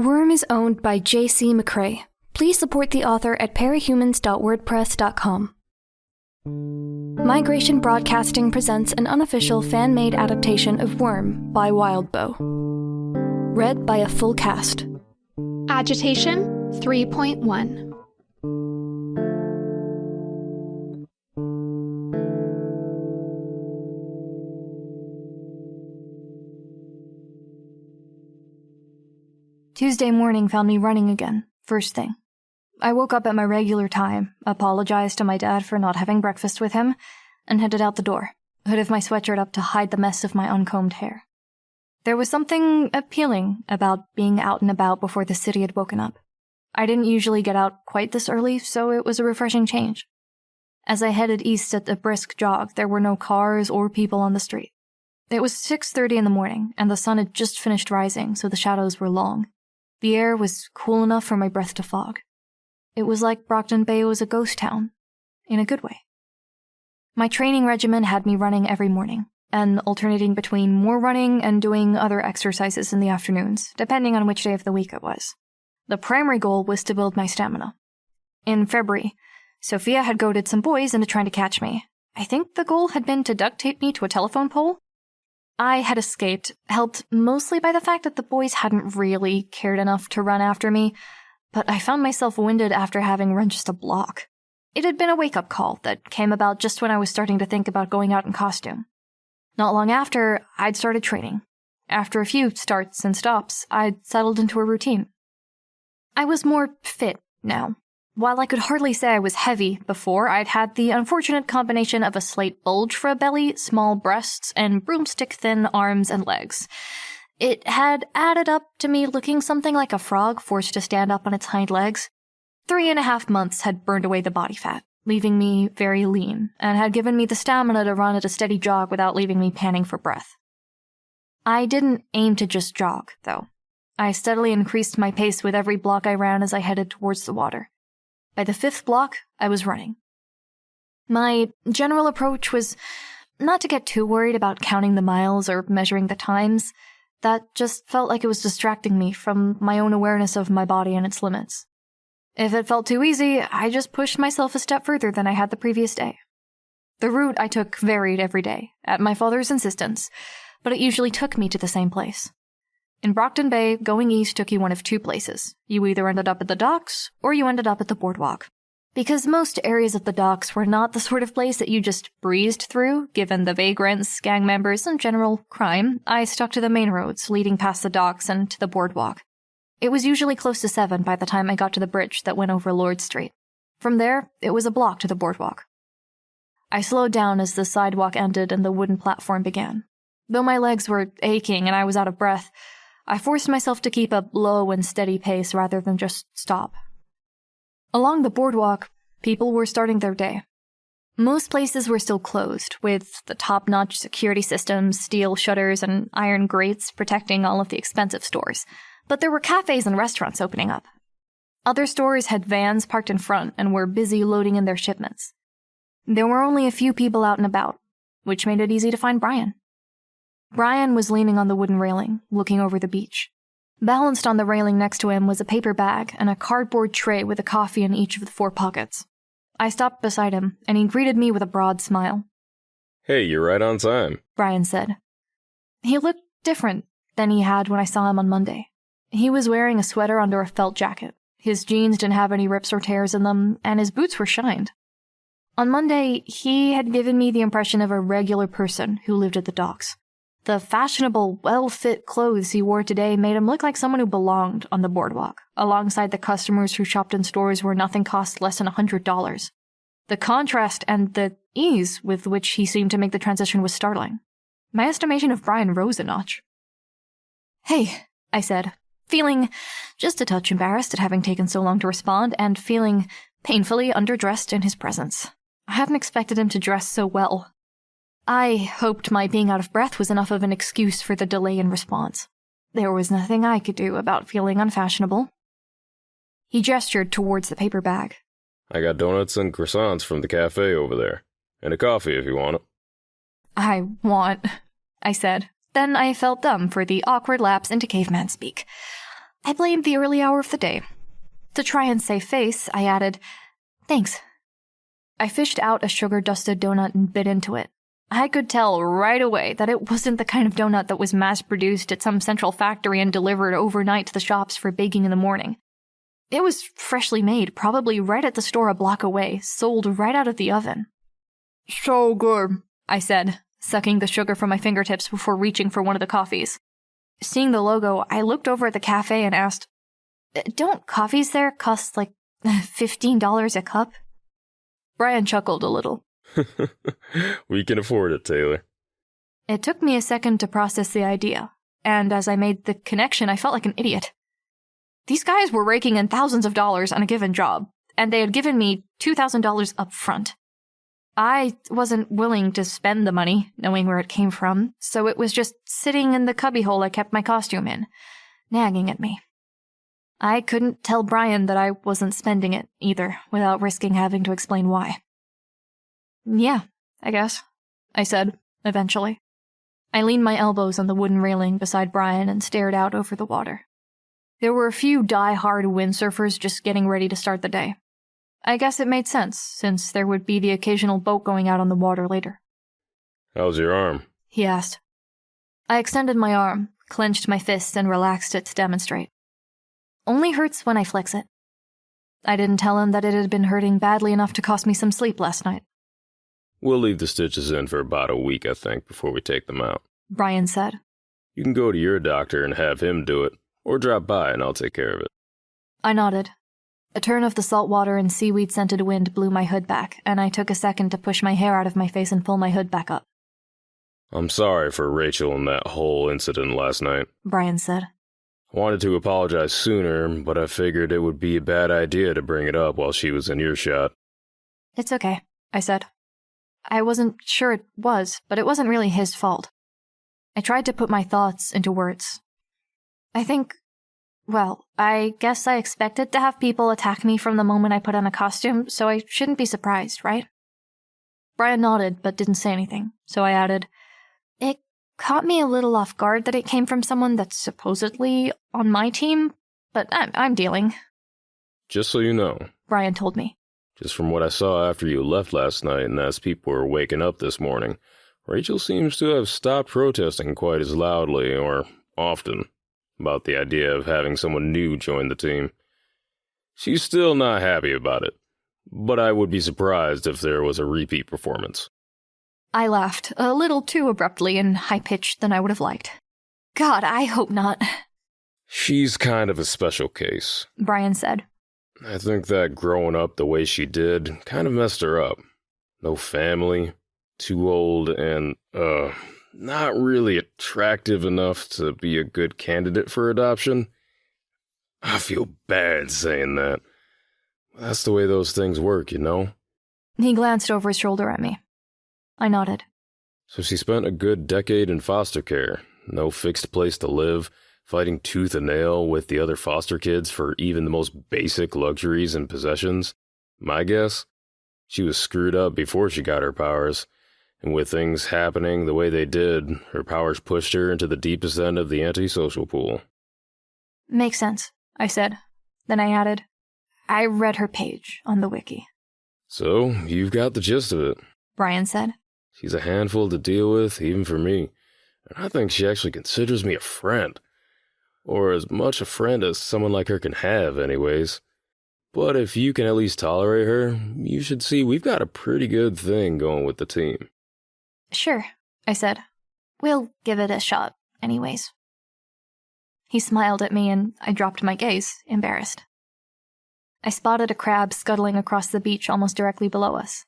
Worm is owned by J.C. McCrae. Please support the author at parahumans.wordpress.com. Migration Broadcasting presents an unofficial fan-made adaptation of Worm by Wildbow. Read by a full cast. Agitation 3.1. Tuesday morning found me running again, first thing. I woke up at my regular time, apologized to my dad for not having breakfast with him, and headed out the door, hood of my sweatshirt up to hide the mess of my uncombed hair. There was something appealing about being out and about before the city had woken up. I didn't usually get out quite this early, so it was a refreshing change. As I headed east at a brisk jog, there were no cars or people on the street. It was 6:30 in the morning, and the sun had just finished rising, so the shadows were long. The air was cool enough for my breath to fog. It was like Brockton Bay was a ghost town, in a good way. My training regimen had me running every morning, and alternating between more running and doing other exercises in the afternoons, depending on which day of the week it was. The primary goal was to build my stamina. In February, Sophia had goaded some boys into trying to catch me. I think the goal had been to duct tape me to a telephone pole. I had escaped, helped mostly by the fact that the boys hadn't really cared enough to run after me, but I found myself winded after having run just a block. It had been a wake-up call that came about just when I was starting to think about going out in costume. Not long after, I'd started training. After a few starts and stops, I'd settled into a routine. I was more fit now. While I could hardly say I was heavy before, I'd had the unfortunate combination of a slight bulge for a belly, small breasts, and broomstick-thin arms and legs. It had added up to me looking something like a frog forced to stand up on its hind legs. 3.5 months had burned away the body fat, leaving me very lean, and had given me the stamina to run at a steady jog without leaving me panting for breath. I didn't aim to just jog, though. I steadily increased my pace with every block I ran as I headed towards the water. By the 5th block, I was running. My general approach was not to get too worried about counting the miles or measuring the times. That just felt like it was distracting me from my own awareness of my body and its limits. If it felt too easy, I just pushed myself a step further than I had the previous day. The route I took varied every day, at my father's insistence, but it usually took me to the same place. In Brockton Bay, going east took you one of two places. You either ended up at the docks, or you ended up at the boardwalk. Because most areas of the docks were not the sort of place that you just breezed through, given the vagrants, gang members, and general crime, I stuck to the main roads leading past the docks and to the boardwalk. It was usually close to 7 by the time I got to the bridge that went over Lord Street. From there, it was a block to the boardwalk. I slowed down as the sidewalk ended and the wooden platform began. Though my legs were aching and I was out of breath, I forced myself to keep a low and steady pace rather than just stop. Along the boardwalk, people were starting their day. Most places were still closed, with the top-notch security systems, steel shutters, and iron grates protecting all of the expensive stores. But there were cafes and restaurants opening up. Other stores had vans parked in front and were busy loading in their shipments. There were only a few people out and about, which made it easy to find Brian. Brian was leaning on the wooden railing, looking over the beach. Balanced on the railing next to him was a paper bag and a cardboard tray with a coffee in each of the 4 pockets. I stopped beside him, and he greeted me with a broad smile. "Hey, you're right on time," Brian said. He looked different than he had when I saw him on Monday. He was wearing a sweater under a felt jacket. His jeans didn't have any rips or tears in them, and his boots were shined. On Monday, he had given me the impression of a regular person who lived at the docks. The fashionable, well-fit clothes he wore today made him look like someone who belonged on the boardwalk, alongside the customers who shopped in stores where nothing cost less than $100. The contrast and the ease with which he seemed to make the transition was startling. My estimation of Brian rose a notch. "Hey," I said, feeling just a touch embarrassed at having taken so long to respond, and feeling painfully underdressed in his presence. I hadn't expected him to dress so well. I hoped my being out of breath was enough of an excuse for the delay in response. There was nothing I could do about feeling unfashionable. He gestured towards the paper bag. "I got donuts and croissants from the cafe over there, and a coffee if you want it." "I want," I said. Then I felt dumb for the awkward lapse into caveman speak. I blamed the early hour of the day. To try and save face, I added, "Thanks." I fished out a sugar-dusted donut and bit into it. I could tell right away that it wasn't the kind of donut that was mass-produced at some central factory and delivered overnight to the shops for baking in the morning. It was freshly made, probably right at the store a block away, sold right out of the oven. "So good," I said, sucking the sugar from my fingertips before reaching for one of the coffees. Seeing the logo, I looked over at the cafe and asked, "Don't coffees there cost like $15 a cup?" Brian chuckled a little. We can afford it, Taylor. It took me a second to process the idea, and as I made the connection, I felt like an idiot. These guys were raking in thousands of dollars on a given job, and they had given me $2,000 up front. I wasn't willing to spend the money, knowing where it came from, so it was just sitting in the cubbyhole I kept my costume in, nagging at me. I couldn't tell Brian that I wasn't spending it, either, without risking having to explain why. "Yeah, I guess," I said, eventually. I leaned my elbows on the wooden railing beside Brian and stared out over the water. There were a few die-hard windsurfers just getting ready to start the day. I guess it made sense, since there would be the occasional boat going out on the water later. How's your arm? He asked. I extended my arm, clenched my fist, and relaxed it to demonstrate. Only hurts when I flex it. I didn't tell him that it had been hurting badly enough to cost me some sleep last night. We'll leave the stitches in for about a week, I think, before we take them out. Brian said. You can go to your doctor and have him do it, or drop by and I'll take care of it. I nodded. A turn of the salt water and seaweed-scented wind blew my hood back, and I took a second to push my hair out of my face and pull my hood back up. I'm sorry for Rachel and that whole incident last night, Brian said. I wanted to apologize sooner, but I figured it would be a bad idea to bring it up while she was in earshot. It's okay, I said. I wasn't sure it was, but it wasn't really his fault. I tried to put my thoughts into words. I guess I expected to have people attack me from the moment I put on a costume, so I shouldn't be surprised, right? Brian nodded, but didn't say anything, so I added, It caught me a little off guard that it came from someone that's supposedly on my team, but I'm dealing. Just so you know, Brian told me. Just from what I saw after you left last night and as people were waking up this morning, Rachel seems to have stopped protesting quite as loudly or often about the idea of having someone new join the team. She's still not happy about it, but I would be surprised if there was a repeat performance. I laughed, a little too abruptly and high-pitched than I would have liked. God, I hope not. She's kind of a special case, Brian said. I think that growing up the way she did kind of messed her up. No family, too old, and, not really attractive enough to be a good candidate for adoption. I feel bad saying that. That's the way those things work, you know? He glanced over his shoulder at me. I nodded. So she spent a good decade in foster care, no fixed place to live, fighting tooth and nail with the other foster kids for even the most basic luxuries and possessions. My guess? She was screwed up before she got her powers, and with things happening the way they did, her powers pushed her into the deepest end of the antisocial pool. Makes sense, I said. Then I added, I read her page on the wiki. So, you've got the gist of it, Brian said. She's a handful to deal with, even for me, and I think she actually considers me a friend. Or as much a friend as someone like her can have, anyways. But if you can at least tolerate her, you should see we've got a pretty good thing going with the team. Sure, I said. We'll give it a shot, anyways. He smiled at me and I dropped my gaze, embarrassed. I spotted a crab scuttling across the beach almost directly below us.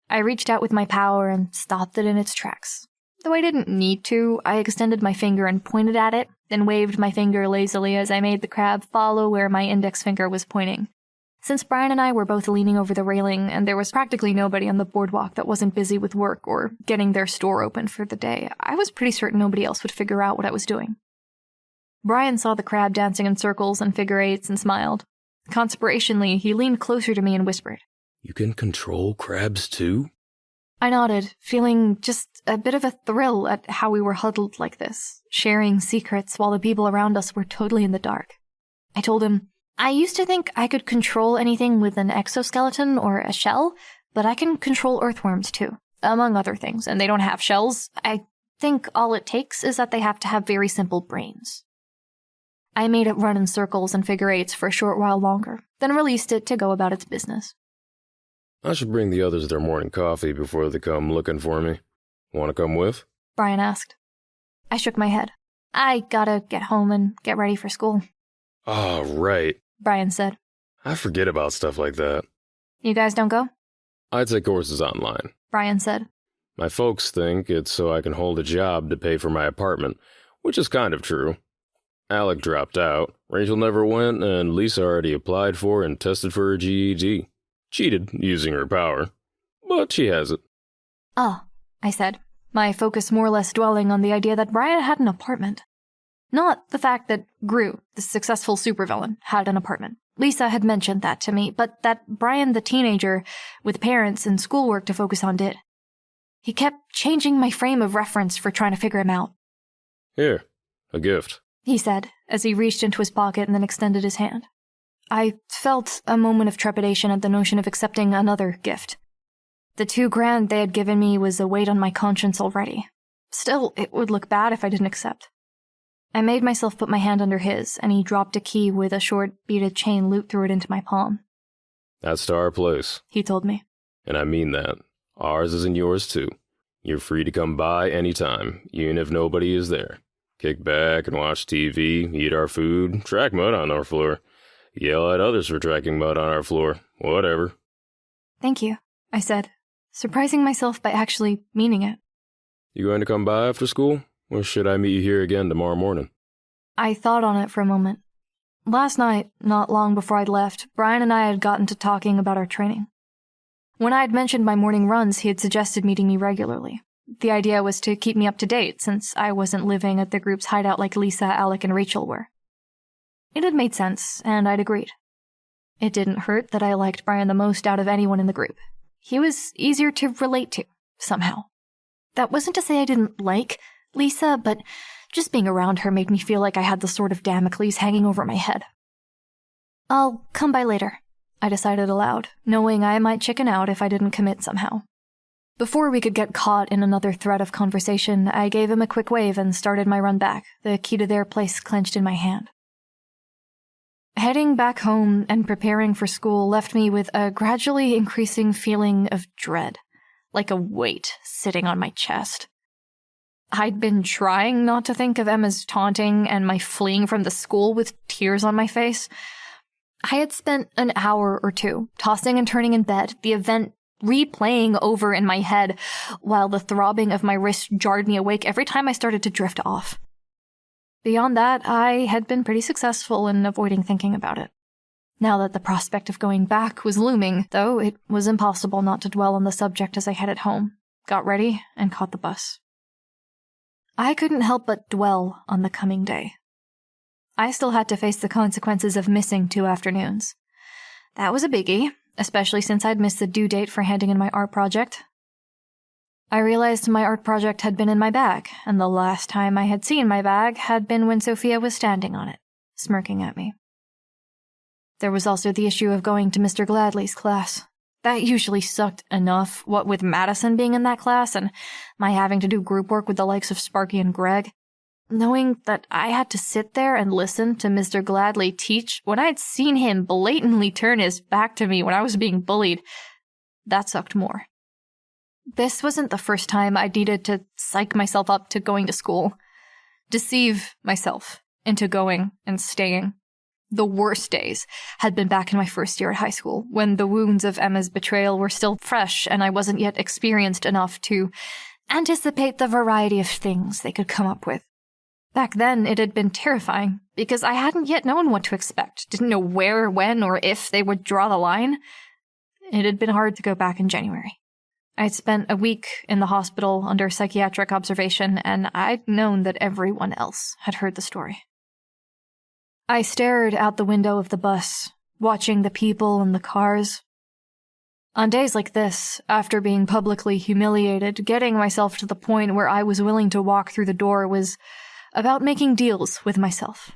I reached out with my power and stopped it in its tracks. Though I didn't need to, I extended my finger and pointed at it, then waved my finger lazily as I made the crab follow where my index finger was pointing. Since Brian and I were both leaning over the railing, and there was practically nobody on the boardwalk that wasn't busy with work or getting their store open for the day, I was pretty certain nobody else would figure out what I was doing. Brian saw the crab dancing in circles and figure eights and smiled. Conspirationally, he leaned closer to me and whispered, You can control crabs too? I nodded, feeling just a bit of a thrill at how we were huddled like this, sharing secrets while the people around us were totally in the dark. I told him, I used to think I could control anything with an exoskeleton or a shell, but I can control earthworms too, among other things, and they don't have shells. I think all it takes is that they have to have very simple brains. I made it run in circles and figure eights for a short while longer, then released it to go about its business. I should bring the others their morning coffee before they come looking for me. Want to come with? Brian asked. I shook my head. I gotta get home and get ready for school. Oh, right. Brian said. I forget about stuff like that. You guys don't go? I take courses online. Brian said. My folks think it's so I can hold a job to pay for my apartment, which is kind of true. Alec dropped out, Rachel never went, and Lisa already applied for and tested for her GED. Cheated, using her power. But she has it. Oh, I said, my focus more or less dwelling on the idea that Brian had an apartment. Not the fact that Grue, the successful supervillain, had an apartment. Lisa had mentioned that to me, but that Brian the teenager, with parents and schoolwork to focus on, did. He kept changing my frame of reference for trying to figure him out. Here, a gift, he said, as he reached into his pocket and then extended his hand. I felt a moment of trepidation at the notion of accepting another gift. The $2,000 they had given me was a weight on my conscience already. Still, it would look bad if I didn't accept. I made myself put my hand under his, and he dropped a key with a short beaded chain looped through it into my palm. That's to our place, he told me. And I mean that. Ours isn't yours too. You're free to come by anytime, even if nobody is there. Kick back and watch TV, eat our food, track mud on our floor. Yell at others for tracking mud on our floor. Whatever. Thank you, I said, surprising myself by actually meaning it. You going to come by after school? Or should I meet you here again tomorrow morning? I thought on it for a moment. Last night, not long before I'd left, Brian and I had gotten to talking about our training. When I had mentioned my morning runs, he had suggested meeting me regularly. The idea was to keep me up to date, since I wasn't living at the group's hideout like Lisa, Alec, and Rachel were. It had made sense, and I'd agreed. It didn't hurt that I liked Brian the most out of anyone in the group. He was easier to relate to, somehow. That wasn't to say I didn't like Lisa, but just being around her made me feel like I had the sword of Damocles hanging over my head. I'll come by later, I decided aloud, knowing I might chicken out if I didn't commit somehow. Before we could get caught in another thread of conversation, I gave him a quick wave and started my run back, the key to their place clenched in my hand. Heading back home and preparing for school left me with a gradually increasing feeling of dread, like a weight sitting on my chest. I'd been trying not to think of Emma's taunting and my fleeing from the school with tears on my face. I had spent an hour or two tossing and turning in bed, the event replaying over in my head, while the throbbing of my wrist jarred me awake every time I started to drift off. Beyond that, I had been pretty successful in avoiding thinking about it. Now that the prospect of going back was looming, though, it was impossible not to dwell on the subject as I headed home, got ready, and caught the bus. I couldn't help but dwell on the coming day. I still had to face the consequences of missing 2 afternoons. That was a biggie, especially since I'd missed the due date for handing in my art project. I realized my art project had been in my bag, and the last time I had seen my bag had been when Sophia was standing on it, smirking at me. There was also the issue of going to Mr. Gladley's class. That usually sucked enough, what with Madison being in that class and my having to do group work with the likes of Sparky and Greg. Knowing that I had to sit there and listen to Mr. Gladley teach when I'd seen him blatantly turn his back to me when I was being bullied, that sucked more. This wasn't the first time I needed to psych myself up to going to school. Deceive myself into going and staying. The worst days had been back in my first year at high school, when the wounds of Emma's betrayal were still fresh and I wasn't yet experienced enough to anticipate the variety of things they could come up with. Back then, it had been terrifying, because I hadn't yet known what to expect, didn't know where, when, or if they would draw the line. It had been hard to go back in January. I'd spent a week in the hospital under psychiatric observation, and I'd known that everyone else had heard the story. I stared out the window of the bus, watching the people and the cars. On days like this, after being publicly humiliated, getting myself to the point where I was willing to walk through the door was about making deals with myself.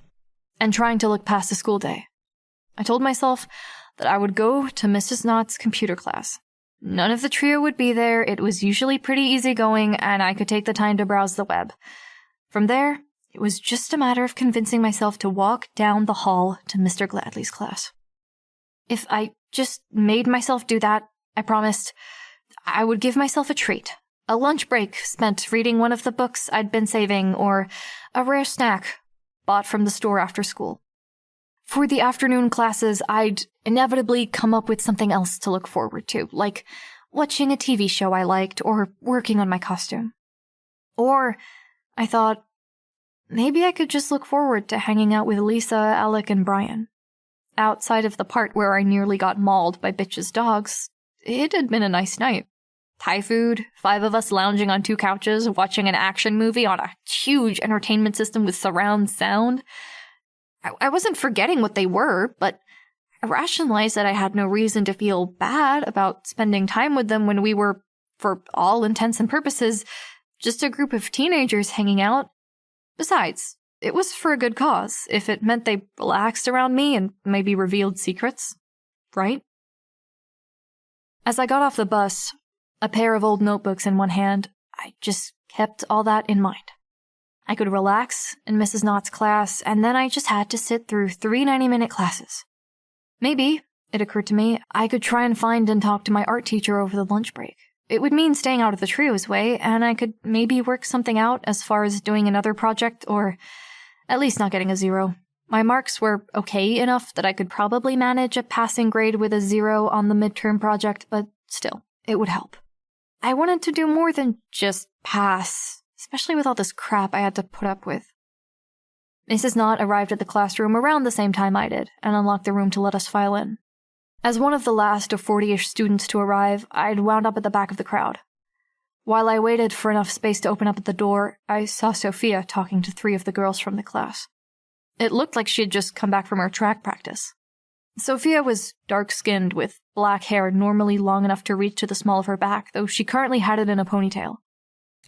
and trying to look past the school day. I told myself that I would go to Mrs. Knott's computer class. None of the trio would be there, it was usually pretty easygoing, and I could take the time to browse the web. From there, it was just a matter of convincing myself to walk down the hall to Mr. Gladley's class. If I just made myself do that, I promised, I would give myself a treat. A lunch break spent reading one of the books I'd been saving, or a rare snack bought from the store after school. For the afternoon classes, I'd inevitably come up with something else to look forward to, like watching a TV show I liked or working on my costume. Or, I thought, maybe I could just look forward to hanging out with Lisa, Alec, and Brian. Outside of the part where I nearly got mauled by bitches' dogs, it had been a nice night. Thai food, 5 of us lounging on 2 couches, watching an action movie on a huge entertainment system with surround sound. I wasn't forgetting what they were, but I rationalized that I had no reason to feel bad about spending time with them when we were, for all intents and purposes, just a group of teenagers hanging out. Besides, it was for a good cause, if it meant they relaxed around me and maybe revealed secrets, right? As I got off the bus, a pair of old notebooks in one hand, I just kept all that in mind. I could relax in Mrs. Knott's class, and then I just had to sit through 3 90-minute classes. Maybe, it occurred to me, I could try and find and talk to my art teacher over the lunch break. It would mean staying out of the trio's way, and I could maybe work something out as far as doing another project, or at least not getting a 0. My marks were okay enough that I could probably manage a passing grade with a 0 on the midterm project, but still, it would help. I wanted to do more than just pass, especially with all this crap I had to put up with. Mrs. Knott arrived at the classroom around the same time I did, and unlocked the room to let us file in. As one of the last of 40-ish students to arrive, I'd wound up at the back of the crowd. While I waited for enough space to open up at the door, I saw Sophia talking to 3 of the girls from the class. It looked like she had just come back from her track practice. Sophia was dark-skinned, with black hair normally long enough to reach to the small of her back, though she currently had it in a ponytail.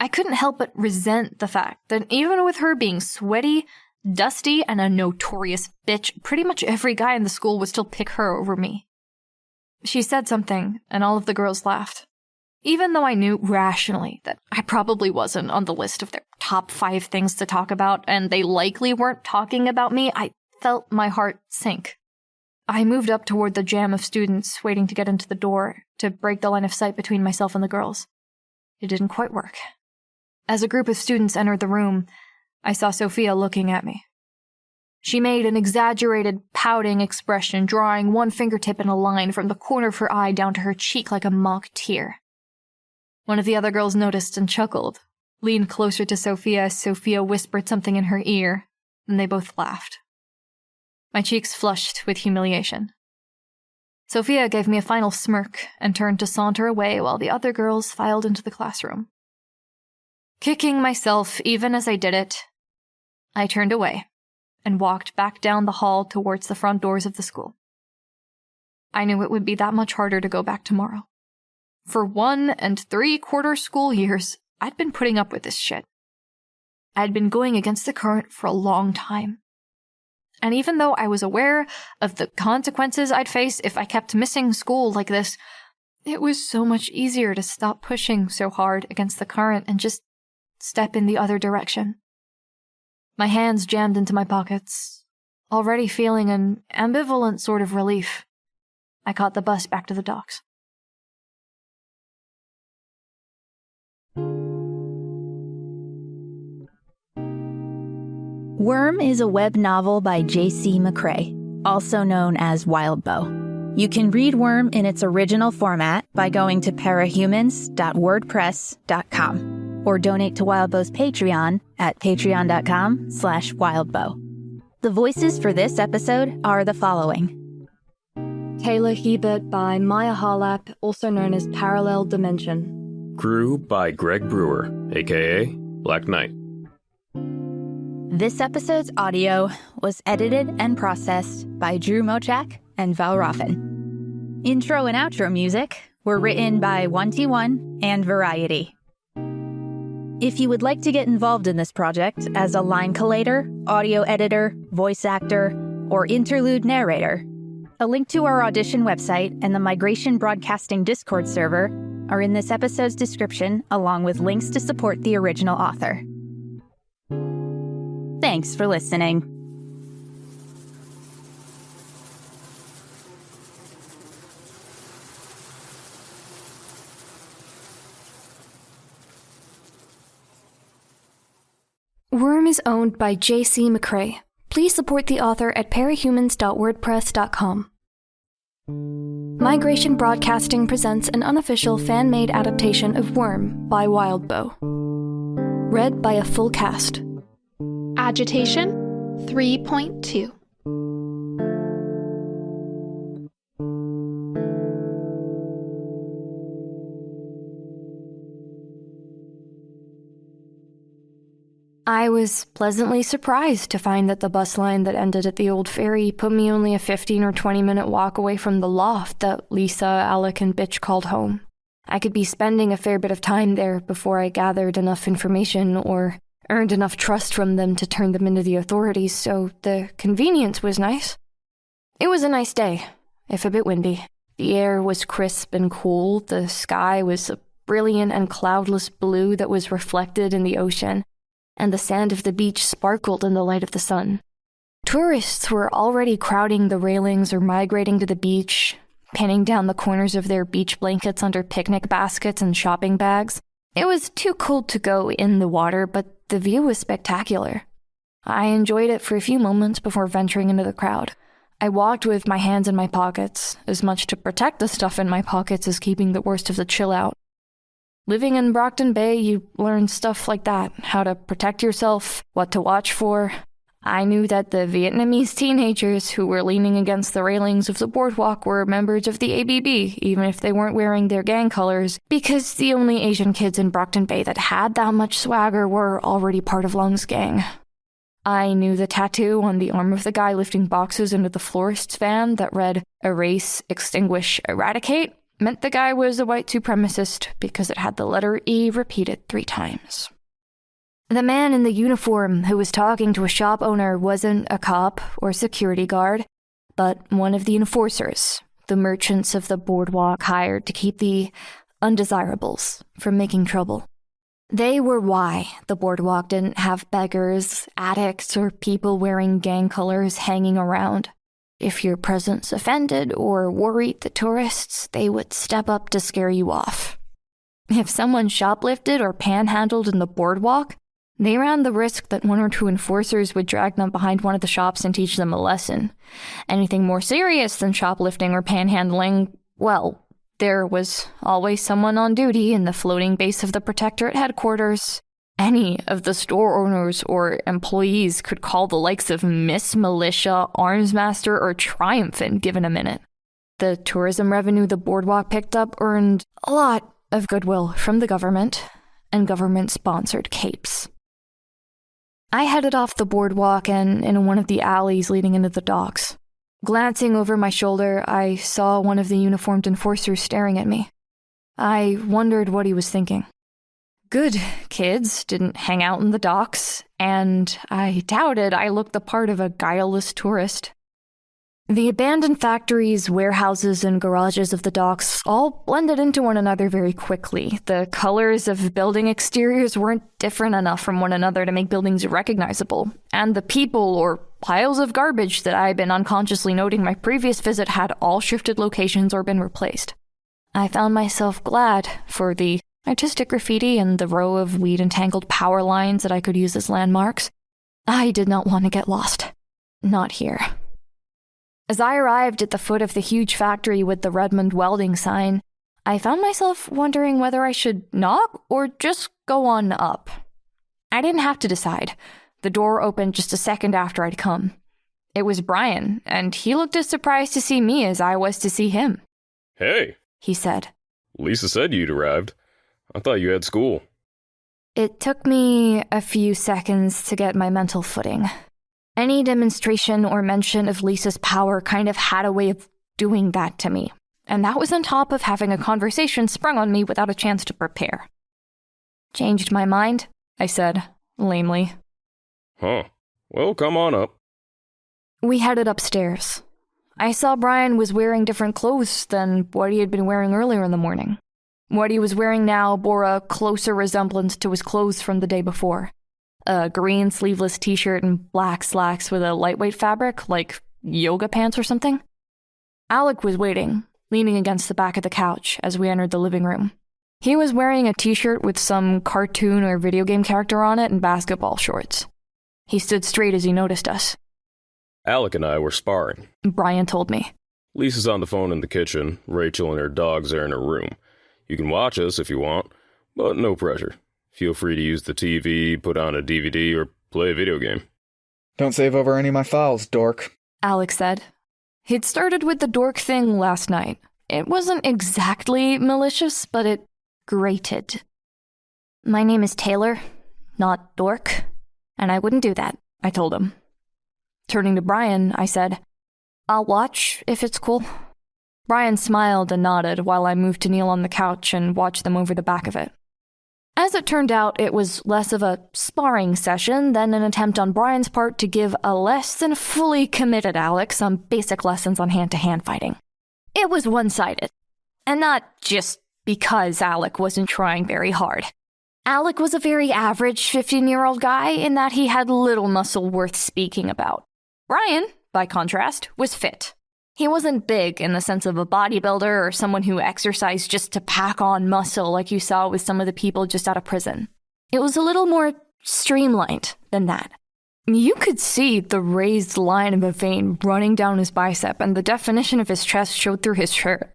I couldn't help but resent the fact that even with her being sweaty, dusty, and a notorious bitch, pretty much every guy in the school would still pick her over me. She said something, and all of the girls laughed. Even though I knew rationally that I probably wasn't on the list of their top 5 things to talk about, and they likely weren't talking about me, I felt my heart sink. I moved up toward the jam of students waiting to get into the door, to break the line of sight between myself and the girls. It didn't quite work. As a group of students entered the room, I saw Sophia looking at me. She made an exaggerated, pouting expression, drawing one fingertip in a line from the corner of her eye down to her cheek like a mock tear. One of the other girls noticed and chuckled, leaned closer to Sophia as Sophia whispered something in her ear, and they both laughed. My cheeks flushed with humiliation. Sophia gave me a final smirk and turned to saunter away while the other girls filed into the classroom. Kicking myself even as I did it, I turned away and walked back down the hall towards the front doors of the school. I knew it would be that much harder to go back tomorrow. For 1 3/4 school years, I'd been putting up with this shit. I'd been going against the current for a long time. And even though I was aware of the consequences I'd face if I kept missing school like this, it was so much easier to stop pushing so hard against the current and just step in the other direction. My hands jammed into my pockets, already feeling an ambivalent sort of relief. I caught the bus back to the docks. Worm is a web novel by J.C. McCrae, also known as Wildbow. You can read Worm in its original format by going to parahumans.wordpress.com or donate to Wildbow's Patreon at patreon.com/wildbow. The voices for this episode are the following. Taylor Hebert by Maia Harlap, also known as ParallelDimension. Grue by Greg Brewer, a.k.a. Black Knight. This episode's audio was edited and processed by Drew Mochak and Valravn. Intro and outro music were written by 1T1 and Variety. If you would like to get involved in this project as a line collator, audio editor, voice actor, or interlude narrator, a link to our audition website and the Migration Broadcasting Discord server are in this episode's description, along with links to support the original author. Thanks for listening. Worm is owned by J.C. McCrae. Please support the author at parahumans.wordpress.com. Migration Broadcasting presents an unofficial fan-made adaptation of Worm by Wildbow. Read by a full cast. Agitation 3.2. I was pleasantly surprised to find that the bus line that ended at the old ferry put me only a 15 or 20-minute walk away from the loft that Lisa, Alec, and Bitch called home. I could be spending a fair bit of time there before I gathered enough information or earned enough trust from them to turn them into the authorities, so the convenience was nice. It was a nice day, if a bit windy. The air was crisp and cool, the sky was a brilliant and cloudless blue that was reflected in the ocean, and the sand of the beach sparkled in the light of the sun. Tourists were already crowding the railings or migrating to the beach, pinning down the corners of their beach blankets under picnic baskets and shopping bags. It was too cold to go in the water, but the view was spectacular. I enjoyed it for a few moments before venturing into the crowd. I walked with my hands in my pockets, as much to protect the stuff in my pockets as keeping the worst of the chill out. Living in Brockton Bay, you learn stuff like that, how to protect yourself, what to watch for. I knew that the Vietnamese teenagers who were leaning against the railings of the boardwalk were members of the ABB, even if they weren't wearing their gang colors, because the only Asian kids in Brockton Bay that had that much swagger were already part of Lung's gang. I knew the tattoo on the arm of the guy lifting boxes into the florist's van that read, "Erase, Extinguish, Eradicate," meant the guy was a white supremacist because it had the letter E repeated 3 times. The man in the uniform who was talking to a shop owner wasn't a cop or security guard, but one of the enforcers, the merchants of the boardwalk hired to keep the undesirables from making trouble. They were why the boardwalk didn't have beggars, addicts, or people wearing gang colors hanging around. If your presence offended or worried the tourists, they would step up to scare you off. If someone shoplifted or panhandled in the boardwalk, they ran the risk that 1 or 2 enforcers would drag them behind one of the shops and teach them a lesson. Anything more serious than shoplifting or panhandling, well, there was always someone on duty in the floating base of the Protectorate headquarters. Any of the store owners or employees could call the likes of Miss Militia, Armsmaster, or Triumphant given a minute. The tourism revenue the boardwalk picked up earned a lot of goodwill from the government and government-sponsored capes. I headed off the boardwalk and into one of the alleys leading into the docks. Glancing over my shoulder, I saw one of the uniformed enforcers staring at me. I wondered what he was thinking. Good kids didn't hang out in the docks, and I doubted I looked the part of a guileless tourist. The abandoned factories, warehouses, and garages of the docks all blended into one another very quickly. The colors of building exteriors weren't different enough from one another to make buildings recognizable, and the people or piles of garbage that I had been unconsciously noting my previous visit had all shifted locations or been replaced. I found myself glad for the artistic graffiti and the row of weed-entangled power lines that I could use as landmarks. I did not want to get lost. Not here. As I arrived at the foot of the huge factory with the Redmond welding sign, I found myself wondering whether I should knock or just go on up. I didn't have to decide. The door opened just a second after I'd come. It was Brian, and he looked as surprised to see me as I was to see him. "Hey," he said. "Lisa said you'd arrived. I thought you had school." It took me a few seconds to get my mental footing. Any demonstration or mention of Lisa's power kind of had a way of doing that to me, and that was on top of having a conversation sprung on me without a chance to prepare. Changed my mind, I said, lamely. Huh. Well, come on up. We headed upstairs. I saw Brian was wearing different clothes than what he had been wearing earlier in the morning. What he was wearing now bore a closer resemblance to his clothes from the day before. A green sleeveless t-shirt and black slacks with a lightweight fabric, like yoga pants or something. Alec was waiting, leaning against the back of the couch as we entered the living room. He was wearing a t-shirt with some cartoon or video game character on it and basketball shorts. He stood straight as he noticed us. Alec and I were sparring. Brian told me. Lisa's on the phone in the kitchen. Rachel and her dogs are in her room. You can watch us if you want, but no pressure. Feel free to use the TV, put on a DVD, or play a video game. Don't save over any of my files, dork, Alec said. He'd started with the dork thing last night. It wasn't exactly malicious, but it grated. My name is Taylor, not Dork, and I wouldn't do that, I told him. Turning to Brian, I said, I'll watch if it's cool. Brian smiled and nodded while I moved to kneel on the couch and watch them over the back of it. As it turned out, it was less of a sparring session than an attempt on Brian's part to give a less than fully committed Alec some basic lessons on hand-to-hand fighting. It was one-sided, and not just because Alec wasn't trying very hard. Alec was a very average 15-year-old guy in that he had little muscle worth speaking about. Brian, by contrast, was fit. He wasn't big in the sense of a bodybuilder or someone who exercised just to pack on muscle like you saw with some of the people just out of prison. It was a little more streamlined than that. You could see the raised line of a vein running down his bicep, and the definition of his chest showed through his shirt.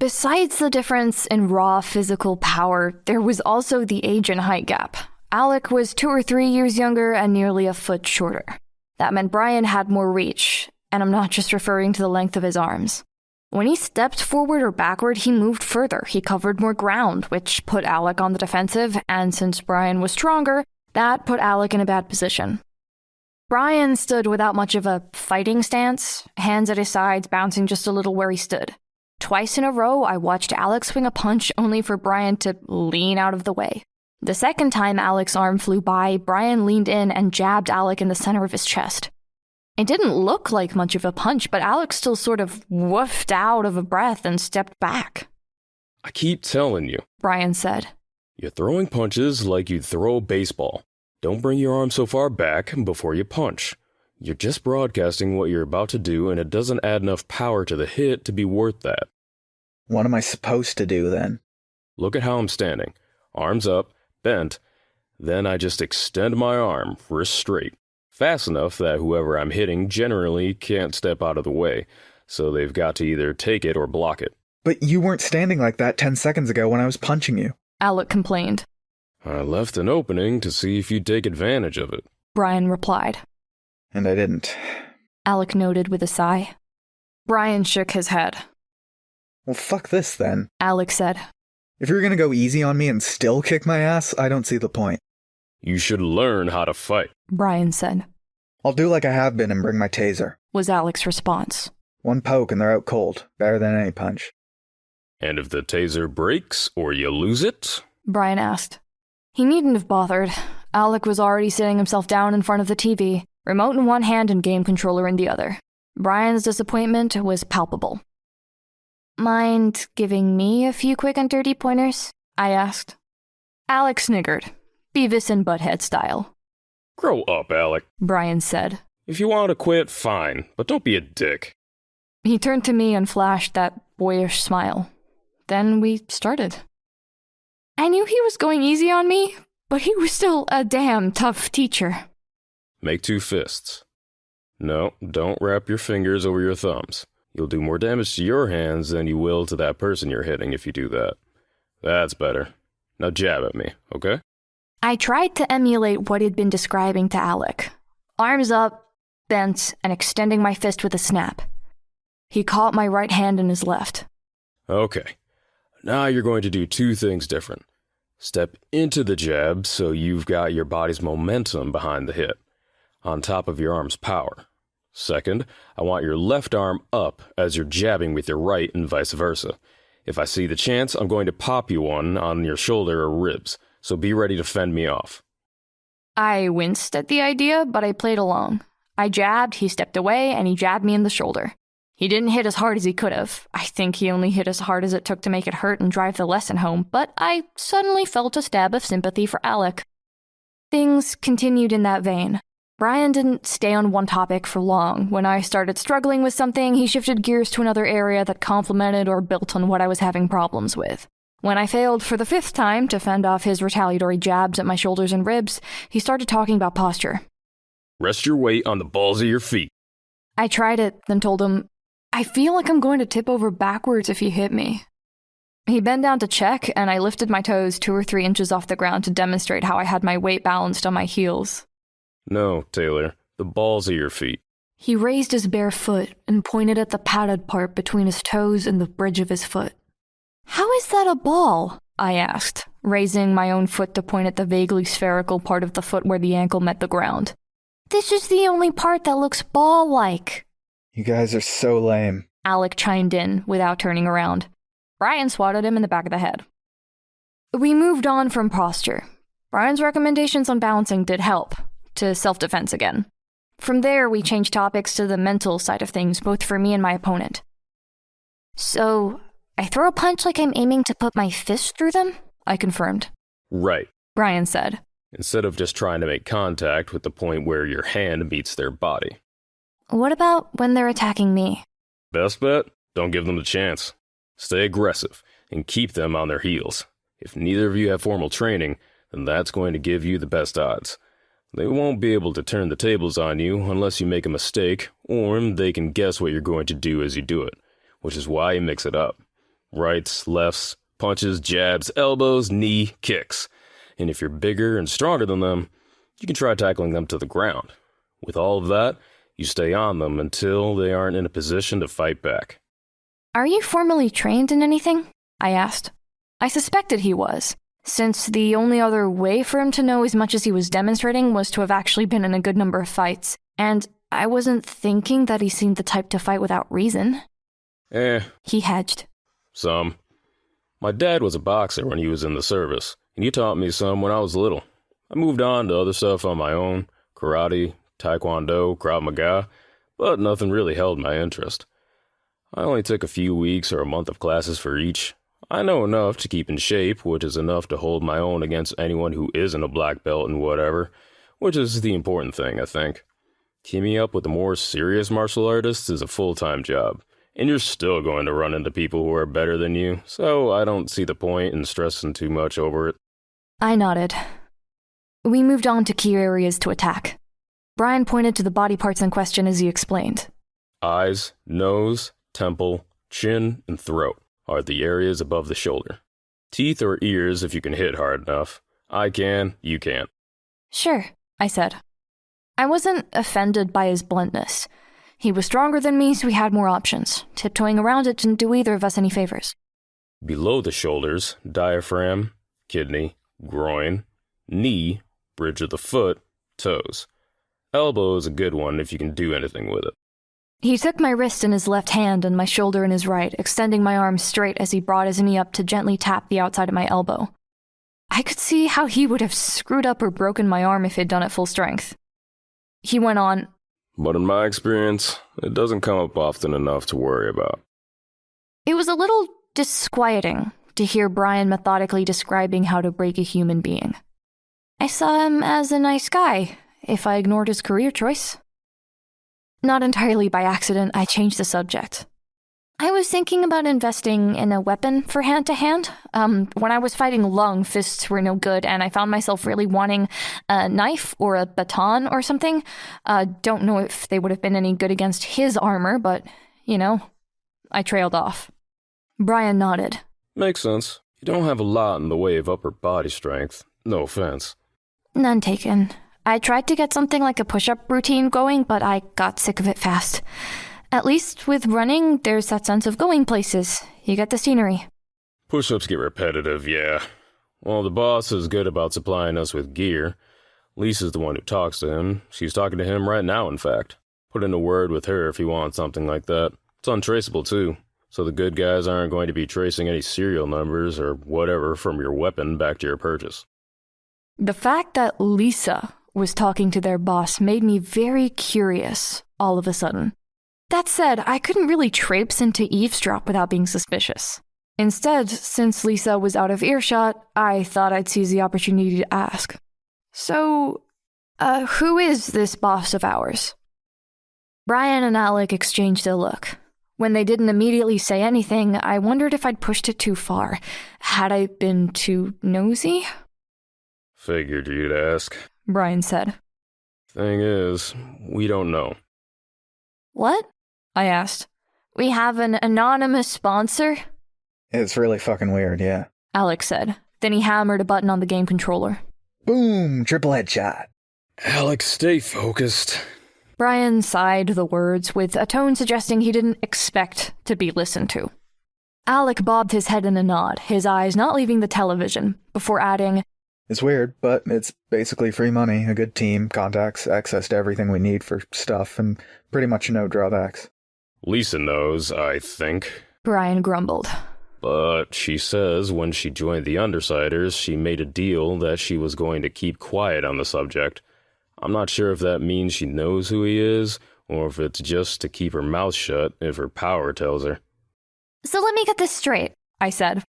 Besides the difference in raw physical power, there was also the age and height gap. Alec was 2 or 3 years younger and nearly a foot shorter. That meant Brian had more reach, and I'm not just referring to the length of his arms. When he stepped forward or backward, he moved further. He covered more ground, which put Alec on the defensive, and since Brian was stronger, that put Alec in a bad position. Brian stood without much of a fighting stance, hands at his sides bouncing just a little where he stood. Twice in a row, I watched Alec swing a punch only for Brian to lean out of the way. The second time Alec's arm flew by, Brian leaned in and jabbed Alec in the center of his chest. It didn't look like much of a punch, but Alec still sort of woofed out of a breath and stepped back. I keep telling you, Brian said. You're throwing punches like you'd throw a baseball. Don't bring your arm so far back before you punch. You're just broadcasting what you're about to do, and it doesn't add enough power to the hit to be worth that. What am I supposed to do, then? Look at how I'm standing. Arms up, bent. Then I just extend my arm, wrist straight. Fast enough that whoever I'm hitting generally can't step out of the way, so they've got to either take it or block it. But you weren't standing like that 10 seconds ago when I was punching you. Alec complained. I left an opening to see if you'd take advantage of it. Brian replied. And I didn't. Alec noted with a sigh. Brian shook his head. Well, fuck this, then. Alec said. If you're gonna go easy on me and still kick my ass, I don't see the point. You should learn how to fight, Brian said. I'll do like I have been and bring my taser, was Alec's response. One poke and they're out cold. Better than any punch. And if the taser breaks or you lose it? Brian asked. He needn't have bothered. Alec was already sitting himself down in front of the TV, remote in one hand and game controller in the other. Brian's disappointment was palpable. Mind giving me a few quick and dirty pointers? I asked. Alec sniggered, Beavis and Butthead style. Grow up, Alec, Brian said. If you want to quit, fine, but don't be a dick. He turned to me and flashed that boyish smile. Then we started. I knew he was going easy on me, but he was still a damn tough teacher. Make 2 fists. No, don't wrap your fingers over your thumbs. You'll do more damage to your hands than you will to that person you're hitting if you do that. That's better. Now jab at me, okay? I tried to emulate what he'd been describing to Alec. Arms up, bent, and extending my fist with a snap. He caught my right hand in his left. Okay. Now you're going to do 2 things different. Step into the jab so you've got your body's momentum behind the hit, on top of your arm's power. Second, I want your left arm up as you're jabbing with your right and vice versa. If I see the chance, I'm going to pop you one on your shoulder or ribs. so be ready to fend me off. I winced at the idea, but I played along. I jabbed, he stepped away, and he jabbed me in the shoulder. He didn't hit as hard as he could have. I think he only hit as hard as it took to make it hurt and drive the lesson home, but I suddenly felt a stab of sympathy for Alec. Things continued in that vein. Brian didn't stay on one topic for long. When I started struggling with something, he shifted gears to another area that complemented or built on what I was having problems with. When I failed for the 5th time to fend off his retaliatory jabs at my shoulders and ribs, he started talking about posture. Rest your weight on the balls of your feet. I tried it, then told him, I feel like I'm going to tip over backwards if you hit me. He bent down to check, and I lifted my toes 2 or 3 inches off the ground to demonstrate how I had my weight balanced on my heels. No, Taylor, the balls of your feet. He raised his bare foot and pointed at the padded part between his toes and the bridge of his foot. How is that a ball? I asked, raising my own foot to point at the vaguely spherical part of the foot where the ankle met the ground. This is the only part that looks ball-like. You guys are so lame. Alec chimed in without turning around. Brian swatted him in the back of the head. We moved on from posture. Brian's recommendations on balancing did help, to self-defense again. From there, we changed topics to the mental side of things, both for me and my opponent. So, I throw a punch like I'm aiming to put my fist through them? I confirmed. Right. Brian said. Instead of just trying to make contact with the point where your hand meets their body. What about when they're attacking me? Best bet? Don't give them the chance. Stay aggressive, and keep them on their heels. If neither of you have formal training, then that's going to give you the best odds. They won't be able to turn the tables on you unless you make a mistake, or they can guess what you're going to do as you do it, which is why you mix it up. Rights, lefts, punches, jabs, elbows, knee, kicks. And if you're bigger and stronger than them, you can try tackling them to the ground. With all of that, you stay on them until they aren't in a position to fight back. Are you formally trained in anything? I asked. I suspected he was, since the only other way for him to know as much as he was demonstrating was to have actually been in a good number of fights, and I wasn't thinking that he seemed the type to fight without reason. He hedged. Some. My dad was a boxer when he was in the service, and he taught me some when I was little. I moved on to other stuff on my own, karate, taekwondo, Krav Maga, but nothing really held my interest. I only took a few weeks or a month of classes for each. I know enough to keep in shape, which is enough to hold my own against anyone who isn't a black belt and whatever, which is the important thing, I think. Teaming up with the more serious martial artists is a full-time job, and you're still going to run into people who are better than you, so I don't see the point in stressing too much over it. I nodded. We moved on to key areas to attack. Brian pointed to the body parts in question as he explained. Eyes, nose, temple, chin, and throat are the areas above the shoulder. Teeth or ears if you can hit hard enough. I can, you can't. Sure, I said. I wasn't offended by his bluntness. He was stronger than me, so we had more options. Tiptoeing around it didn't do either of us any favors. Below the shoulders, diaphragm, kidney, groin, knee, bridge of the foot, toes. Elbow is a good one if you can do anything with it. He took my wrist in his left hand and my shoulder in his right, extending my arm straight as he brought his knee up to gently tap the outside of my elbow. I could see how he would have screwed up or broken my arm if he'd done it full strength. He went on, But in my experience, it doesn't come up often enough to worry about. It was a little disquieting to hear Brian methodically describing how to break a human being. I saw him as a nice guy, if I ignored his career choice. Not entirely by accident, I changed the subject. I was thinking about investing in a weapon for hand-to-hand. When I was fighting Lung, fists were no good, and I found myself really wanting a knife or a baton or something. Don't know if they would have been any good against his armor, but, I trailed off. Brian nodded. Makes sense. You don't have a lot in the way of upper body strength. No offense. None taken. I tried to get something like a push-up routine going, but I got sick of it fast. At least with running, there's that sense of going places. You get the scenery. Push-ups get repetitive, yeah. Well, the boss is good about supplying us with gear. Lisa's the one who talks to him. She's talking to him right now, in fact. Put in a word with her if you want something like that. It's untraceable, too, so the good guys aren't going to be tracing any serial numbers or whatever from your weapon back to your purchase. The fact that Lisa was talking to their boss made me very curious all of a sudden. That said, I couldn't really traipse into eavesdrop without being suspicious. Instead, since Lisa was out of earshot, I thought I'd seize the opportunity to ask. So, who is this boss of ours? Brian and Alec exchanged a look. When they didn't immediately say anything, I wondered if I'd pushed it too far. Had I been too nosy? Figured you'd ask, Brian said. Thing is, we don't know. What? I asked. We have an anonymous sponsor? It's really fucking weird, yeah. Alec said. Then he hammered a button on the game controller. Boom! Triple headshot. Alec, stay focused. Brian sighed the words with a tone suggesting he didn't expect to be listened to. Alec bobbed his head in a nod, his eyes not leaving the television, before adding, It's weird, but it's basically free money, a good team, contacts, access to everything we need for stuff, and pretty much no drawbacks. Lisa knows, I think. Brian grumbled. But she says when she joined the Undersiders, she made a deal that she was going to keep quiet on the subject. I'm not sure if that means she knows who he is, or if it's just to keep her mouth shut if her power tells her. So let me get this straight, I said.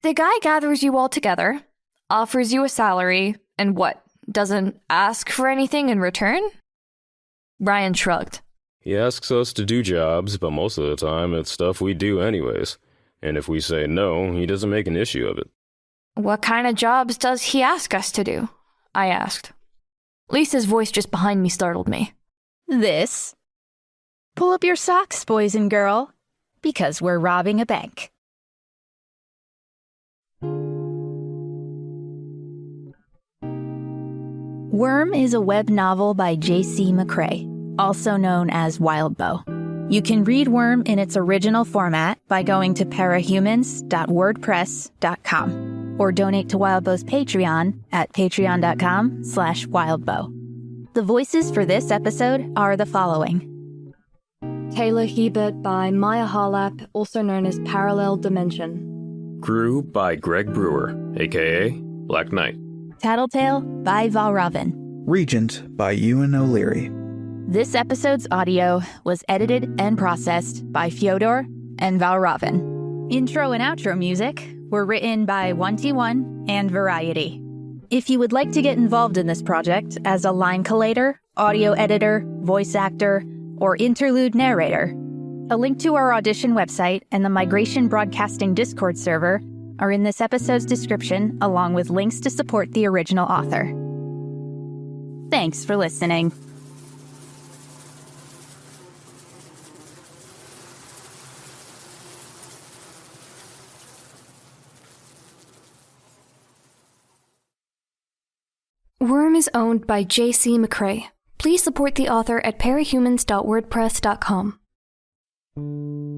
The guy gathers you all together, offers you a salary, and what, doesn't ask for anything in return? Brian shrugged. He asks us to do jobs, but most of the time it's stuff we do anyways. And if we say no, he doesn't make an issue of it. What kind of jobs does he ask us to do? I asked. Lisa's voice just behind me startled me. This. Pull up your socks, boys and girl, because we're robbing a bank. Worm is a web novel by J.C. McCrae, also known as Wildbow. You can read Worm in its original format by going to parahumans.wordpress.com or donate to Wildbow's Patreon at patreon.com/wildbow. The voices for this episode are the following. Taylor Hebert by Maia Harlap, also known as ParallelDimension. Grue by Greg Brewer, a.k.a. Black Knight. Tattletale by Valravn. Regent by Euan O'Leary. This episode's audio was edited and processed by Fjodor and Valravn. Intro and outro music were written by 1T1 and Variety. If you would like to get involved in this project as a line collator, audio editor, voice actor, or interlude narrator, a link to our audition website and the Migration Broadcasting Discord server are in this episode's description, along with links to support the original author. Thanks for listening. Worm is owned by J.C. McCrae. Please support the author at parahumans.wordpress.com.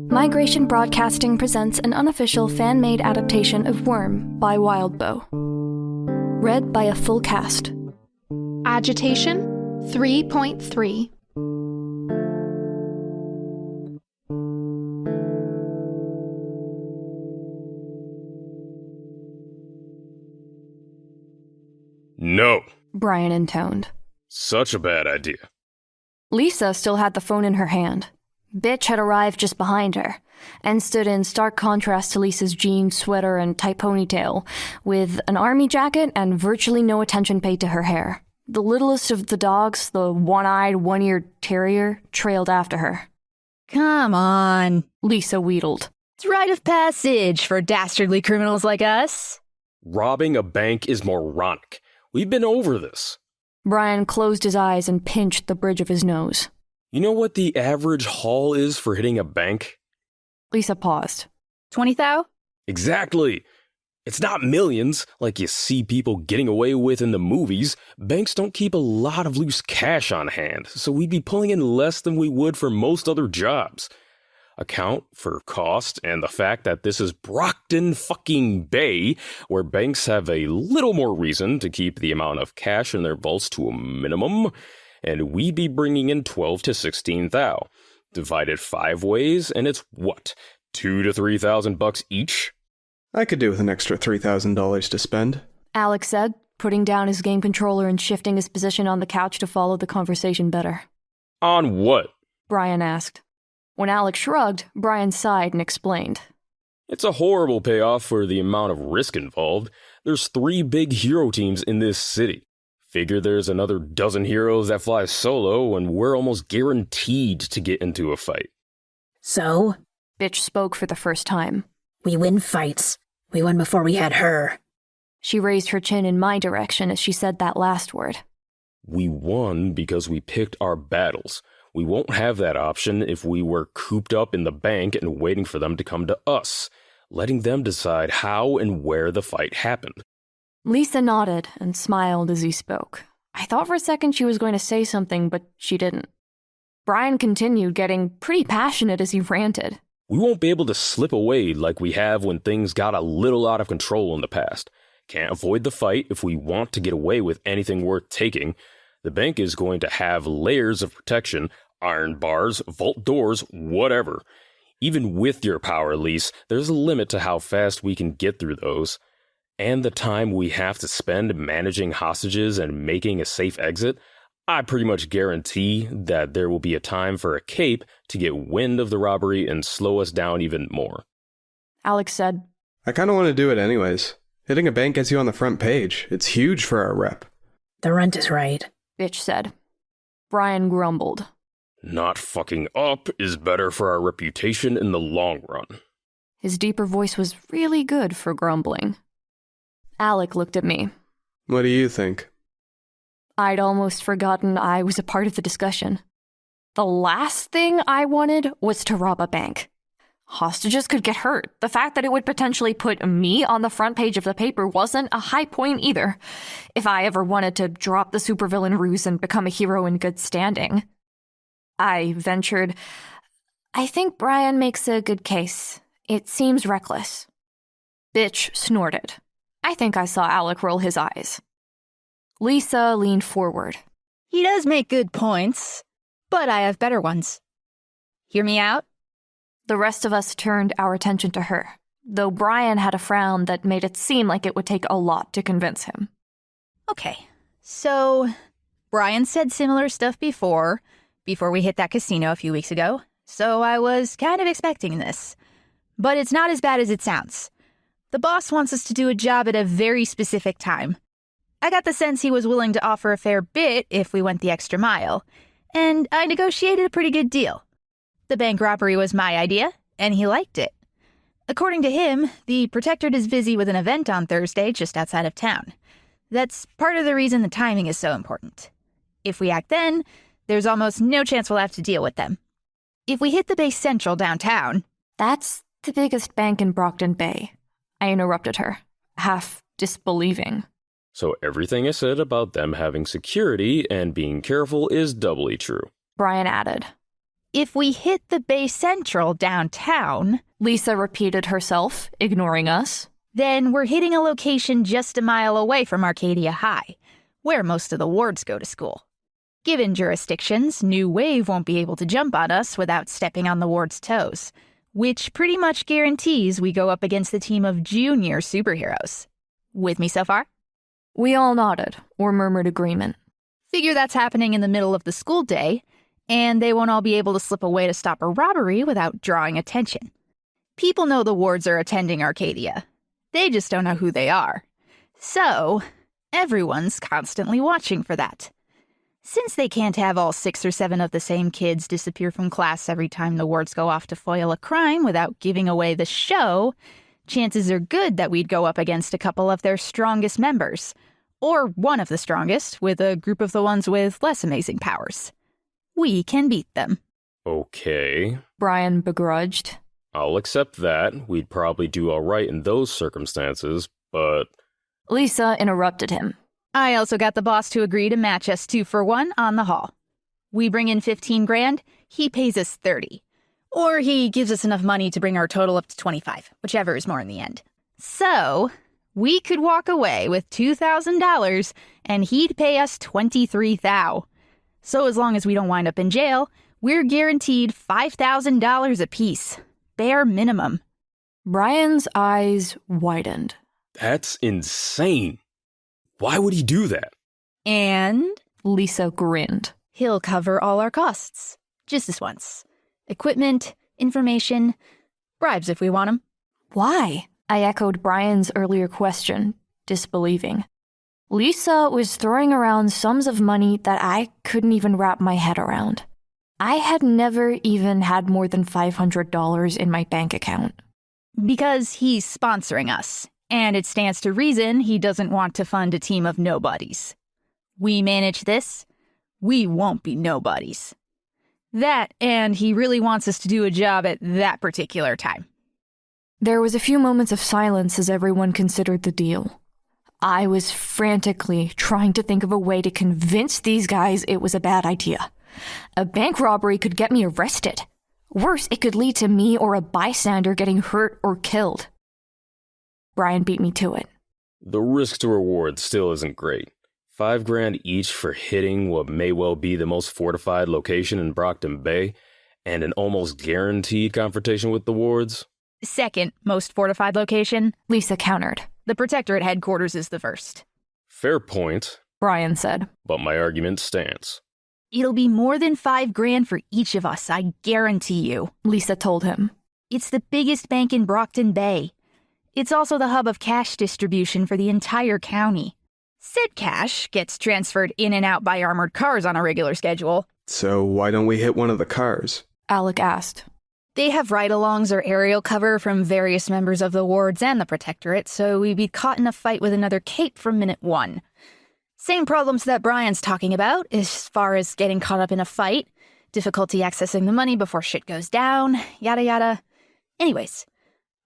Migration Broadcasting presents an unofficial fan-made adaptation of Worm by Wildbow. Read by a full cast. Agitation 3.3. No! Brian intoned. Such a bad idea. Lisa still had the phone in her hand. Bitch had arrived just behind her, and stood in stark contrast to Lisa's jeans, sweater, and tight ponytail, with an army jacket and virtually no attention paid to her hair. The littlest of the dogs, the one-eyed, one-eared terrier, trailed after her. Come on. Lisa wheedled. It's rite of passage for dastardly criminals like us. Robbing a bank is moronic. We've been over this. Brian closed his eyes and pinched the bridge of his nose. You know what the average haul is for hitting a bank? Lisa paused. 20,000? Exactly. It's not millions, like you see people getting away with in the movies. Banks don't keep a lot of loose cash on hand, so we'd be pulling in less than we would for most other jobs. Account for cost and the fact that this is Brockton fucking Bay, where banks have a little more reason to keep the amount of cash in their vaults to a minimum, and we'd be bringing in 12 to 16 thou. Divided 5 ways, and it's what, $2,000 to $3,000 each? I could do with an extra $3,000 to spend. Alec said, putting down his game controller and shifting his position on the couch to follow the conversation better. On what? Brian asked. When Alec shrugged, Brian sighed and explained. It's a horrible payoff for the amount of risk involved. There's 3 big hero teams in this city. Figure there's another dozen heroes that fly solo, and we're almost guaranteed to get into a fight. So? Bitch spoke for the first time. We win fights. We won before we had her. She raised her chin in my direction as she said that last word. We won because we picked our battles. We won't have that option if we were cooped up in the bank and waiting for them to come to us, letting them decide how and where the fight happened. Lisa nodded and smiled as he spoke. I thought for a second she was going to say something, but she didn't. Brian continued, getting pretty passionate as he ranted. We won't be able to slip away like we have when things got a little out of control in the past. Can't avoid the fight if we want to get away with anything worth taking. The bank is going to have layers of protection, iron bars, vault doors, whatever. Even with your power lease, there's a limit to how fast we can get through those. And the time we have to spend managing hostages and making a safe exit, I pretty much guarantee that there will be a time for a cape to get wind of the robbery and slow us down even more. Alec said, I kind of want to do it anyways. Hitting a bank gets you on the front page. It's huge for our rep. The rent is right. Bitch said. Brian grumbled. Not fucking up is better for our reputation in the long run. His deeper voice was really good for grumbling. Alec looked at me. What do you think? I'd almost forgotten I was a part of the discussion. The last thing I wanted was to rob a bank. Hostages could get hurt. The fact that it would potentially put me on the front page of the paper wasn't a high point either, if I ever wanted to drop the supervillain ruse and become a hero in good standing. I ventured, I think Brian makes a good case. It seems reckless. Bitch snorted. I think I saw Alec roll his eyes. Lisa leaned forward. He does make good points, but I have better ones. Hear me out? The rest of us turned our attention to her, though Brian had a frown that made it seem like it would take a lot to convince him. Okay, so Brian said similar stuff before we hit that casino a few weeks ago, so I was kind of expecting this. But it's not as bad as it sounds. The boss wants us to do a job at a very specific time. I got the sense he was willing to offer a fair bit if we went the extra mile, and I negotiated a pretty good deal. The bank robbery was my idea, and he liked it. According to him, the Protectorate is busy with an event on Thursday just outside of town. That's part of the reason the timing is so important. If we act then, there's almost no chance we'll have to deal with them. If we hit the base central downtown... That's the biggest bank in Brockton Bay. I interrupted her, half disbelieving. So everything I said about them having security and being careful is doubly true. Brian added. If we hit the base central downtown... Lisa repeated herself, ignoring us. Then we're hitting a location just a mile away from Arcadia High, where most of the wards go to school. Given jurisdictions, New Wave won't be able to jump on us without stepping on the ward's toes, which pretty much guarantees we go up against a team of junior superheroes. With me so far? We all nodded, or murmured agreement. Figure that's happening in the middle of the school day, and they won't all be able to slip away to stop a robbery without drawing attention. People know the wards are attending Arcadia. They just don't know who they are. So, everyone's constantly watching for that. Since they can't have all 6 or 7 of the same kids disappear from class every time the wards go off to foil a crime without giving away the show, chances are good that we'd go up against a couple of their strongest members, or one of the strongest, with a group of the ones with less amazing powers. We can beat them. Okay. Brian begrudged. I'll accept that. We'd probably do all right in those circumstances, but... Lisa interrupted him. I also got the boss to agree to match us 2 for 1 on the haul. We bring in 15 grand, he pays us 30. Or he gives us enough money to bring our total up to 25, whichever is more in the end. So, we could walk away with $2,000 and he'd pay us $23,000. So as long as we don't wind up in jail, we're guaranteed $5,000 apiece. Bare minimum. Brian's eyes widened. That's insane. Why would he do that? And Lisa grinned. he'll cover all our costs. Just this once. Equipment, information, bribes if we want 'em. Why? I echoed Brian's earlier question, disbelieving. Lisa was throwing around sums of money that I couldn't even wrap my head around. I had never even had more than $500 in my bank account. Because he's sponsoring us, and it stands to reason he doesn't want to fund a team of nobodies. We manage this, we won't be nobodies. That, and he really wants us to do a job at that particular time. There was a few moments of silence as everyone considered the deal. I was frantically trying to think of a way to convince these guys it was a bad idea. A bank robbery could get me arrested. Worse, it could lead to me or a bystander getting hurt or killed. Brian beat me to it. The risk to reward still isn't great. $5,000 each for hitting what may well be the most fortified location in Brockton Bay, and an almost guaranteed confrontation with the wards. Second most fortified location, Lisa countered. the Protectorate headquarters is the first. Fair point, Brian said. but my argument stands. It'll be more than $5,000 for each of us, I guarantee you. Lisa told him. It's the biggest bank in Brockton Bay. It's also the hub of cash distribution for the entire county. Said cash gets transferred in and out by armored cars on a regular schedule. So why don't we hit one of the cars? Alec asked. They have ride-alongs or aerial cover from various members of the wards and the Protectorate, so we'd be caught in a fight with another cape from minute one. Same problems that Brian's talking about, as far as getting caught up in a fight, difficulty accessing the money before shit goes down, yada yada. Anyways,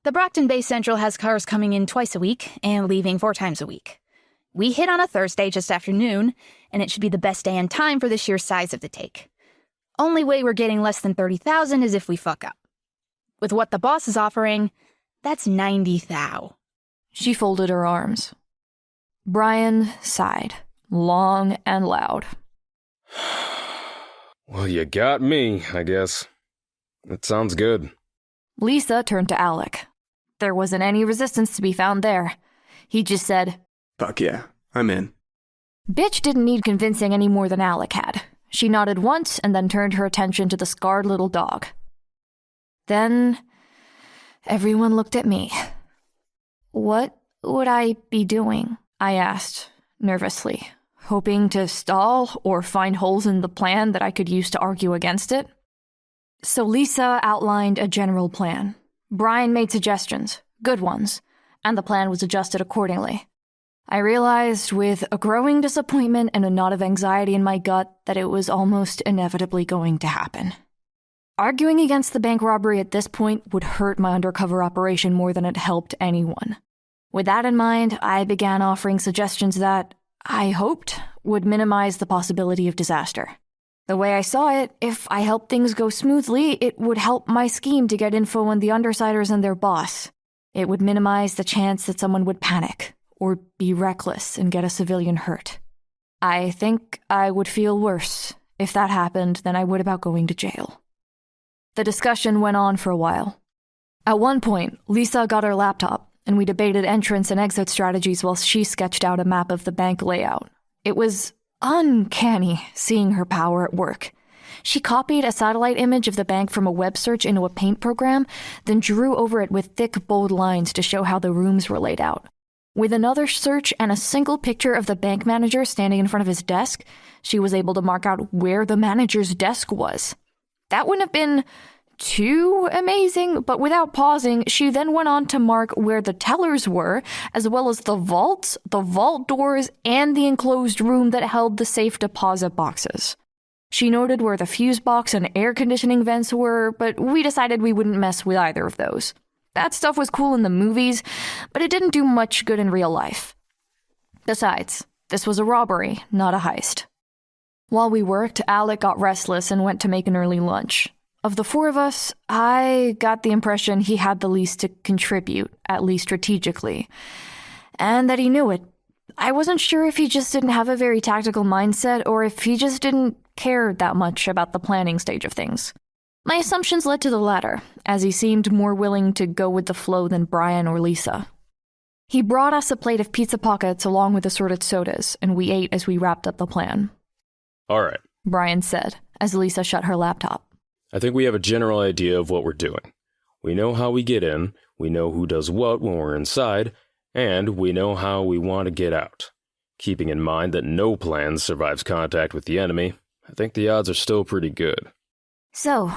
the Brockton Bay Central has cars coming in twice a week and leaving 4 times a week. We hit on a Thursday just after noon, and it should be the best day and time for the sheer size of the take. Only way we're getting less than 30,000 is if we fuck up. With what the boss is offering, that's 90,000. She folded her arms. Brian sighed, long and loud. Well, you got me, I guess. That sounds good. Lisa turned to Alec. There wasn't any resistance to be found there. He just said, Fuck yeah, I'm in. Bitch didn't need convincing any more than Alec had. She nodded once and then turned her attention to the scarred little dog. Then everyone looked at me. What would I be doing? I asked, nervously, hoping to stall or find holes in the plan that I could use to argue against it. So Lisa outlined a general plan. Brian made suggestions, good ones, and the plan was adjusted accordingly. I realized with a growing disappointment and a knot of anxiety in my gut that it was almost inevitably going to happen. Arguing against the bank robbery at this point would hurt my undercover operation more than it helped anyone. With that in mind, I began offering suggestions that, I hoped, would minimize the possibility of disaster. The way I saw it, if I helped things go smoothly, it would help my scheme to get info on the Undersiders and their boss. It would minimize the chance that someone would panic, or be reckless and get a civilian hurt. I think I would feel worse if that happened than I would about going to jail. The discussion went on for a while. At one point, Lisa got her laptop, and we debated entrance and exit strategies while she sketched out a map of the bank layout. It was uncanny seeing her power at work. She copied a satellite image of the bank from a web search into a paint program, then drew over it with thick, bold lines to show how the rooms were laid out. With another search and a single picture of the bank manager standing in front of his desk, she was able to mark out where the manager's desk was. That wouldn't have been too amazing, but without pausing, she then went on to mark where the tellers were, as well as the vaults, the vault doors, and the enclosed room that held the safe deposit boxes. She noted where the fuse box and air conditioning vents were, but we decided we wouldn't mess with either of those. That stuff was cool in the movies, but it didn't do much good in real life. Besides, this was a robbery, not a heist. While we worked, Alec got restless and went to make an early lunch. Of the 4 of us, I got the impression he had the least to contribute, at least strategically, and that he knew it. I wasn't sure if he just didn't have a very tactical mindset or if he just didn't care that much about the planning stage of things. My assumptions led to the latter, as he seemed more willing to go with the flow than Brian or Lisa. He brought us a plate of pizza pockets along with assorted sodas, and we ate as we wrapped up the plan. All right. Brian said, as Lisa shut her laptop. I think we have a general idea of what we're doing. We know how we get in, we know who does what when we're inside, and we know how we want to get out. Keeping in mind that no plan survives contact with the enemy, I think the odds are still pretty good. So,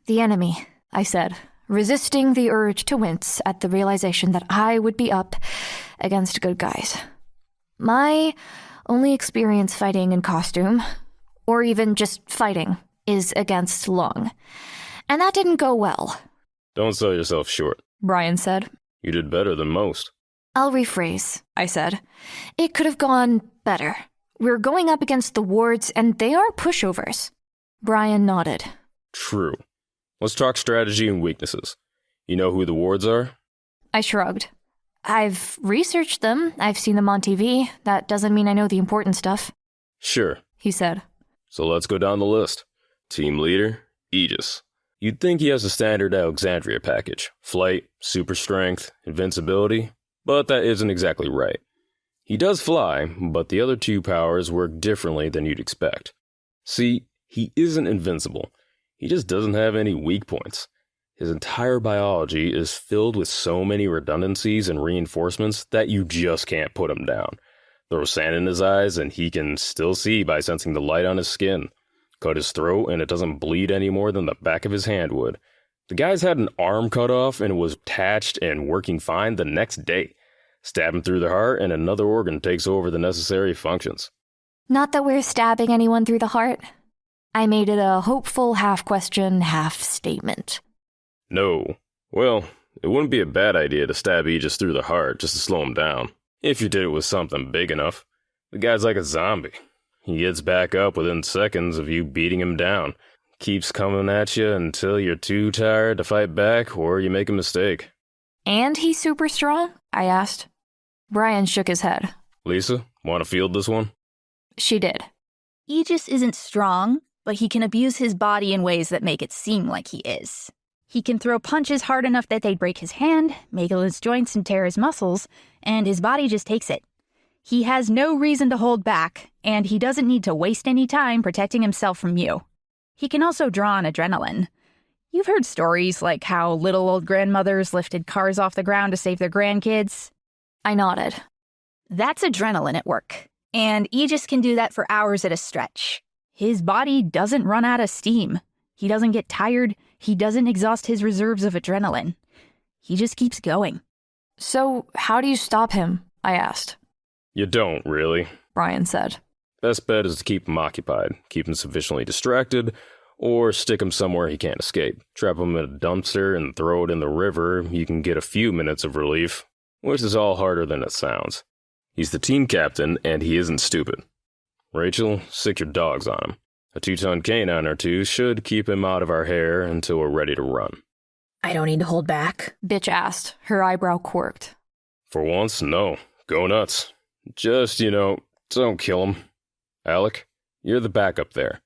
the enemy, I said, resisting the urge to wince at the realization that I would be up against good guys. My only experience fighting in costume, or even just fighting, is against Lung. And that didn't go well. Don't sell yourself short, Brian said. You did better than most. I'll rephrase, I said. It could have gone better. We're going up against the wards, and they are pushovers. Brian nodded. True. Let's talk strategy and weaknesses. You know who the wards are? I shrugged. I've researched them. I've seen them on TV. That doesn't mean I know the important stuff. Sure, he said. So let's go down the list. Team leader, Aegis. You'd think he has a standard Alexandria package. Flight, super strength, invincibility. But that isn't exactly right. He does fly, but the other two powers work differently than you'd expect. See, he isn't invincible. He just doesn't have any weak points. His entire biology is filled with so many redundancies and reinforcements that you just can't put him down. Throw sand in his eyes and he can still see by sensing the light on his skin. Cut his throat and it doesn't bleed any more than the back of his hand would. The guy's had an arm cut off and was attached and working fine the next day. Stab him through the heart and another organ takes over the necessary functions. Not that we're stabbing anyone through the heart. I made it a hopeful half-question, half-statement. No. Well, it wouldn't be a bad idea to stab Aegis through the heart just to slow him down. If you did it with something big enough. The guy's like a zombie. He gets back up within seconds of you beating him down. Keeps coming at you until you're too tired to fight back or you make a mistake. And he's super strong? I asked. Brian shook his head. Lisa, want to field this one? She did. Aegis isn't strong, but he can abuse his body in ways that make it seem like he is. He can throw punches hard enough that they'd break his hand, make his joints and tear his muscles, and his body just takes it. He has no reason to hold back, and he doesn't need to waste any time protecting himself from you. He can also draw on adrenaline. You've heard stories like how little old grandmothers lifted cars off the ground to save their grandkids. I nodded. That's adrenaline at work, and Aegis can do that for hours at a stretch. His body doesn't run out of steam. He doesn't get tired. He doesn't exhaust his reserves of adrenaline. He just keeps going. So, how do you stop him? I asked. You don't, really, Brian said. Best bet is to keep him occupied, keep him sufficiently distracted, or stick him somewhere he can't escape. Trap him in a dumpster and throw it in the river. You can get a few minutes of relief, which is all harder than it sounds. He's the team captain, and he isn't stupid. Rachel, sick your dogs on him. A 2-ton canine or two should keep him out of our hair until we're ready to run. I don't need to hold back. Bitch asked, her eyebrow quirked. For once, no. Go nuts. Just, don't kill him. Alec, you're the backup there.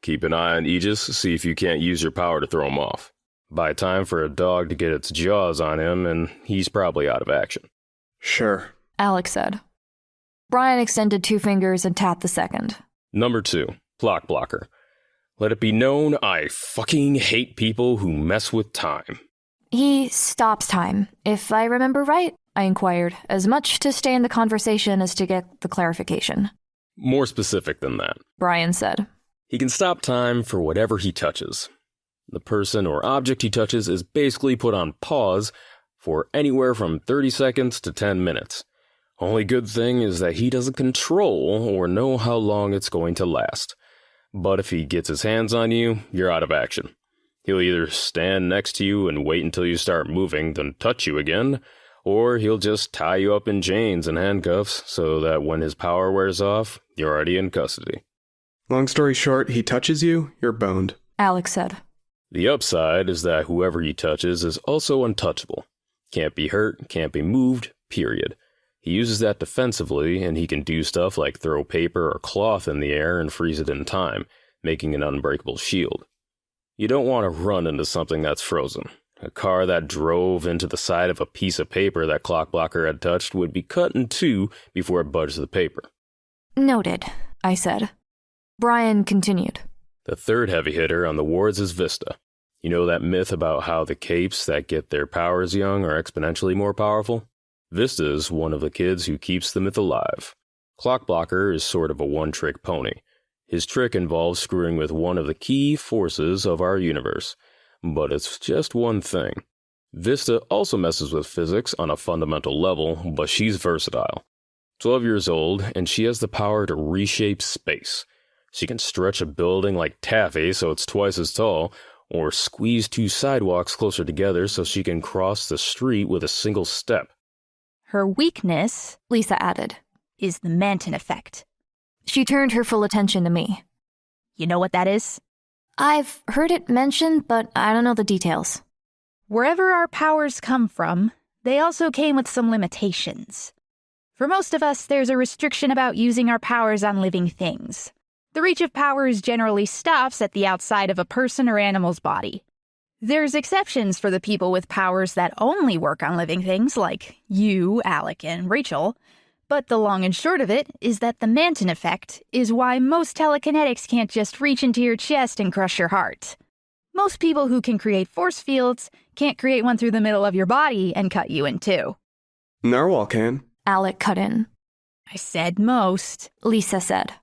Keep an eye on Aegis, see if you can't use your power to throw him off. Buy time for a dog to get its jaws on him, and he's probably out of action. Sure, Alec said. Brian extended 2 fingers and tapped the second. Number 2, clock blocker. Let it be known I fucking hate people who mess with time. He stops time, if I remember right, I inquired, as much to stay in the conversation as to get the clarification. More specific than that, Brian said. He can stop time for whatever he touches. The person or object he touches is basically put on pause for anywhere from 30 seconds to 10 minutes. Only good thing is that he doesn't control or know how long it's going to last. But if he gets his hands on you, you're out of action. He'll either stand next to you and wait until you start moving, then touch you again, or he'll just tie you up in chains and handcuffs so that when his power wears off, you're already in custody. Long story short, he touches you, you're boned. Alec said. The upside is that whoever he touches is also untouchable. Can't be hurt, can't be moved, period. He uses that defensively, and he can do stuff like throw paper or cloth in the air and freeze it in time, making an unbreakable shield. You don't want to run into something that's frozen. A car that drove into the side of a piece of paper that Clockblocker had touched would be cut in two before it budged the paper. Noted, I said. Brian continued. The third heavy hitter on the wards is Vista. You know that myth about how the capes that get their powers young are exponentially more powerful? Vista is one of the kids who keeps the myth alive. Clockblocker is sort of a one-trick pony. His trick involves screwing with one of the key forces of our universe. But it's just one thing. Vista also messes with physics on a fundamental level, but she's versatile. 12 years old, and she has the power to reshape space. She can stretch a building like taffy so it's twice as tall, or squeeze two sidewalks closer together so she can cross the street with a single step. Her weakness, Lisa added, is the Manton effect. She turned her full attention to me. You know what that is? I've heard it mentioned, but I don't know the details. Wherever our powers come from, they also came with some limitations. For most of us, there's a restriction about using our powers on living things. The reach of powers generally stops at the outside of a person or animal's body. There's exceptions for the people with powers that only work on living things, like you, Alec, and Rachel. But the long and short of it is that the Manton effect is why most telekinetics can't just reach into your chest and crush your heart. Most people who can create force fields can't create one through the middle of your body and cut you in two. Narwhal can. Alec cut in. I said most, Lisa said.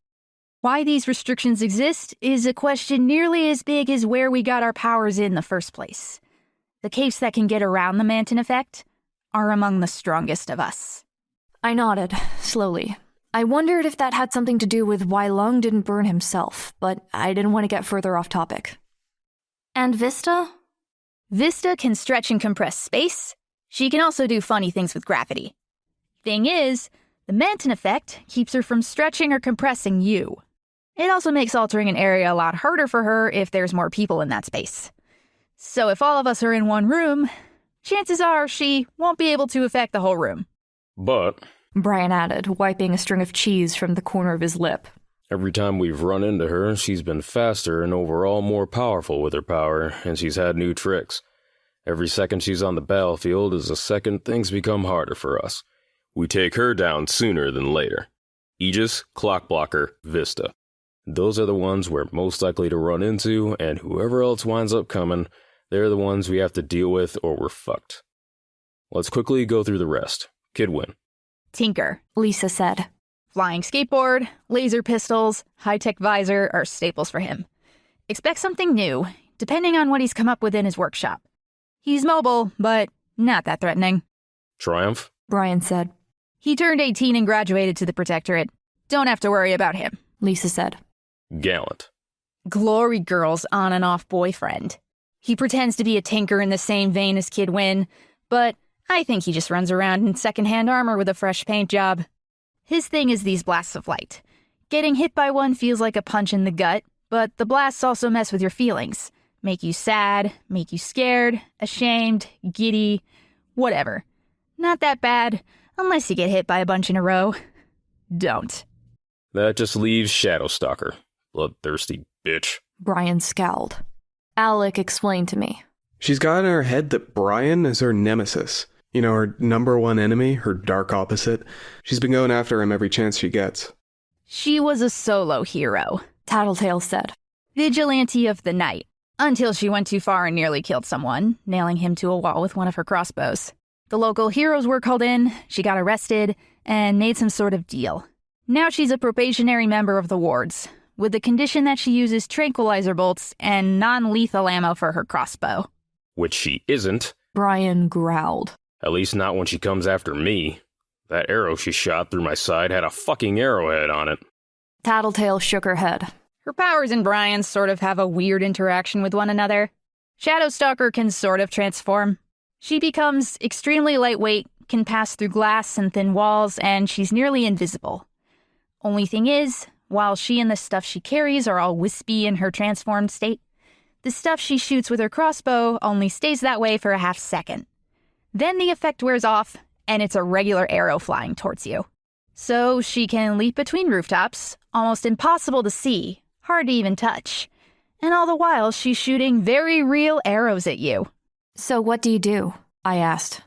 Why these restrictions exist is a question nearly as big as where we got our powers in the first place. The capes that can get around the Manton effect are among the strongest of us. I nodded, slowly. I wondered if that had something to do with why Lung didn't burn himself, but I didn't want to get further off topic. And Vista? Vista can stretch and compress space. She can also do funny things with gravity. Thing is, the Manton effect keeps her from stretching or compressing you. It also makes altering an area a lot harder for her if there's more people in that space. So if all of us are in one room, chances are she won't be able to affect the whole room. But, Brian added, wiping a string of cheese from the corner of his lip, every time we've run into her, she's been faster and overall more powerful with her power, and she's had new tricks. Every second she's on the battlefield is a second things become harder for us. We take her down sooner than later. Aegis, Clockblocker, Vista. Those are the ones we're most likely to run into, and whoever else winds up coming, they're the ones we have to deal with or we're fucked. Let's quickly go through the rest. Kidwin. Tinker, Lisa said. Flying skateboard, laser pistols, high-tech visor are staples for him. Expect something new, depending on what he's come up with in his workshop. He's mobile, but not that threatening. Triumph, Brian said. He turned 18 and graduated to the Protectorate. Don't have to worry about him, Lisa said. Gallant. Glory Girl's on and off boyfriend. He pretends to be a tinker in the same vein as Kid Win, but I think he just runs around in secondhand armor with a fresh paint job. His thing is these blasts of light. Getting hit by one feels like a punch in the gut, but the blasts also mess with your feelings. Make you sad, make you scared, ashamed, giddy, whatever. Not that bad, unless you get hit by a bunch in a row. Don't. That just leaves Shadowstalker. Bloodthirsty bitch. Brian scowled. Alec explained to me. She's got in her head that Brian is her nemesis. You know, her number one enemy, her dark opposite. She's been going after him every chance she gets. She was a solo hero, Tattletale said. Vigilante of the night, until she went too far and nearly killed someone, nailing him to a wall with one of her crossbows. The local heroes were called in, she got arrested, and made some sort of deal. Now she's a probationary member of the wards, with the condition that she uses tranquilizer bolts and non-lethal ammo for her crossbow. Which she isn't. Brian growled. At least not when she comes after me. That arrow she shot through my side had a fucking arrowhead on it. Tattletale shook her head. Her powers and Brian's sort of have a weird interaction with one another. Shadowstalker can sort of transform. She becomes extremely lightweight, can pass through glass and thin walls, and she's nearly invisible. Only thing is, while she and the stuff she carries are all wispy in her transformed state, the stuff she shoots with her crossbow only stays that way for a half second. Then the effect wears off, and it's a regular arrow flying towards you. So she can leap between rooftops, almost impossible to see, hard to even touch. And all the while she's shooting very real arrows at you. So what do you do? I asked.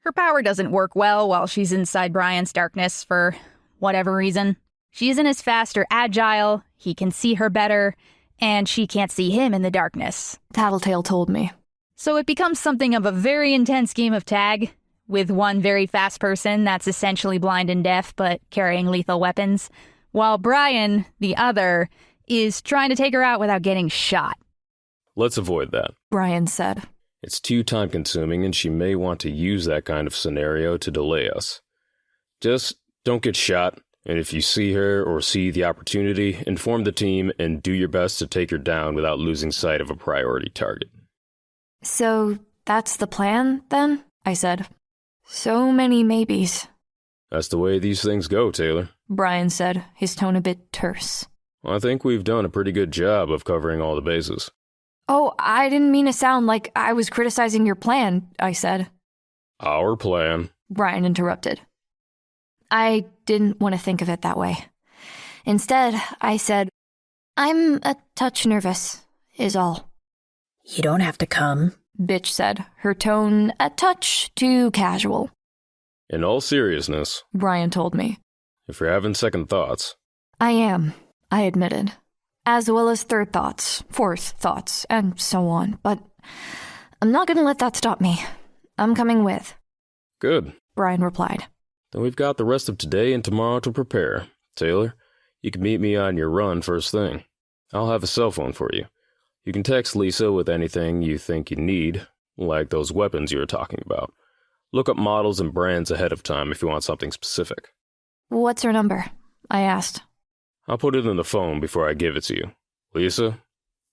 Her power doesn't work well while she's inside Brian's darkness for whatever reason. She isn't as fast or agile, he can see her better, and she can't see him in the darkness. Tattletale told me. So it becomes something of a very intense game of tag, with one very fast person that's essentially blind and deaf but carrying lethal weapons, while Brian, the other, is trying to take her out without getting shot. Let's avoid that, Brian said. It's too time-consuming, and she may want to use that kind of scenario to delay us. Just don't get shot, and if you see her or see the opportunity, inform the team and do your best to take her down without losing sight of a priority target. So that's the plan, then? I said. So many maybes. That's the way these things go, Taylor, Brian said, his tone a bit terse. I think we've done a pretty good job of covering all the bases. Oh, I didn't mean to sound like I was criticizing your plan, I said. Our plan, Brian interrupted. I didn't want to think of it that way. Instead, I said, I'm a touch nervous, is all. You don't have to come, Bitch said, her tone a touch too casual. In all seriousness, Brian told me. If you're having second thoughts. I am, I admitted. As well as third thoughts, fourth thoughts, and so on. But I'm not going to let that stop me. I'm coming with. Good, Brian replied. Then we've got the rest of today and tomorrow to prepare. Taylor, you can meet me on your run first thing. I'll have a cell phone for you. You can text Lisa with anything you think you need, like those weapons you were talking about. Look up models and brands ahead of time if you want something specific. What's her number? I asked. I'll put it in the phone before I give it to you. Lisa,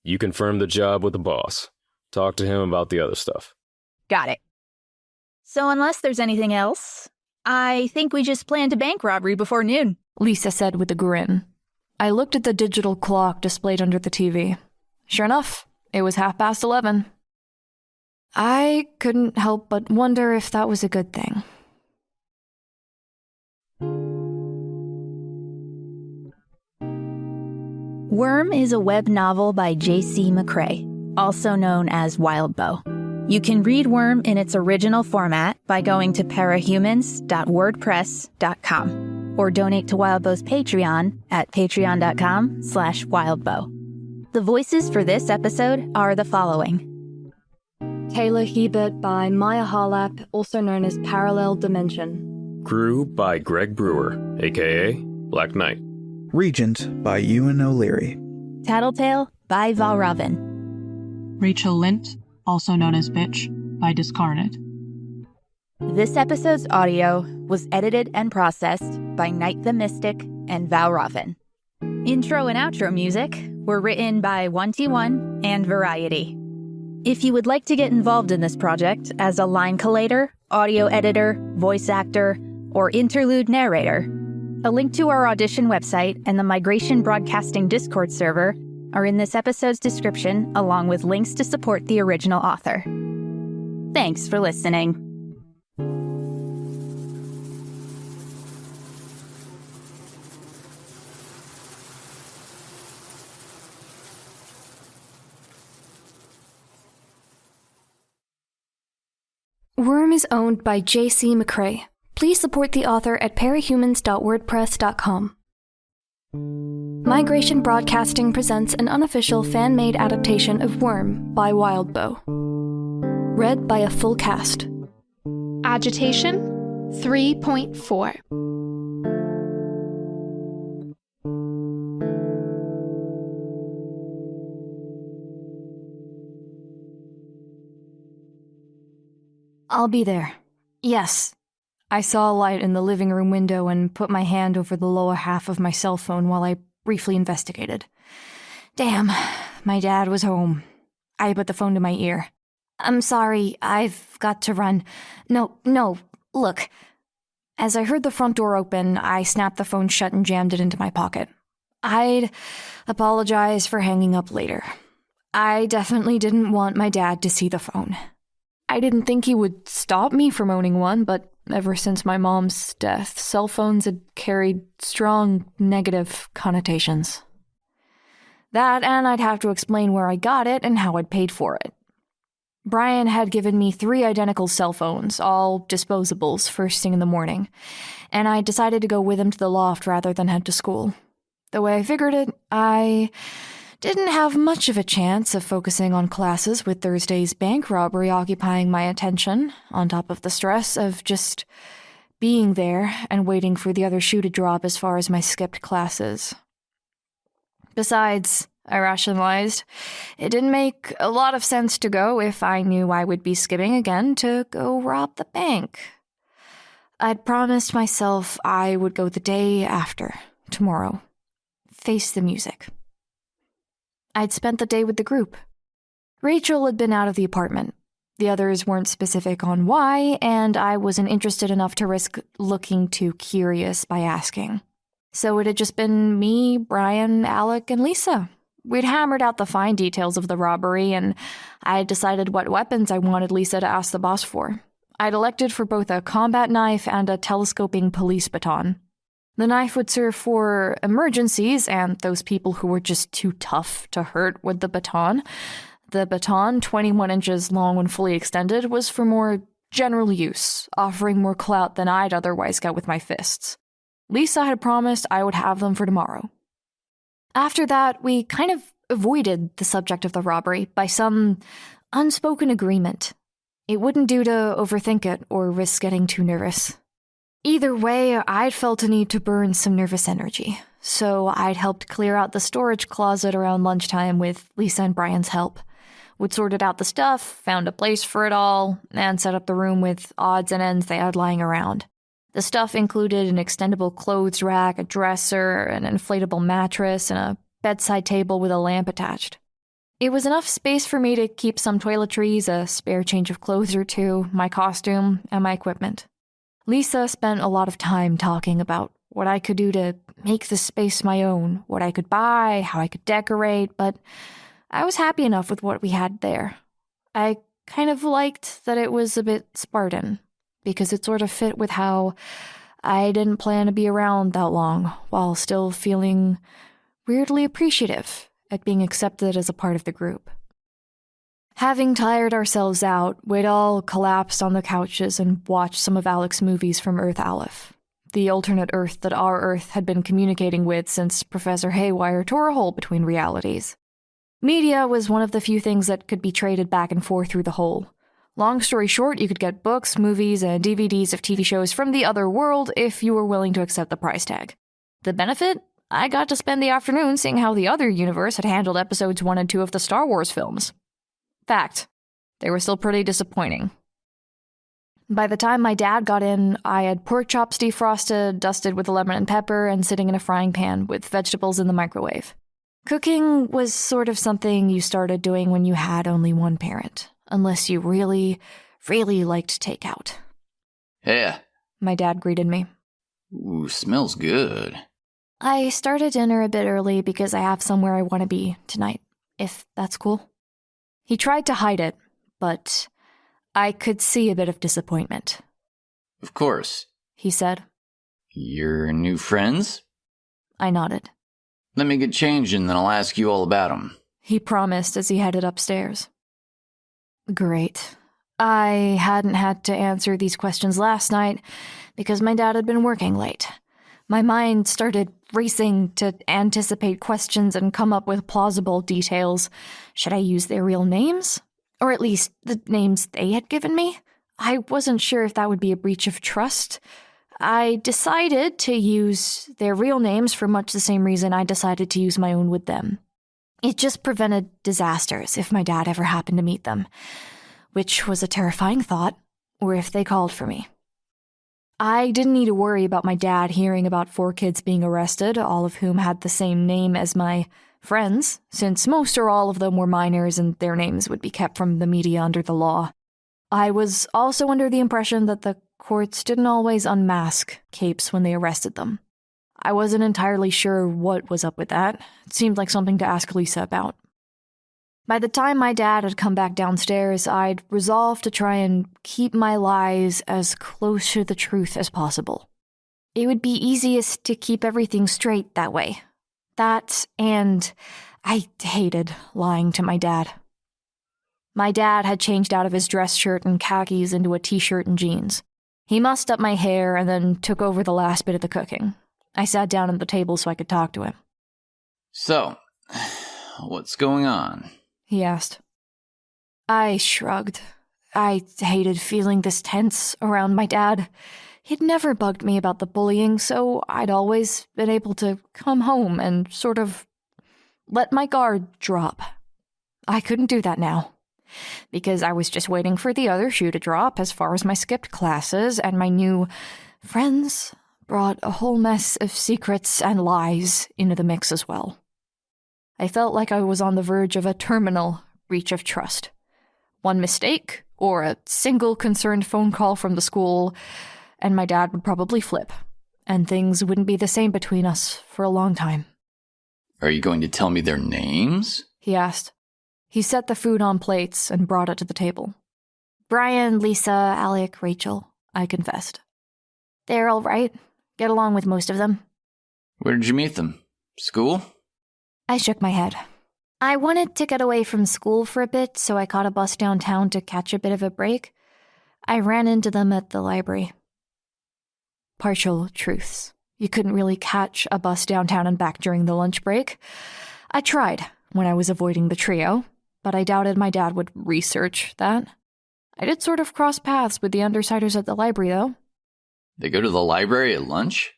you confirm the job with the boss. Talk to him about the other stuff. Got it. So unless there's anything else, I think we just planned a bank robbery before noon, Lisa said with a grin. I looked at the digital clock displayed under the TV. Sure enough, it was 11:30. I couldn't help but wonder if that was a good thing. Worm is a web novel by J.C. McCrae, also known as Wildbow. You can read Worm in its original format by going to parahumans.wordpress.com or donate to Wildbow's Patreon at patreon.com/wildbow. The voices for this episode are the following. Taylor Hebert by Maia Harlap, also known as ParallelDimension. Grue by Greg Brewer, a.k.a. Black Knight. Regent by Euan O'Leary. Tattletale by Valravn. Rachel Lindt, also known as Bitch, by Discarnate. This episode's audio was edited and processed by NightTheMystic and Valravn. Intro and outro music were written by 1T1 and Variety. If you would like to get involved in this project as a line collator, audio editor, voice actor, or interlude narrator, a link to our audition website and the Migration Broadcasting Discord server are in this episode's description, along with links to support the original author. Thanks for listening. Worm is owned by J.C. McCrae. Please support the author at parahumans.wordpress.com. Migration Broadcasting presents an unofficial fan-made adaptation of Worm by Wildbow. Read by a full cast. Agitation 3.4. I'll be there. Yes. I saw a light in the living room window and put my hand over the lower half of my cell phone while I briefly investigated. Damn, my dad was home. I put the phone to my ear. I'm sorry, I've got to run. No, look. As I heard the front door open, I snapped the phone shut and jammed it into my pocket. I'd apologize for hanging up later. I definitely didn't want my dad to see the phone. I didn't think he would stop me from owning one, but ever since my mom's death, cell phones had carried strong negative connotations. That, and I'd have to explain where I got it and how I'd paid for it. Brian had given me 3 identical cell phones, all disposables, first thing in the morning, and I decided to go with him to the loft rather than head to school. The way I figured it, I didn't have much of a chance of focusing on classes with Thursday's bank robbery occupying my attention, on top of the stress of just being there and waiting for the other shoe to drop as far as my skipped classes. Besides, I rationalized, it didn't make a lot of sense to go if I knew I would be skipping again to go rob the bank. I'd promised myself I would go the day after, tomorrow. Face the music. I'd spent the day with the group. Rachel had been out of the apartment. The others weren't specific on why, and I wasn't interested enough to risk looking too curious by asking. So it had just been me, Brian, Alec, and Lisa. We'd hammered out the fine details of the robbery, and I had decided what weapons I wanted Lisa to ask the boss for. I'd elected for both a combat knife and a telescoping police baton. The knife would serve for emergencies and those people who were just too tough to hurt with the baton. The baton, 21 inches long when fully extended, was for more general use, offering more clout than I'd otherwise get with my fists. Lisa had promised I would have them for tomorrow. After that, we kind of avoided the subject of the robbery by some unspoken agreement. It wouldn't do to overthink it or risk getting too nervous. Either way, I'd felt a need to burn some nervous energy, so I'd helped clear out the storage closet around lunchtime with Lisa and Brian's help. We'd sorted out the stuff, found a place for it all, and set up the room with odds and ends they had lying around. The stuff included an extendable clothes rack, a dresser, an inflatable mattress, and a bedside table with a lamp attached. It was enough space for me to keep some toiletries, a spare change of clothes or two, my costume, and my equipment. Lisa spent a lot of time talking about what I could do to make the space my own, what I could buy, how I could decorate, but I was happy enough with what we had there. I kind of liked that it was a bit Spartan, because it sort of fit with how I didn't plan to be around that long, while still feeling weirdly appreciative at being accepted as a part of the group. Having tired ourselves out, we'd all collapsed on the couches and watched some of Alec's movies from Earth Aleph, the alternate Earth that our Earth had been communicating with since Professor Haywire tore a hole between realities. Media was one of the few things that could be traded back and forth through the hole. Long story short, you could get books, movies, and DVDs of TV shows from the other world if you were willing to accept the price tag. The benefit? I got to spend the afternoon seeing how the other universe had handled episodes 1 and 2 of the Star Wars films. Fact, they were still pretty disappointing. By the time my dad got in, I had pork chops defrosted, dusted with lemon and pepper, and sitting in a frying pan with vegetables in the microwave. Cooking was sort of something you started doing when you had only one parent, unless you really, really liked takeout. Hey. My dad greeted me. Ooh, smells good. I started dinner a bit early because I have somewhere I want to be tonight, if that's cool. He tried to hide it, but I could see a bit of disappointment. Of course, he said. Your new friends? I nodded. Let me get changed and then I'll ask you all about them. He promised as he headed upstairs. Great. I hadn't had to answer these questions last night because my dad had been working late. My mind started racing to anticipate questions and come up with plausible details. Should I use their real names? Or at least the names they had given me? I wasn't sure if that would be a breach of trust. I decided to use their real names for much the same reason I decided to use my own with them. It just prevented disasters if my dad ever happened to meet them, which was a terrifying thought, or if they called for me. I didn't need to worry about my dad hearing about 4 kids being arrested, all of whom had the same name as my friends, since most or all of them were minors and their names would be kept from the media under the law. I was also under the impression that the courts didn't always unmask capes when they arrested them. I wasn't entirely sure what was up with that. It seemed like something to ask Lisa about. By the time my dad had come back downstairs, I'd resolved to try and keep my lies as close to the truth as possible. It would be easiest to keep everything straight that way. That, and I hated lying to my dad. My dad had changed out of his dress shirt and khakis into a t-shirt and jeans. He mussed up my hair and then took over the last bit of the cooking. I sat down at the table so I could talk to him. So, what's going on? He asked. I shrugged. I hated feeling this tense around my dad. He'd never bugged me about the bullying, so I'd always been able to come home and sort of let my guard drop. I couldn't do that now, because I was just waiting for the other shoe to drop as far as my skipped classes, and my new friends brought a whole mess of secrets and lies into the mix as well. I felt like I was on the verge of a terminal breach of trust. One mistake, or a single concerned phone call from the school, and my dad would probably flip, and things wouldn't be the same between us for a long time. Are you going to tell me their names? He asked. He set the food on plates and brought it to the table. Brian, Lisa, Alec, Rachel, I confessed. They're all right. Get along with most of them. Where did you meet them? School? I shook my head. I wanted to get away from school for a bit, so I caught a bus downtown to catch a bit of a break. I ran into them at the library. Partial truths. You couldn't really catch a bus downtown and back during the lunch break. I tried when I was avoiding the trio, but I doubted my dad would research that. I did sort of cross paths with the undersiders at the library, though. They go to the library at lunch?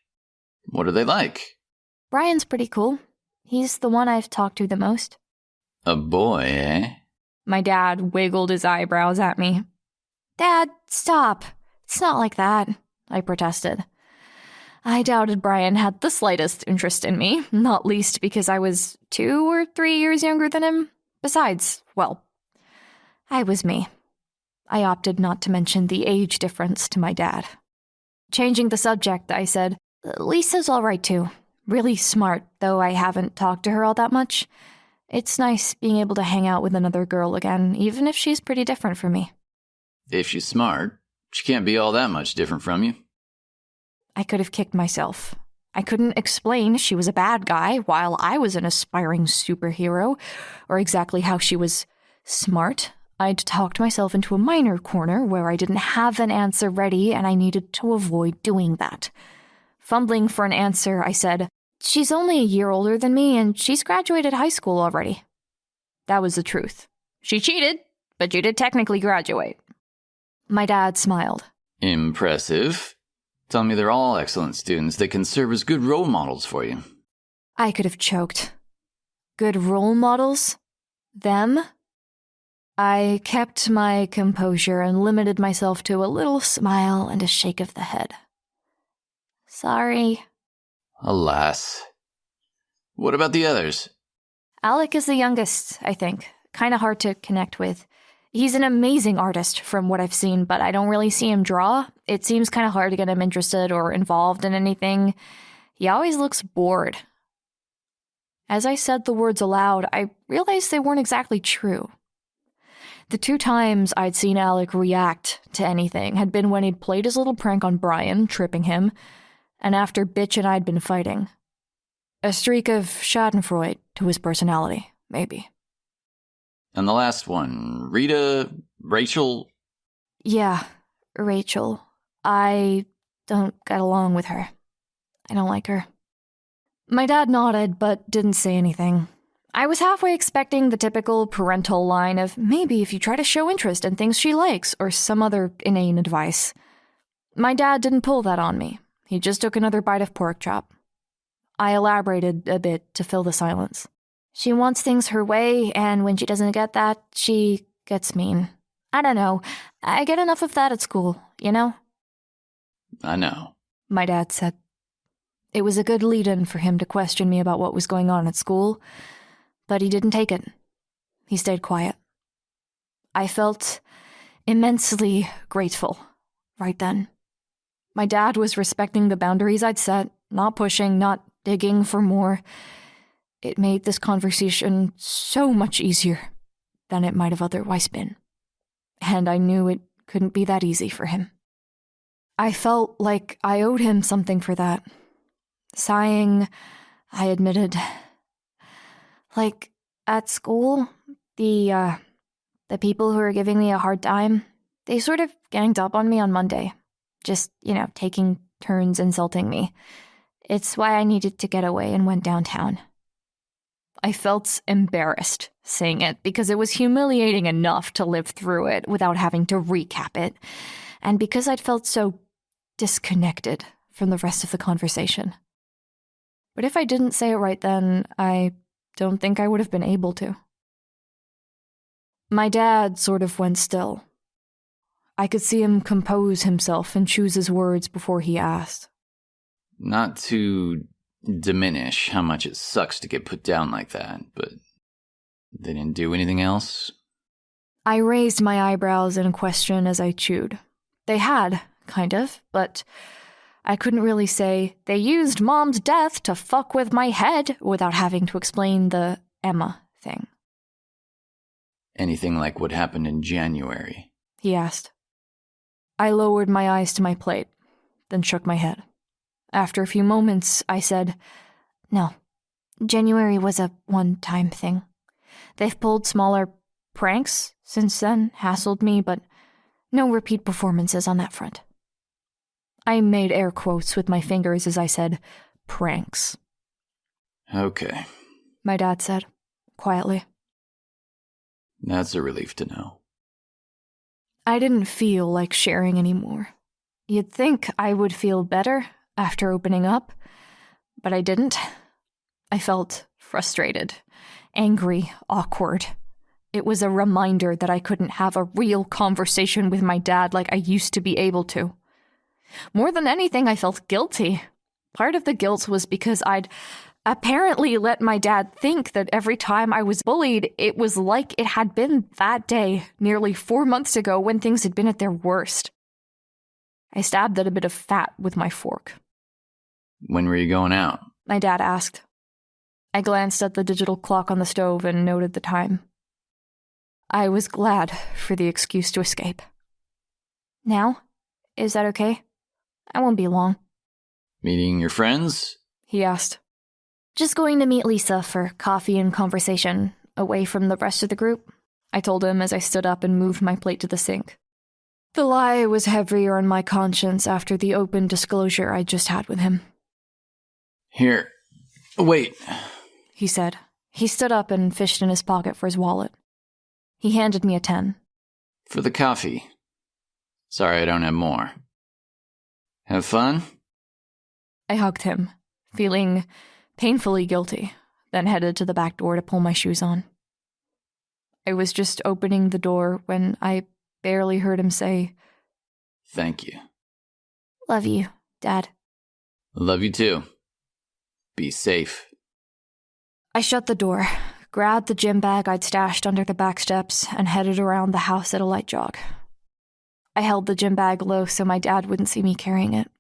What are they like? Brian's pretty cool. He's the one I've talked to the most. A boy, eh? My dad wiggled his eyebrows at me. Dad, stop. It's not like that, I protested. I doubted Brian had the slightest interest in me, not least because I was 2 or 3 years younger than him. Besides, well, I was me. I opted not to mention the age difference to my dad. Changing the subject, I said, Lisa's all right too. Really smart, though I haven't talked to her all that much. It's nice being able to hang out with another girl again, even if she's pretty different from me. If she's smart, she can't be all that much different from you. I could have kicked myself. I couldn't explain she was a bad guy while I was an aspiring superhero, or exactly how she was smart. I'd talked myself into a minor corner where I didn't have an answer ready, and I needed to avoid doing that. Fumbling for an answer, I said, She's only a year older than me, and she's graduated high school already. That was the truth. She cheated, but she did technically graduate. My dad smiled. Impressive. Tell me they're all excellent students that can serve as good role models for you. I could have choked. Good role models? Them? I kept my composure and limited myself to a little smile and a shake of the head. Sorry. Alas. What about the others? Alec is the youngest, I think. Kinda hard to connect with. He's an amazing artist from what I've seen, but I don't really see him draw. It seems kinda hard to get him interested or involved in anything. He always looks bored. As I said the words aloud, I realized they weren't exactly true. The 2 times I'd seen Alec react to anything had been when he'd played his little prank on Brian, tripping him, and after Bitch and I'd been fighting. A streak of schadenfreude to his personality, maybe. And the last one, Rita, Rachel? Yeah, Rachel. I don't get along with her. I don't like her. My dad nodded, but didn't say anything. I was halfway expecting the typical parental line of maybe if you try to show interest in things she likes, or some other inane advice. My dad didn't pull that on me. He just took another bite of pork chop. I elaborated a bit to fill the silence. She wants things her way, and when she doesn't get that, she gets mean. I don't know. I get enough of that at school, you know? I know, my dad said. It was a good lead-in for him to question me about what was going on at school, but he didn't take it. He stayed quiet. I felt immensely grateful right then. My dad was respecting the boundaries I'd set, not pushing, not digging for more. It made this conversation so much easier than it might have otherwise been. And I knew it couldn't be that easy for him. I felt like I owed him something for that. Sighing, I admitted, like, at school, the The people who were giving me a hard time, they sort of ganged up on me on Monday. Just, taking turns insulting me. It's why I needed to get away and went downtown. I felt embarrassed saying it because it was humiliating enough to live through it without having to recap it, and because I'd felt so disconnected from the rest of the conversation. But if I didn't say it right then, I don't think I would have been able to. My dad sort of went still. I could see him compose himself and choose his words before he asked. Not to diminish how much it sucks to get put down like that, but they didn't do anything else? I raised my eyebrows in question as I chewed. They had, kind of, but I couldn't really say, they used Mom's death to fuck with my head without having to explain the Emma thing. Anything like what happened in January? He asked. I lowered my eyes to my plate, then shook my head. After a few moments, I said, no, January was a one-time thing. They've pulled smaller pranks since then, hassled me, but no repeat performances on that front. I made air quotes with my fingers as I said, pranks. Okay, my dad said, quietly. That's a relief to know. I didn't feel like sharing anymore. You'd think I would feel better after opening up, but I didn't. I felt frustrated, angry, awkward. It was a reminder that I couldn't have a real conversation with my dad like I used to be able to. More than anything, I felt guilty. Part of the guilt was because I'd apparently let my dad think that every time I was bullied, it was like it had been that day, nearly 4 months ago, when things had been at their worst. I stabbed at a bit of fat with my fork. When were you going out? My dad asked. I glanced at the digital clock on the stove and noted the time. I was glad for the excuse to escape. Now? Is that okay? I won't be long. Meeting your friends? He asked. Just going to meet Lisa for coffee and conversation, away from the rest of the group, I told him as I stood up and moved my plate to the sink. The lie was heavier on my conscience after the open disclosure I just had with him. Here, wait, he said. He stood up and fished in his pocket for his wallet. He handed me a 10. For the coffee. Sorry I don't have more. Have fun? I hugged him, feeling painfully guilty, then headed to the back door to pull my shoes on. I was just opening the door when I barely heard him say, Thank you. Love you, Dad. Love you too. Be safe. I shut the door, grabbed the gym bag I'd stashed under the back steps, and headed around the house at a light jog. I held the gym bag low so my dad wouldn't see me carrying it.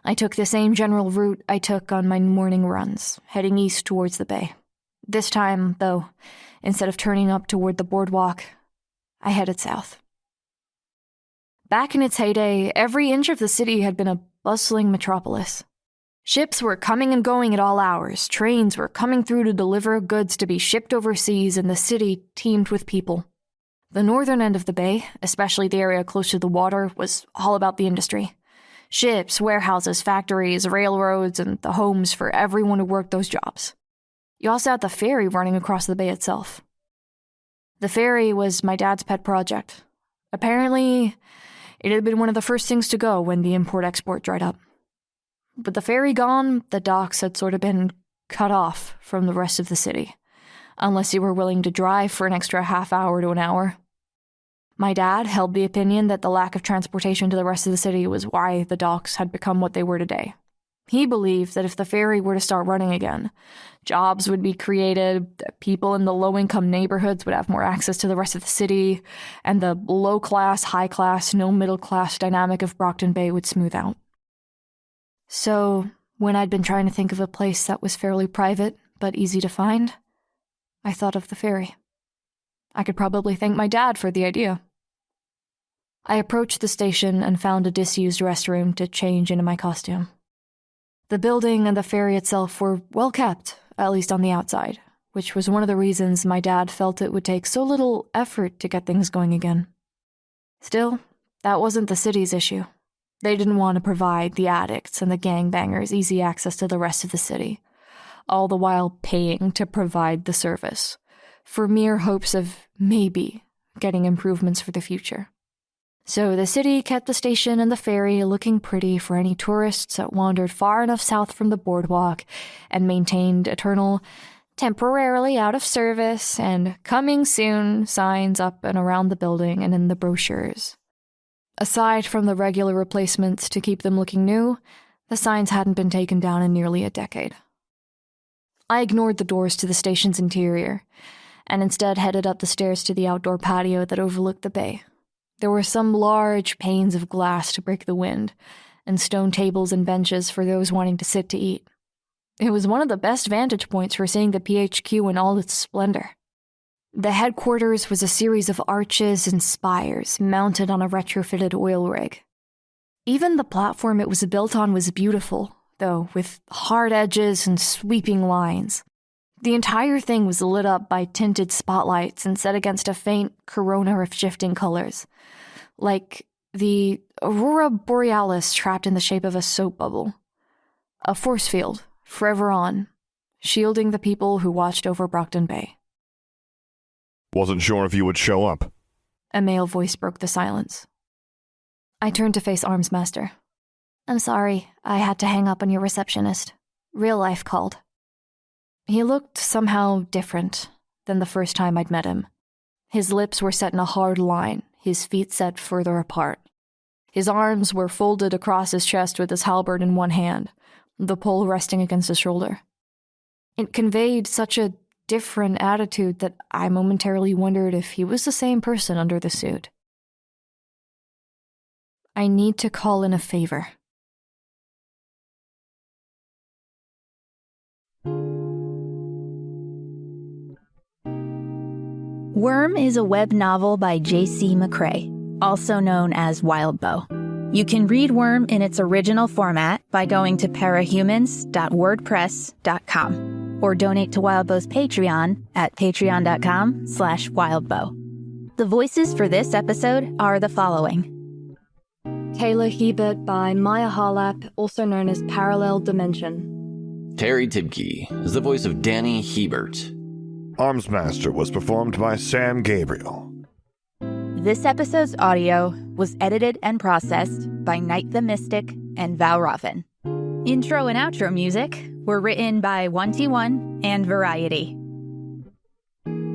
I took the same general route I took on my morning runs, heading east towards the bay. This time, though, instead of turning up toward the boardwalk, I headed south. Back in its heyday, every inch of the city had been a bustling metropolis. Ships were coming and going at all hours, trains were coming through to deliver goods to be shipped overseas, and the city teemed with people. The northern end of the bay, especially the area close to the water, was all about the industry. Ships, warehouses, factories, railroads, and the homes for everyone who worked those jobs. You also had the ferry running across the bay itself. The ferry was my dad's pet project. Apparently, it had been one of the first things to go when the import-export dried up. With the ferry gone, the docks had sort of been cut off from the rest of the city, unless you were willing to drive for an extra half hour to an hour. My dad held the opinion that the lack of transportation to the rest of the city was why the docks had become what they were today. He believed that if the ferry were to start running again, jobs would be created, that people in the low-income neighborhoods would have more access to the rest of the city, and the low-class, high-class, no-middle-class dynamic of Brockton Bay would smooth out. So, when I'd been trying to think of a place that was fairly private but easy to find, I thought of the ferry. I could probably thank my dad for the idea. I approached the station and found a disused restroom to change into my costume. The building and the ferry itself were well kept, at least on the outside, which was one of the reasons my dad felt it would take so little effort to get things going again. Still, that wasn't the city's issue. They didn't want to provide the addicts and the gangbangers easy access to the rest of the city, all the while paying to provide the service, for mere hopes of maybe getting improvements for the future. So the city kept the station and the ferry looking pretty for any tourists that wandered far enough south from the boardwalk, and maintained eternal, temporarily out of service and coming soon signs up and around the building and in the brochures. Aside from the regular replacements to keep them looking new, the signs hadn't been taken down in nearly a decade. I ignored the doors to the station's interior, and instead headed up the stairs to the outdoor patio that overlooked the bay. There were some large panes of glass to break the wind, and stone tables and benches for those wanting to sit to eat. It was one of the best vantage points for seeing the PHQ in all its splendor. The headquarters was a series of arches and spires mounted on a retrofitted oil rig. Even the platform it was built on was beautiful, though, with hard edges and sweeping lines. The entire thing was lit up by tinted spotlights and set against a faint corona of shifting colors, like the aurora borealis trapped in the shape of a soap bubble. A force field, forever on, shielding the people who watched over Brockton Bay. Wasn't sure if you would show up. A male voice broke the silence. I turned to face Armsmaster. I'm sorry, I had to hang up on your receptionist. Real life called. He looked somehow different than the first time I'd met him. His lips were set in a hard line, his feet set further apart. His arms were folded across his chest with his halberd in one hand, the pole resting against his shoulder. It conveyed such a different attitude that I momentarily wondered if he was the same person under the suit. I need to call in a favor. Worm is a web novel by J.C. McCrae, also known as Wildbow. You can read Worm in its original format by going to parahumans.wordpress.com or donate to Wildbow's Patreon at patreon.com/wildbow. The voices for this episode are the following. Taylor Hebert by Maia Harlap, also known as ParallelDimension. Terry Tibke is the voice of Danny Hebert. Armsmaster was performed by Sam Gabriel. This episode's audio was edited and processed by NightTheMystic and Valravn. Intro and outro music were written by 1T1 and Variety.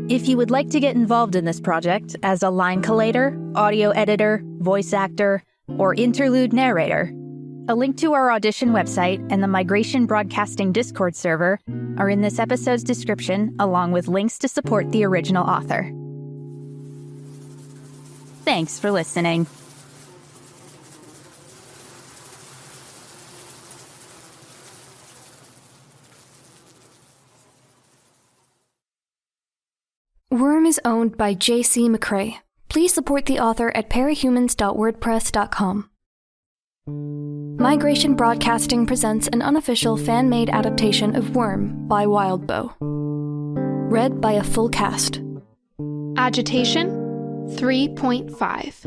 If you would like to get involved in this project as a line collator, audio editor, voice actor, or interlude narrator, a link to our audition website and the Migration Broadcasting Discord server are in this episode's description, along with links to support the original author. Thanks for listening. Worm is owned by J.C. McCrae. Please support the author at parahumans.wordpress.com. Migration Broadcasting presents an unofficial fan-made adaptation of Worm by Wildbow. Read by a full cast. Agitation 3.5.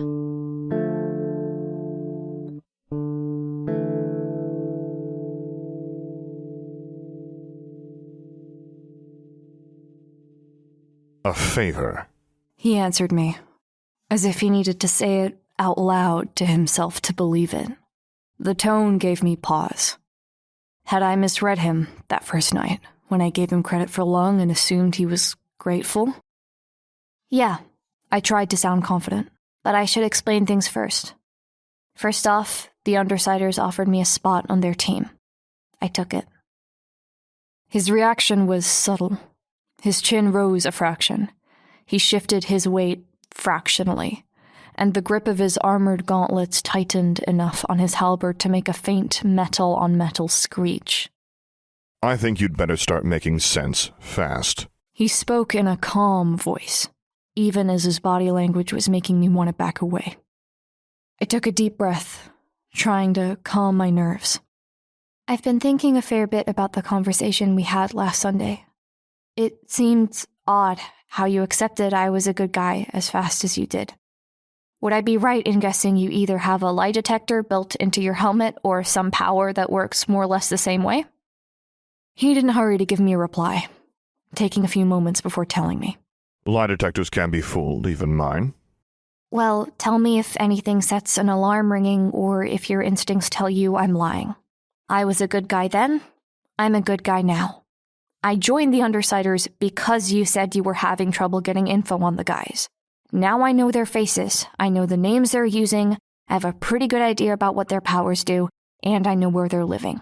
A favor. He answered me, as if he needed to say it out loud to himself to believe it. The tone gave me pause. Had I misread him that first night, when I gave him credit for lung and assumed he was grateful? Yeah, I tried to sound confident, but I should explain things first. First off, the Undersiders offered me a spot on their team. I took it. His reaction was subtle. His chin rose a fraction. He shifted his weight fractionally, and the grip of his armored gauntlets tightened enough on his halberd to make a faint metal-on-metal screech. I think you'd better start making sense fast. He spoke in a calm voice, even as his body language was making me want to back away. I took a deep breath, trying to calm my nerves. I've been thinking a fair bit about the conversation we had last Sunday. It seemed odd how you accepted I was a good guy as fast as you did. Would I be right in guessing you either have a lie detector built into your helmet or some power that works more or less the same way? He didn't hurry to give me a reply, taking a few moments before telling me. Lie detectors can be fooled, even mine. Well, tell me if anything sets an alarm ringing or if your instincts tell you I'm lying. I was a good guy then. I'm a good guy now. I joined the Undersiders because you said you were having trouble getting info on the guys. Now I know their faces, I know the names they're using, I have a pretty good idea about what their powers do, and I know where they're living.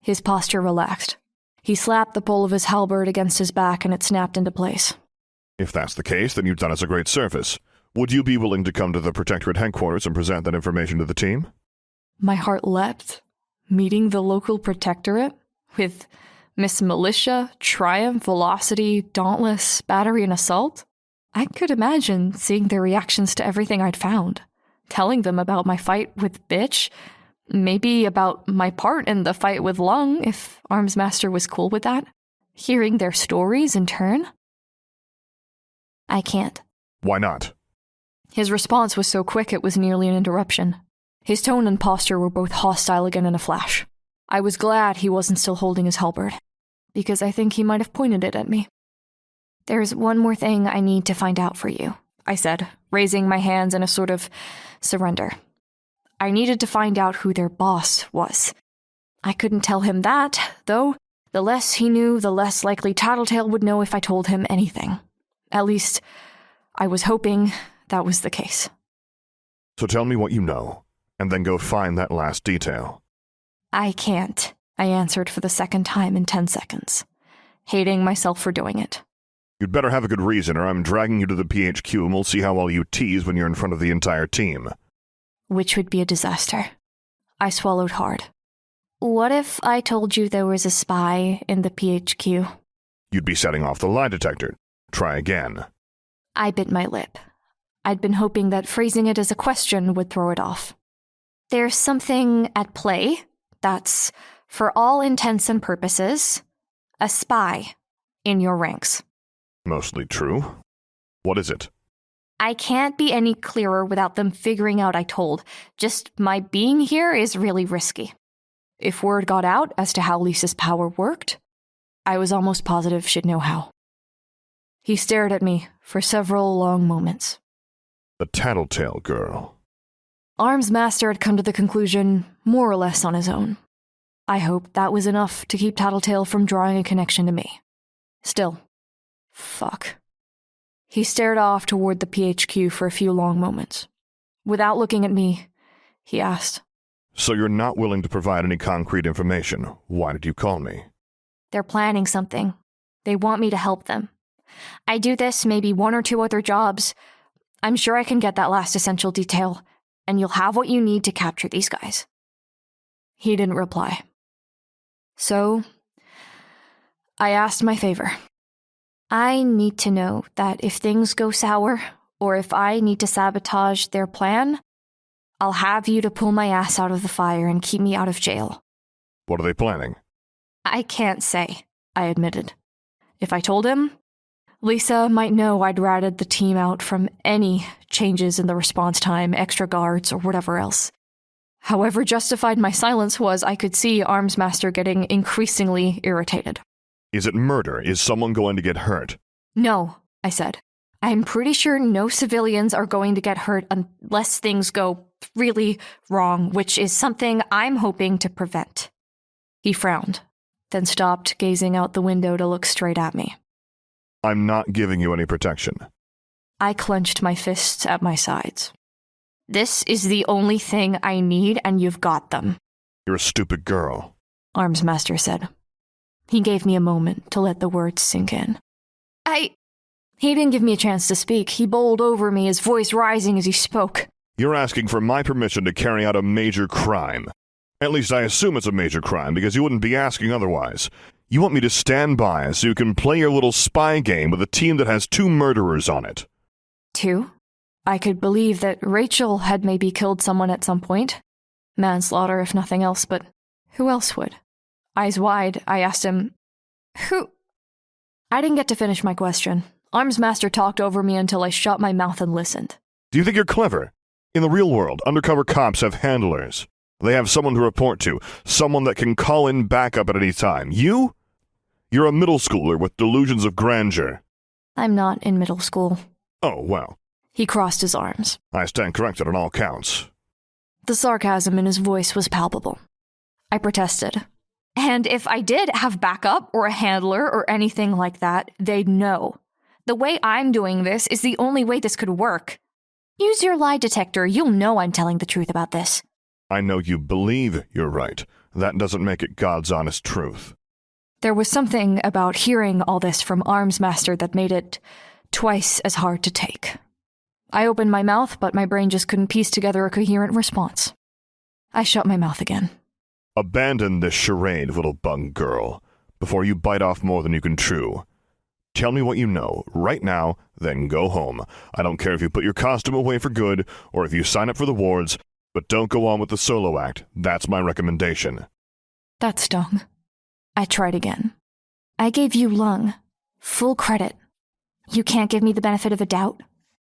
His posture relaxed. He slapped the pole of his halberd against his back and it snapped into place. If that's the case, then you've done us a great service. Would you be willing to come to the Protectorate headquarters and present that information to the team? My heart leapt. Meeting the local Protectorate with Miss Militia, Triumph, Velocity, Dauntless, Battery, and Assault? I could imagine seeing their reactions to everything I'd found. Telling them about my fight with Bitch, maybe about my part in the fight with Lung, if Armsmaster was cool with that. Hearing their stories in turn. I can't. Why not? His response was so quick it was nearly an interruption. His tone and posture were both hostile again in a flash. I was glad he wasn't still holding his halberd, because I think he might have pointed it at me. There's one more thing I need to find out for you, I said, raising my hands in a sort of surrender. I needed to find out who their boss was. I couldn't tell him that, though. The less he knew, the less likely Tattletale would know if I told him anything. At least, I was hoping that was the case. So tell me what you know, and then go find that last detail. I can't, I answered for the second time in 10 seconds, hating myself for doing it. You'd better have a good reason, or I'm dragging you to the PHQ and we'll see how well you tease when you're in front of the entire team. Which would be a disaster. I swallowed hard. What if I told you there was a spy in the PHQ? You'd be setting off the lie detector. Try again. I bit my lip. I'd been hoping that phrasing it as a question would throw it off. There's something at play that's, for all intents and purposes, a spy in your ranks. Mostly true. What is it? I can't be any clearer without them figuring out I told. Just my being here is really risky. If word got out as to how Lisa's power worked, I was almost positive she'd know how. He stared at me for several long moments. The Tattletale girl. Armsmaster had come to the conclusion more or less on his own. I hoped that was enough to keep Tattletale from drawing a connection to me. Still, fuck. He stared off toward the PHQ for a few long moments. Without looking at me, he asked, So you're not willing to provide any concrete information. Why did you call me? They're planning something. They want me to help them. I do this, maybe 1 or 2 other jobs. I'm sure I can get that last essential detail, and you'll have what you need to capture these guys. He didn't reply. So, I asked my favor. I need to know that if things go sour, or if I need to sabotage their plan, I'll have you to pull my ass out of the fire and keep me out of jail. What are they planning? I can't say, I admitted. If I told him, Lisa might know I'd ratted the team out from any changes in the response time, extra guards, or whatever else. However justified my silence was, I could see Armsmaster getting increasingly irritated. Is it murder? Is someone going to get hurt? No, I said. I'm pretty sure no civilians are going to get hurt unless things go really wrong, which is something I'm hoping to prevent. He frowned, then stopped gazing out the window to look straight at me. I'm not giving you any protection. I clenched my fists at my sides. This is the only thing I need, and you've got them. You're a stupid girl, Armsmaster said. He gave me a moment to let the words sink in. He didn't give me a chance to speak. He bowled over me, his voice rising as he spoke. You're asking for my permission to carry out a major crime. At least I assume it's a major crime, because you wouldn't be asking otherwise. You want me to stand by so you can play your little spy game with a team that has 2 murderers on it. 2? I could believe that Rachel had maybe killed someone at some point. Manslaughter, if nothing else, but who else would? Eyes wide, I asked him, Who? I didn't get to finish my question. Armsmaster talked over me until I shut my mouth and listened. Do you think you're clever? In the real world, undercover cops have handlers. They have someone to report to, someone that can call in backup at any time. You? You're a middle schooler with delusions of grandeur. I'm not in middle school. Oh, well. He crossed his arms. I stand corrected on all counts. The sarcasm in his voice was palpable. I protested. And if I did have backup or a handler or anything like that, they'd know. The way I'm doing this is the only way this could work. Use your lie detector. You'll know I'm telling the truth about this. I know you believe you're right. That doesn't make it God's honest truth. There was something about hearing all this from Armsmaster that made it twice as hard to take. I opened my mouth, but my brain just couldn't piece together a coherent response. I shut my mouth again. Abandon this charade, little bug girl, before you bite off more than you can chew. Tell me what you know, right now, then go home. I don't care if you put your costume away for good, or if you sign up for the wards, but don't go on with the solo act. That's my recommendation. That stung. I tried again. I gave you lung. Full credit. You can't give me the benefit of the doubt?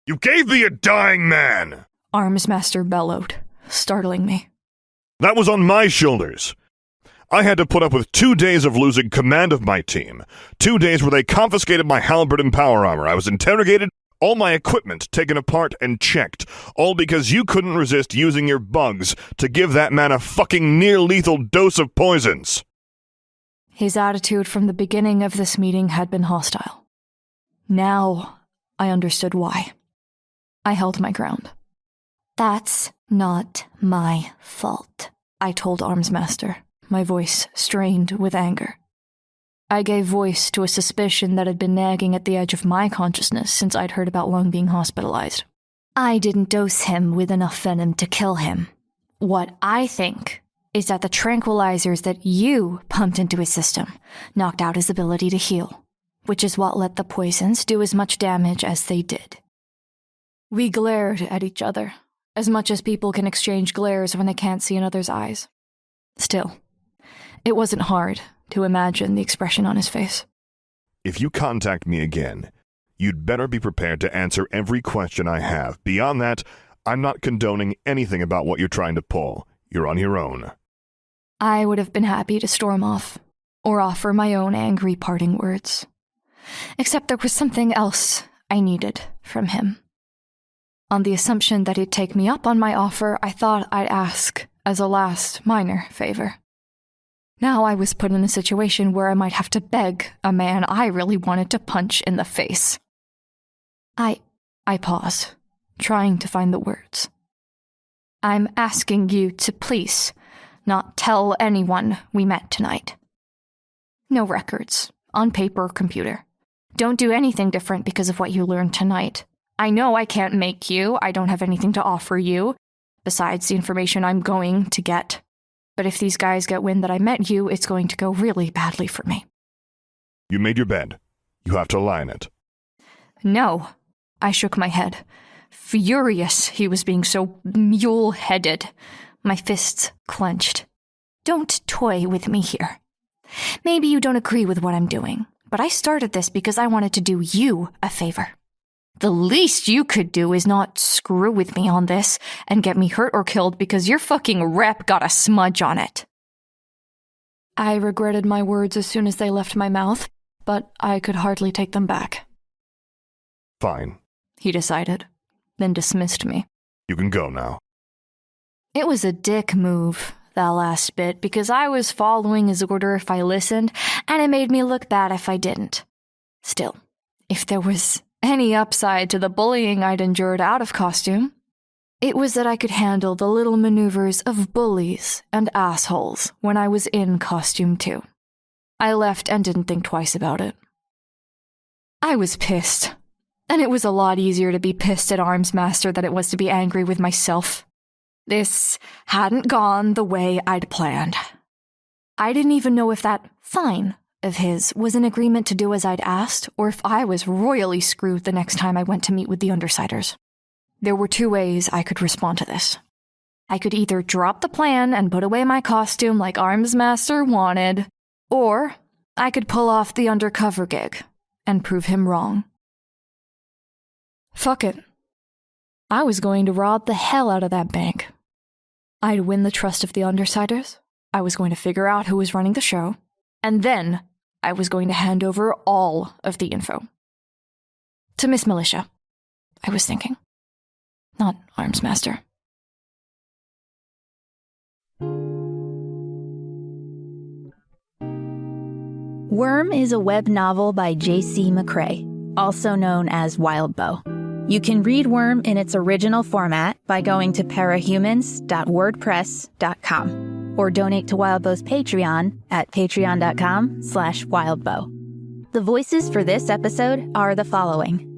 You gave me a dying man! Armsmaster bellowed, startling me. That was on my shoulders. I had to put up with 2 days of losing command of my team. 2 days where they confiscated my halberd and power armor. I was interrogated, all my equipment taken apart and checked. All because you couldn't resist using your bugs to give that man a fucking near-lethal dose of poisons. His attitude from the beginning of this meeting had been hostile. Now I understood why. I held my ground. That's not my fault, I told Armsmaster, my voice strained with anger. I gave voice to a suspicion that had been nagging at the edge of my consciousness since I'd heard about Lung being hospitalized. I didn't dose him with enough venom to kill him. What I think is that the tranquilizers that you pumped into his system knocked out his ability to heal, which is what let the poisons do as much damage as they did. We glared at each other, as much as people can exchange glares when they can't see another's eyes. Still, it wasn't hard to imagine the expression on his face. If you contact me again, you'd better be prepared to answer every question I have. Beyond that, I'm not condoning anything about what you're trying to pull. You're on your own. I would have been happy to storm off, or offer my own angry parting words. Except there was something else I needed from him. On the assumption that he'd take me up on my offer, I thought I'd ask as a last minor favor. Now I was put in a situation where I might have to beg a man I really wanted to punch in the face. I paused, trying to find the words. I'm asking you to please not tell anyone we met tonight. No records, on paper or computer. Don't do anything different because of what you learned tonight. I know I can't make you. I don't have anything to offer you, besides the information I'm going to get. But if these guys get wind that I met you, it's going to go really badly for me. You made your bed. You have to lie in it. No. I shook my head. Furious he was being so mule-headed. My fists clenched. Don't toy with me here. Maybe you don't agree with what I'm doing, but I started this because I wanted to do you a favor. The least you could do is not screw with me on this and get me hurt or killed because your fucking rep got a smudge on it. I regretted my words as soon as they left my mouth, but I could hardly take them back. Fine, he decided, then dismissed me. You can go now. It was a dick move, that last bit, because I was following his order if I listened, and it made me look bad if I didn't. Still, if there was any upside to the bullying I'd endured out of costume, it was that I could handle the little maneuvers of bullies and assholes when I was in costume too. I left and didn't think twice about it. I was pissed, and it was a lot easier to be pissed at Armsmaster than it was to be angry with myself. This hadn't gone the way I'd planned. I didn't even know if that fine of his was an agreement to do as I'd asked, or if I was royally screwed the next time I went to meet with the Undersiders. There were two ways I could respond to this. I could either drop the plan and put away my costume like Armsmaster wanted, or I could pull off the undercover gig, and prove him wrong. Fuck it. I was going to rob the hell out of that bank. I'd win the trust of the Undersiders, I was going to figure out who was running the show, and then I was going to hand over all of the info. To Miss Militia, I was thinking. Not Armsmaster. Worm is a web novel by J.C. McCrae, also known as Wildbow. You can read Worm in its original format by going to parahumans.wordpress.com or donate to Wildbow's Patreon at patreon.com/wildbow. The voices for this episode are the following.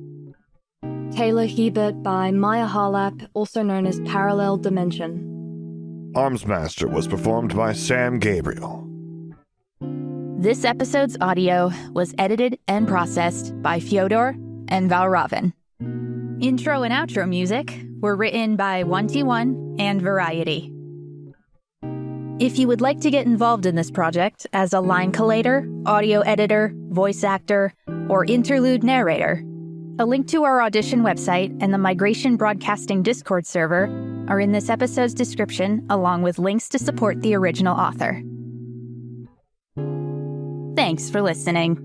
Taylor Hebert by Maia Harlap, also known as ParallelDimension. Armsmaster was performed by Sam Gabriel. This episode's audio was edited and processed by Fjodor and Valravn. Intro and outro music were written by 1T1 and Variety. If you would like to get involved in this project as a line collator, audio editor, voice actor, or interlude narrator, a link to our audition website and the Migration Broadcasting Discord server are in this episode's description, along with links to support the original author. Thanks for listening.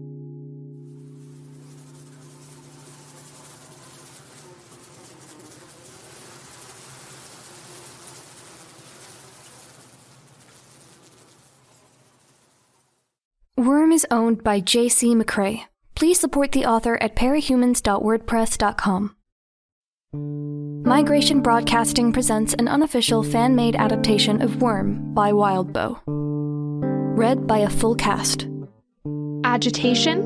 Worm is owned by J.C. McCrae. Please support the author at parahumans.wordpress.com. Migration Broadcasting presents an unofficial fan-made adaptation of Worm by Wildbow. Read by a full cast. Agitation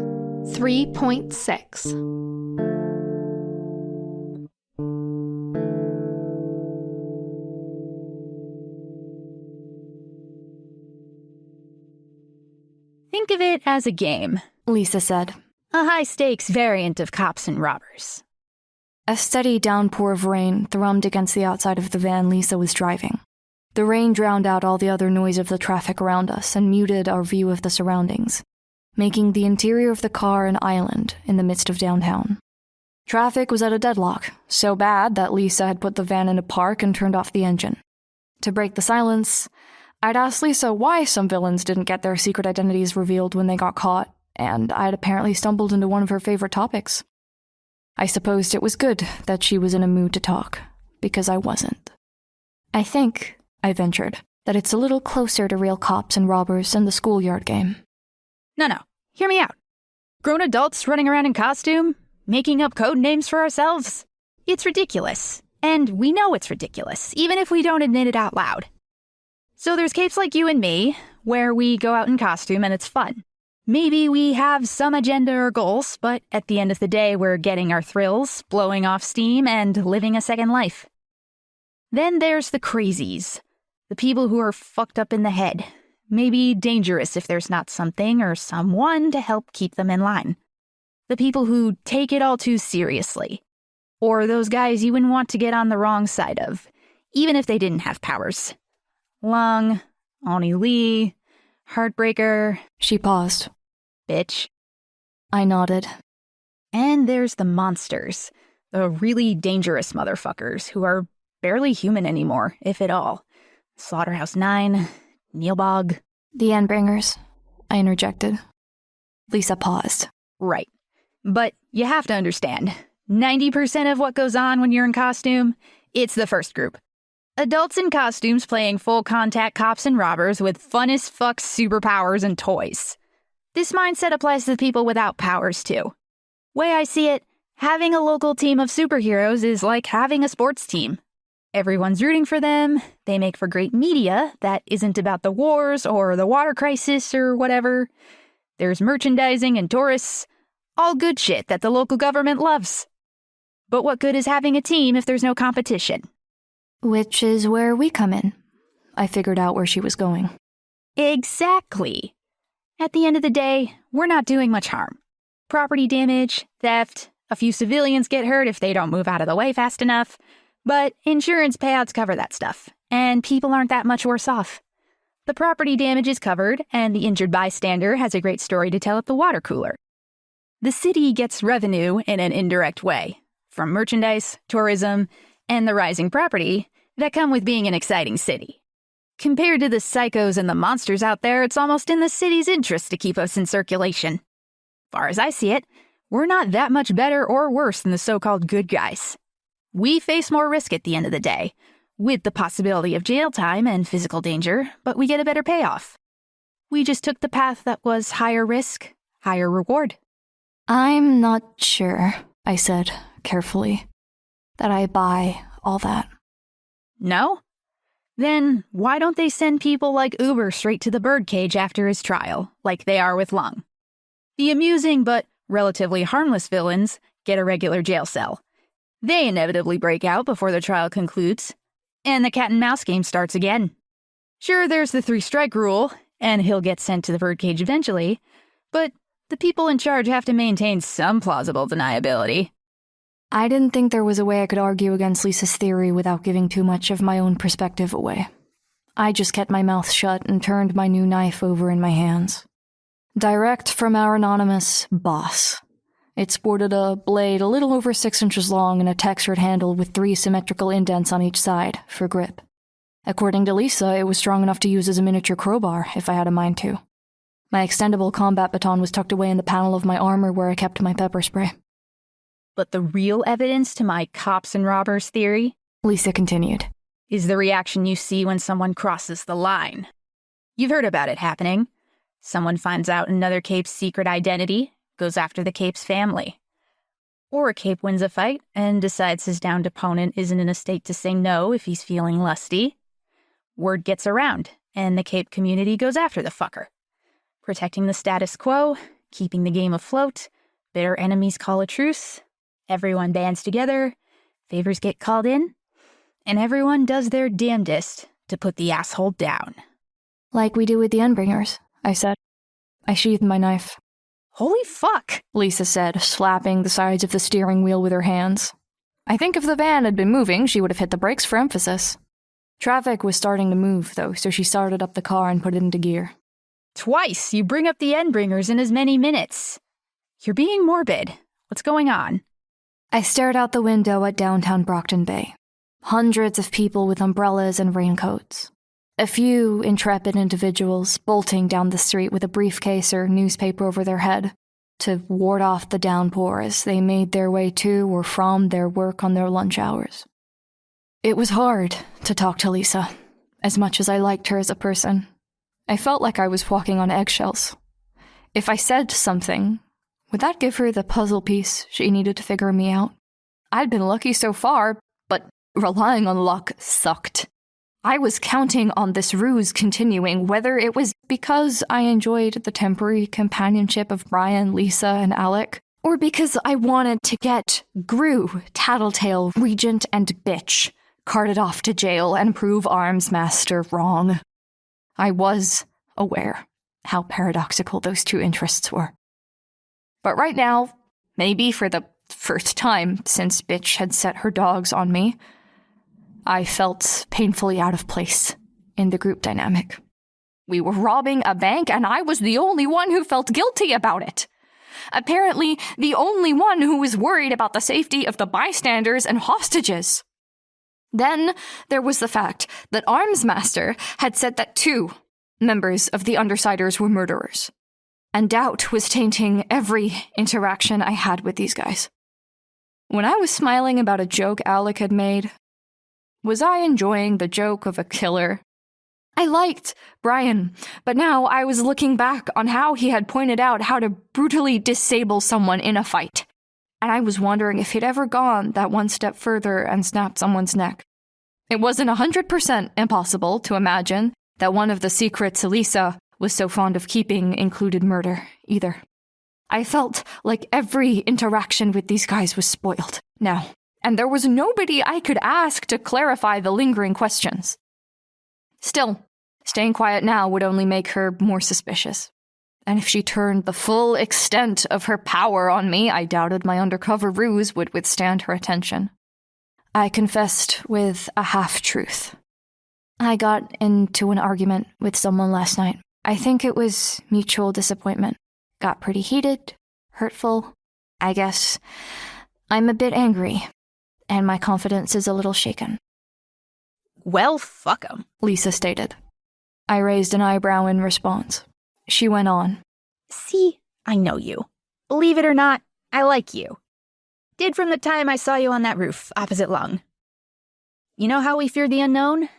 3.6. Think of it as a game, Lisa said. A high-stakes variant of cops and robbers. A steady downpour of rain thrummed against the outside of the van Lisa was driving. The rain drowned out all the other noise of the traffic around us and muted our view of the surroundings, making the interior of the car an island in the midst of downtown. Traffic was at a deadlock, so bad that Lisa had put the van in a park and turned off the engine. To break the silence, I'd asked Lisa why some villains didn't get their secret identities revealed when they got caught, and I'd apparently stumbled into one of her favorite topics. I supposed it was good that she was in a mood to talk, because I wasn't. I think, I ventured, that it's a little closer to real cops and robbers than the schoolyard game. No, hear me out. Grown adults running around in costume, making up code names for ourselves. It's ridiculous, and we know it's ridiculous, even if we don't admit it out loud. So there's capes like you and me, where we go out in costume and it's fun. Maybe we have some agenda or goals, but at the end of the day, we're getting our thrills, blowing off steam, and living a second life. Then there's the crazies. The people who are fucked up in the head. Maybe dangerous if there's not something or someone to help keep them in line. The people who take it all too seriously. Or those guys you wouldn't want to get on the wrong side of, even if they didn't have powers. Lung, Ani Lee, Heartbreaker. She paused. Bitch. I nodded. And there's the monsters. The really dangerous motherfuckers who are barely human anymore, if at all. Slaughterhouse 9, Neilbog. The Endbringers, I interjected. Lisa paused. Right. But you have to understand, 90% of what goes on when you're in costume, it's the first group. Adults in costumes playing full-contact cops and robbers with fun-as-fuck superpowers and toys. This mindset applies to people without powers, too. Way I see it, having a local team of superheroes is like having a sports team. Everyone's rooting for them, they make for great media that isn't about the wars or the water crisis or whatever. There's merchandising and tourists, all good shit that the local government loves. But what good is having a team if there's no competition? Which is where we come in. I figured out where she was going. Exactly. At the end of the day, we're not doing much harm. Property damage, theft, a few civilians get hurt if they don't move out of the way fast enough, but insurance payouts cover that stuff, and people aren't that much worse off. The property damage is covered, and the injured bystander has a great story to tell at the water cooler. The city gets revenue in an indirect way, from merchandise, tourism, and the rising property that come with being an exciting city. Compared to the psychos and the monsters out there, it's almost in the city's interest to keep us in circulation. Far as I see it, we're not that much better or worse than the so-called good guys. We face more risk at the end of the day, with the possibility of jail time and physical danger, but we get a better payoff. We just took the path that was higher risk, higher reward. I'm not sure, I said, carefully, that I buy all that. No? Then why don't they send people like Uber straight to the birdcage after his trial, like they are with Lung? The amusing but relatively harmless villains get a regular jail cell. They inevitably break out before the trial concludes, and the cat and mouse game starts again. Sure, there's the 3-strike rule, and he'll get sent to the birdcage eventually, but the people in charge have to maintain some plausible deniability. I didn't think there was a way I could argue against Lisa's theory without giving too much of my own perspective away. I just kept my mouth shut and turned my new knife over in my hands. Direct from our anonymous boss. It sported a blade a little over 6 inches long and a textured handle with 3 symmetrical indents on each side for grip. According to Lisa, it was strong enough to use as a miniature crowbar if I had a mind to. My extendable combat baton was tucked away in the panel of my armor where I kept my pepper spray. But the real evidence to my cops and robbers theory, Lisa continued, is the reaction you see when someone crosses the line. You've heard about it happening. Someone finds out another Cape's secret identity, goes after the Cape's family. Or a Cape wins a fight and decides his downed opponent isn't in a state to say no if he's feeling lusty. Word gets around, and the Cape community goes after the fucker. Protecting the status quo, keeping the game afloat, bitter enemies call a truce, everyone bands together, favors get called in, and everyone does their damnedest to put the asshole down. Like we do with the Endbringers, I said. I sheathed my knife. Holy fuck, Lisa said, slapping the sides of the steering wheel with her hands. I think if the van had been moving, she would have hit the brakes for emphasis. Traffic was starting to move, though, so she started up the car and put it into gear. Twice you bring up the Endbringers in as many minutes. You're being morbid. What's going on? I stared out the window at downtown Brockton Bay. Hundreds of people with umbrellas and raincoats. A few intrepid individuals bolting down the street with a briefcase or newspaper over their head to ward off the downpour as they made their way to or from their work on their lunch hours. It was hard to talk to Lisa, as much as I liked her as a person. I felt like I was walking on eggshells. If I said something, would that give her the puzzle piece she needed to figure me out? I'd been lucky so far, but relying on luck sucked. I was counting on this ruse continuing, whether it was because I enjoyed the temporary companionship of Brian, Lisa, and Alec, or because I wanted to get Grue, Tattletale, Regent, and Bitch carted off to jail and prove Armsmaster wrong. I was aware how paradoxical those two interests were. But right now, maybe for the first time since Bitch had set her dogs on me, I felt painfully out of place in the group dynamic. We were robbing a bank, and I was the only one who felt guilty about it. Apparently, the only one who was worried about the safety of the bystanders and hostages. Then there was the fact that Armsmaster had said that 2 members of the Undersiders were murderers, and doubt was tainting every interaction I had with these guys. When I was smiling about a joke Alec had made, was I enjoying the joke of a killer? I liked Brian, but now I was looking back on how he had pointed out how to brutally disable someone in a fight, and I was wondering if he'd ever gone that one step further and snapped someone's neck. It wasn't 100% impossible to imagine that one of the secrets Lisa was so fond of keeping included murder, either. I felt like every interaction with these guys was spoiled now, and there was nobody I could ask to clarify the lingering questions. Still, staying quiet now would only make her more suspicious. And if she turned the full extent of her power on me, I doubted my undercover ruse would withstand her attention. I confessed with a half-truth. I got into an argument with someone last night. I think it was mutual disappointment. Got pretty heated, hurtful. I guess I'm a bit angry, and my confidence is a little shaken. Well, fuck 'em, Lisa stated. I raised an eyebrow in response. She went on. See, I know you. Believe it or not, I like you. Did from the time I saw you on that roof opposite Lung. You know how we fear the unknown?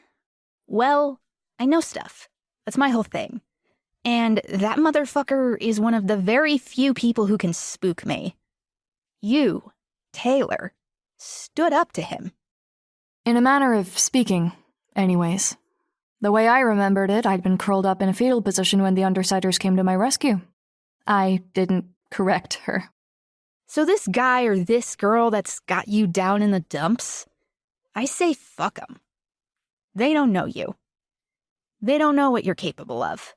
Well, I know stuff. That's my whole thing. And that motherfucker is one of the very few people who can spook me. You, Taylor, stood up to him. In a manner of speaking, anyways. The way I remembered it, I'd been curled up in a fetal position when the Undersiders came to my rescue. I didn't correct her. So this guy or this girl that's got you down in the dumps, I say fuck 'em. They don't know you. They don't know what you're capable of.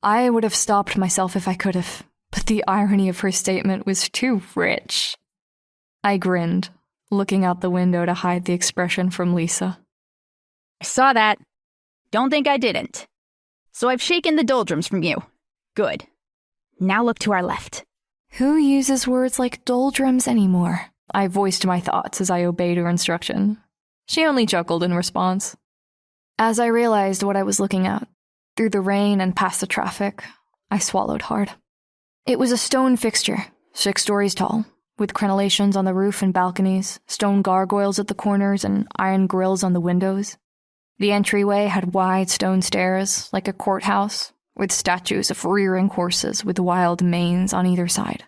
I would have stopped myself if I could have, but the irony of her statement was too rich. I grinned, looking out the window to hide the expression from Lisa. I saw that. Don't think I didn't. So I've shaken the doldrums from you. Good. Now look to our left. Who uses words like doldrums anymore? I voiced my thoughts as I obeyed her instruction. She only chuckled in response. As I realized what I was looking at, through the rain and past the traffic, I swallowed hard. It was a stone fixture, 6 stories tall, with crenellations on the roof and balconies, stone gargoyles at the corners, and iron grills on the windows. The entryway had wide stone stairs, like a courthouse, with statues of rearing horses with wild manes on either side.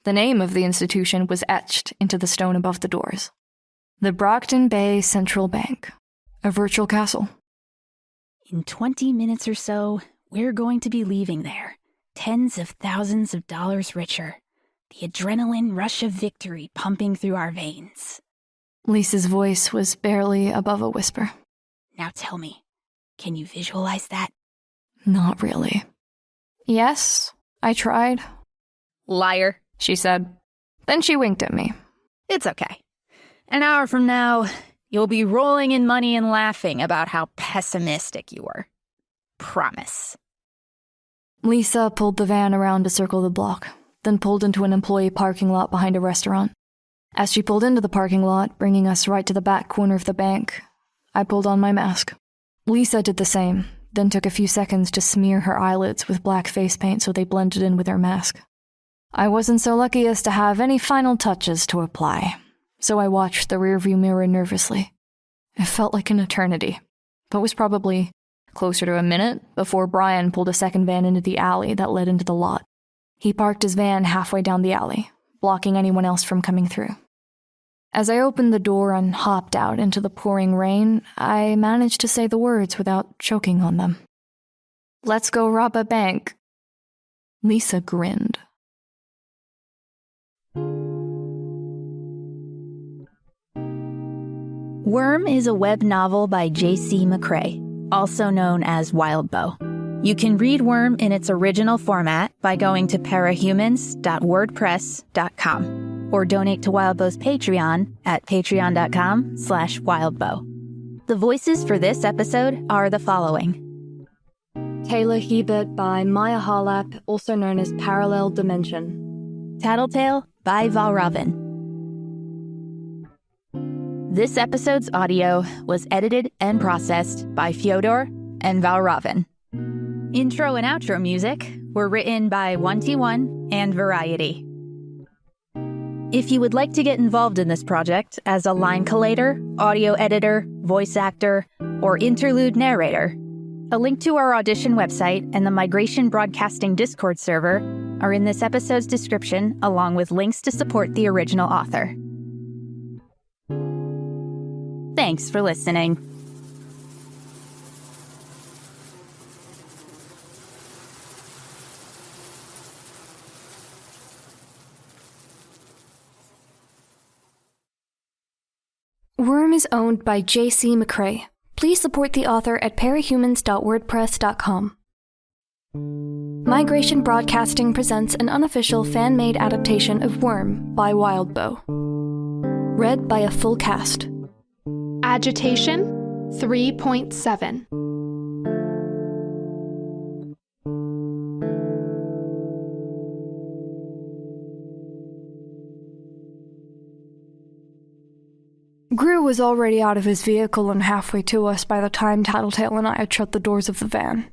The name of the institution was etched into the stone above the doors. The Brockton Bay Central Bank, a virtual castle. In 20 minutes or so, we're going to be leaving there, tens of thousands of dollars richer, the adrenaline rush of victory pumping through our veins. Lisa's voice was barely above a whisper. Now tell me, can you visualize that? Not really. Yes, I tried. Liar, she said. Then she winked at me. It's okay. An hour from now, you'll be rolling in money and laughing about how pessimistic you were. Promise. Lisa pulled the van around to circle the block, then pulled into an employee parking lot behind a restaurant. As she pulled into the parking lot, bringing us right to the back corner of the bank, I pulled on my mask. Lisa did the same, then took a few seconds to smear her eyelids with black face paint so they blended in with her mask. I wasn't so lucky as to have any final touches to apply, so I watched the rearview mirror nervously. It felt like an eternity, but was probably closer to a minute before Brian pulled a second van into the alley that led into the lot. He parked his van halfway down the alley, blocking anyone else from coming through. As I opened the door and hopped out into the pouring rain, I managed to say the words without choking on them. "Let's go rob a bank." Lisa grinned. Worm is a web novel by J.C. McCrae, also known as Wildbow. You can read Worm in its original format by going to parahumans.wordpress.com or donate to Wildbow's Patreon at patreon.com/wildbow. The voices for this episode are the following. Taylor Hebert by Maia Harlap, also known as ParallelDimension. Tattletale by Valravn. This episode's audio was edited and processed by Fjodor and Valravn. Intro and outro music were written by 1T1 and Variety. If you would like to get involved in this project as a line collator, audio editor, voice actor, or interlude narrator, a link to our audition website and the Migration Broadcasting Discord server are in this episode's description, along with links to support the original author. Thanks for listening. Worm is owned by J.C. McCrae. Please support the author at parahumans.wordpress.com. Migration Broadcasting presents an unofficial fan-made adaptation of Worm by Wildbow. Read by a full cast. Agitation 3.7. was already out of his vehicle and halfway to us by the time Tattletale and I had shut the doors of the van.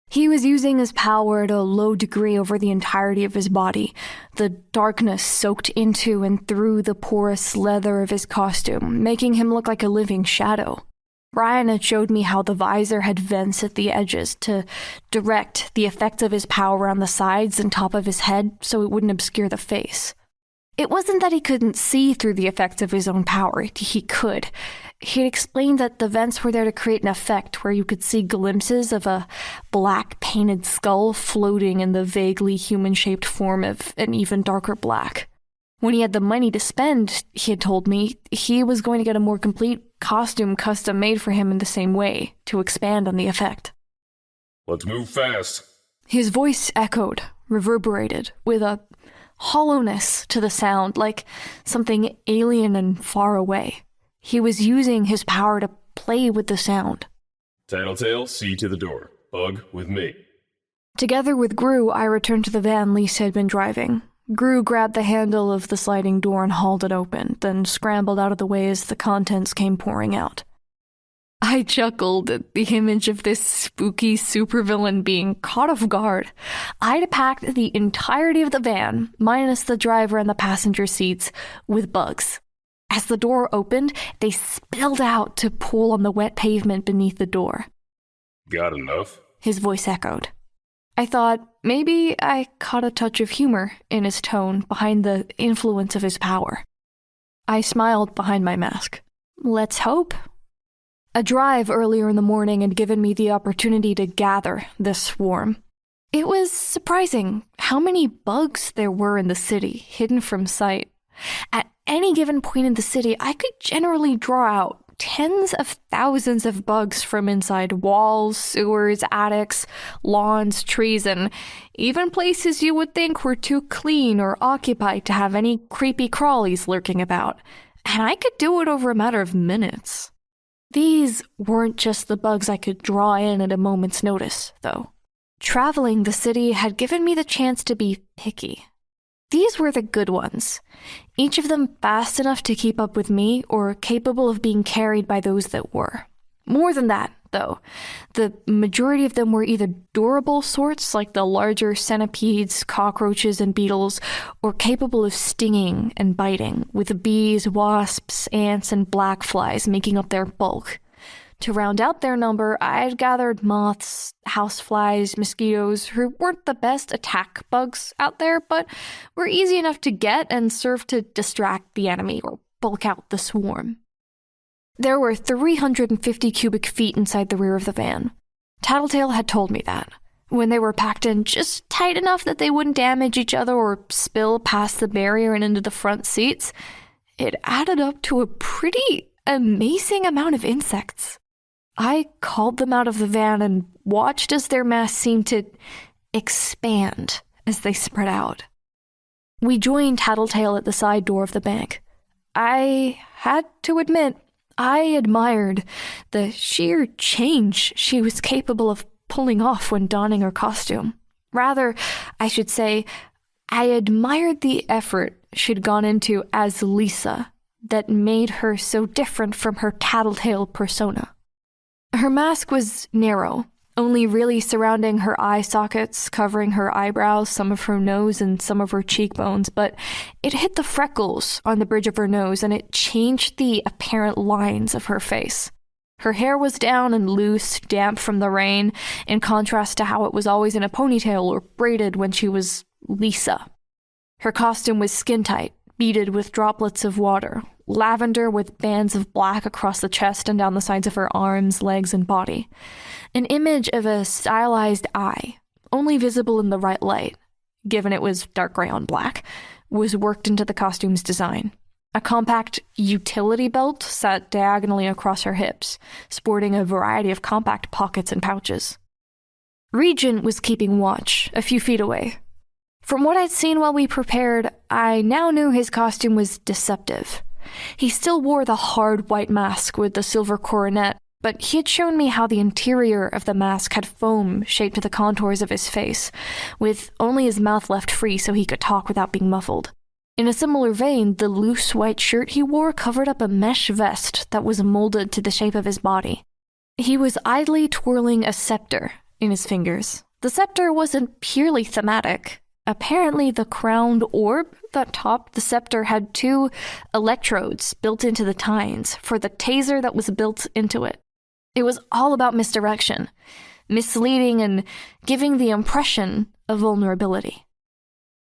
He was using his power at a low degree over the entirety of his body, the darkness soaked into and through the porous leather of his costume, making him look like a living shadow. Brian had showed me how the visor had vents at the edges to direct the effect of his power on the sides and top of his head so it wouldn't obscure the face. It wasn't that he couldn't see through the effects of his own power. He could. He'd explained that the vents were there to create an effect where you could see glimpses of a black painted skull floating in the vaguely human-shaped form of an even darker black. When he had the money to spend, he had told me, he was going to get a more complete costume custom made for him in the same way, to expand on the effect. Let's move fast. His voice echoed, reverberated, with a hollowness to the sound, like something alien and far away. He was using his power to play with the sound. Tattletale, see to the door. Bug, with me. Together with Grue, I returned to the van Lisa had been driving. Grue grabbed the handle of the sliding door and hauled it open, then scrambled out of the way as the contents came pouring out. I chuckled at the image of this spooky supervillain being caught off guard. I'd packed the entirety of the van, minus the driver and the passenger seats, with bugs. As the door opened, they spilled out to pool on the wet pavement beneath the door. Got enough? His voice echoed. I thought maybe I caught a touch of humor in his tone behind the influence of his power. I smiled behind my mask. Let's hope. A drive earlier in the morning had given me the opportunity to gather this swarm. It was surprising how many bugs there were in the city, hidden from sight. At any given point in the city, I could generally draw out tens of thousands of bugs from inside walls, sewers, attics, lawns, trees, and even places you would think were too clean or occupied to have any creepy crawlies lurking about. And I could do it over a matter of minutes. These weren't just the bugs I could draw in at a moment's notice, though. Traveling the city had given me the chance to be picky. These were the good ones, each of them fast enough to keep up with me or capable of being carried by those that were. More than that, though, the majority of them were either durable sorts like the larger centipedes, cockroaches, and beetles, or capable of stinging and biting, with bees, wasps, ants, and black flies making up their bulk. To round out their number, I'd gathered moths, houseflies, mosquitoes, who weren't the best attack bugs out there, but were easy enough to get and served to distract the enemy or bulk out the swarm. There were 350 cubic feet inside the rear of the van. Tattletale had told me that. When they were packed in just tight enough that they wouldn't damage each other or spill past the barrier and into the front seats, it added up to a pretty amazing amount of insects. I called them out of the van and watched as their mass seemed to expand as they spread out. We joined Tattletale at the side door of the bank. I had to admit, I admired the sheer change she was capable of pulling off when donning her costume. Rather, I should say, I admired the effort she'd gone into as Lisa that made her so different from her Tattletale persona. Her mask was narrow, only really surrounding her eye sockets, covering her eyebrows, some of her nose, and some of her cheekbones, but it hit the freckles on the bridge of her nose, and it changed the apparent lines of her face. Her hair was down and loose, damp from the rain, in contrast to how it was always in a ponytail or braided when she was Lisa. Her costume was skin-tight, beaded with droplets of water, lavender with bands of black across the chest and down the sides of her arms, legs, and body. An image of a stylized eye, only visible in the right light, given it was dark gray on black, was worked into the costume's design. A compact utility belt sat diagonally across her hips, sporting a variety of compact pockets and pouches. Regent was keeping watch, a few feet away. From what I'd seen while we prepared, I now knew his costume was deceptive. He still wore the hard white mask with the silver coronet, but he had shown me how the interior of the mask had foam shaped to the contours of his face, with only his mouth left free so he could talk without being muffled. In a similar vein, the loose white shirt he wore covered up a mesh vest that was molded to the shape of his body. He was idly twirling a scepter in his fingers. The scepter wasn't purely thematic. Apparently, the crowned orb that topped the scepter had 2 electrodes built into the tines for the taser that was built into it. It was all about misdirection, misleading and giving the impression of vulnerability.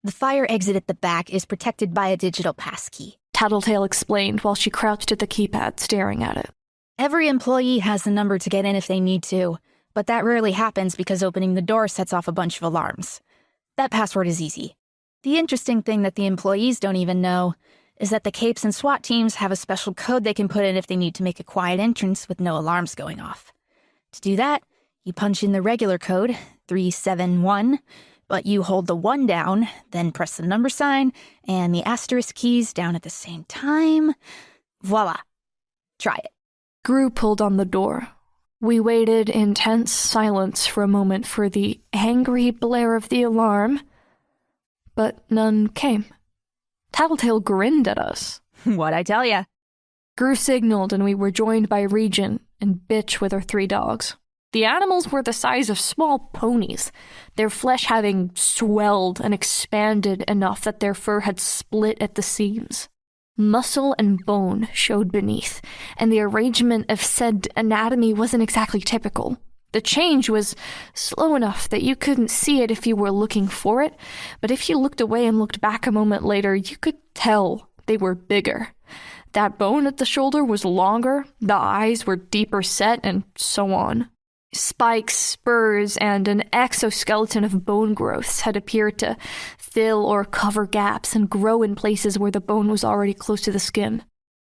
The fire exit at the back is protected by a digital passkey, Tattletale explained while she crouched at the keypad staring at it. Every employee has the number to get in if they need to, but that rarely happens because opening the door sets off a bunch of alarms. That password is easy. The interesting thing that the employees don't even know is that the Capes and SWAT teams have a special code they can put in if they need to make a quiet entrance with no alarms going off. To do that, you punch in the regular code, 371, but you hold the 1 down, then press the number sign and the asterisk keys down at the same time. Voila. Try it. Grue pulled on the door. We waited in tense silence for a moment for the angry blare of the alarm, but none came. Tattletale grinned at us. What'd I tell ya? Grue signaled and we were joined by Regent and Bitch with her 3 dogs. The animals were the size of small ponies, their flesh having swelled and expanded enough that their fur had split at the seams. Muscle and bone showed beneath, and the arrangement of said anatomy wasn't exactly typical. The change was slow enough that you couldn't see it if you were looking for it, but if you looked away and looked back a moment later, you could tell they were bigger. That bone at the shoulder was longer, the eyes were deeper set, and so on. Spikes, spurs, and an exoskeleton of bone growths had appeared to fill or cover gaps and grow in places where the bone was already close to the skin.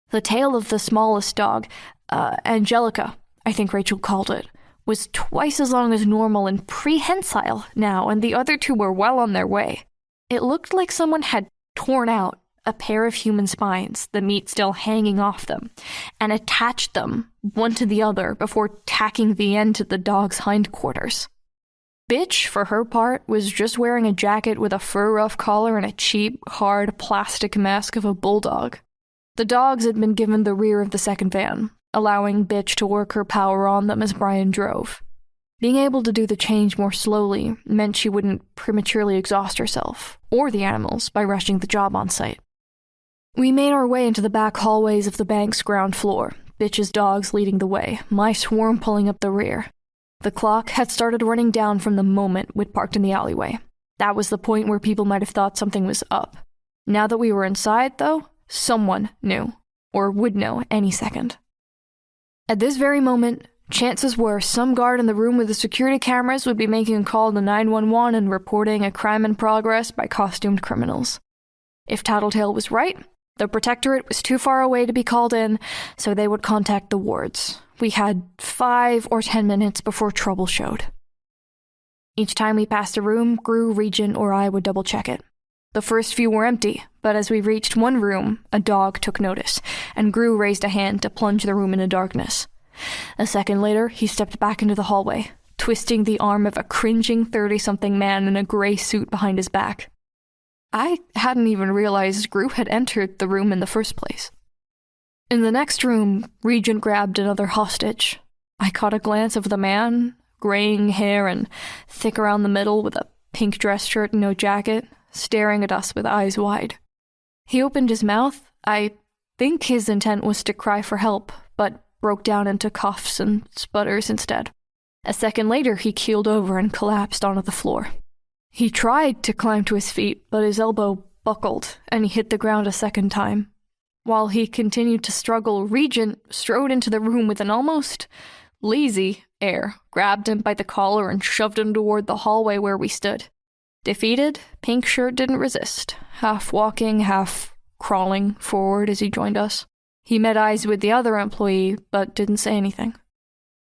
The tail of the smallest dog, Angelica, I think Rachel called it, was twice as long as normal and prehensile now, and the other 2 were well on their way. It looked like someone had torn out a pair of human spines, the meat still hanging off them, and attached them one to the other before tacking the end to the dog's hindquarters. Bitch, for her part, was just wearing a jacket with a fur ruff collar and a cheap, hard plastic mask of a bulldog. The dogs had been given the rear of the second van, allowing Bitch to work her power on them as Brian drove. Being able to do the change more slowly meant she wouldn't prematurely exhaust herself, or the animals, by rushing the job on site. We made our way into the back hallways of the bank's ground floor, Bitch's dogs leading the way, my swarm pulling up the rear. The clock had started running down from the moment we'd parked in the alleyway. That was the point where people might have thought something was up. Now that we were inside, though, someone knew, or would know any second. At this very moment, chances were some guard in the room with the security cameras would be making a call to 911 and reporting a crime in progress by costumed criminals. If Tattletale was right, the Protectorate was too far away to be called in, so they would contact the wards. We had 5 or 10 minutes before trouble showed. Each time we passed a room, Grue, Regent, or I would double-check it. The first few were empty, but as we reached one room, a dog took notice, and Grue raised a hand to plunge the room into darkness. A second later, he stepped back into the hallway, twisting the arm of a cringing 30-something man in a gray suit behind his back. I hadn't even realized Grue had entered the room in the first place. In the next room, Regent grabbed another hostage. I caught a glance of the man, graying hair and thick around the middle with a pink dress shirt and no jacket, staring at us with eyes wide. He opened his mouth. I think his intent was to cry for help, but broke down into coughs and sputters instead. A second later, he keeled over and collapsed onto the floor. He tried to climb to his feet, but his elbow buckled, and he hit the ground a second time. While he continued to struggle, Regent strode into the room with an almost lazy air, grabbed him by the collar and shoved him toward the hallway where we stood. Defeated, Pink Shirt didn't resist, half walking, half crawling forward as he joined us. He met eyes with the other employee, but didn't say anything.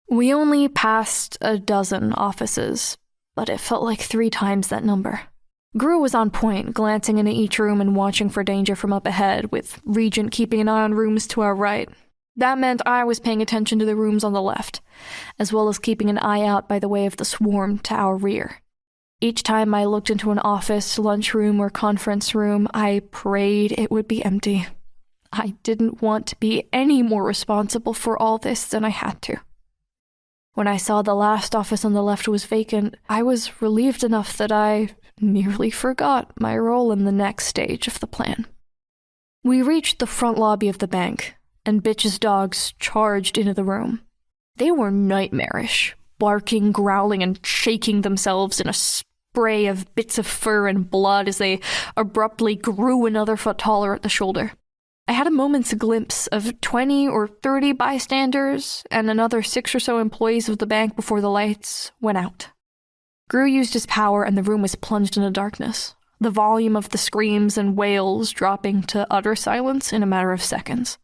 We only passed a dozen offices, but it felt like 3 times that number. Grue was on point, glancing into each room and watching for danger from up ahead, with Regent keeping an eye on rooms to our right. That meant I was paying attention to the rooms on the left, as well as keeping an eye out by the way of the swarm to our rear. Each time I looked into an office, lunchroom, or conference room, I prayed it would be empty. I didn't want to be any more responsible for all this than I had to. When I saw the last office on the left was vacant, I was relieved enough that I nearly forgot my role in the next stage of the plan. We reached the front lobby of the bank, and Bitch's dogs charged into the room. They were nightmarish, barking, growling, and shaking themselves in a spray of bits of fur and blood as they abruptly grew another foot taller at the shoulder. I had a moment's glimpse of 20 or 30 bystanders and another 6 or so employees of the bank before the lights went out. Grue used his power and the room was plunged into darkness, the volume of the screams and wails dropping to utter silence in a matter of seconds.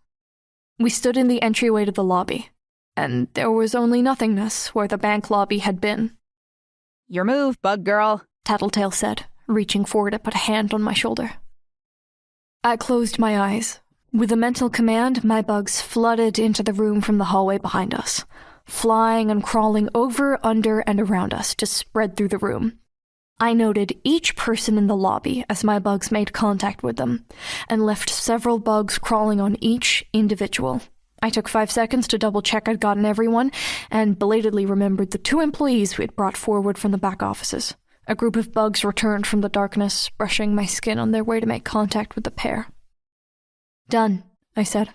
We stood in the entryway to the lobby, and there was only nothingness where the bank lobby had been. Your move, bug girl, Tattletale said, reaching forward to put a hand on my shoulder. I closed my eyes. With a mental command, my bugs flooded into the room from the hallway behind us, flying and crawling over, under, and around us to spread through the room. I noted each person in the lobby as my bugs made contact with them, and left several bugs crawling on each individual. I took 5 seconds to double-check I'd gotten everyone, and belatedly remembered the 2 employees we had brought forward from the back offices. A group of bugs returned from the darkness, brushing my skin on their way to make contact with the pair. Done, I said.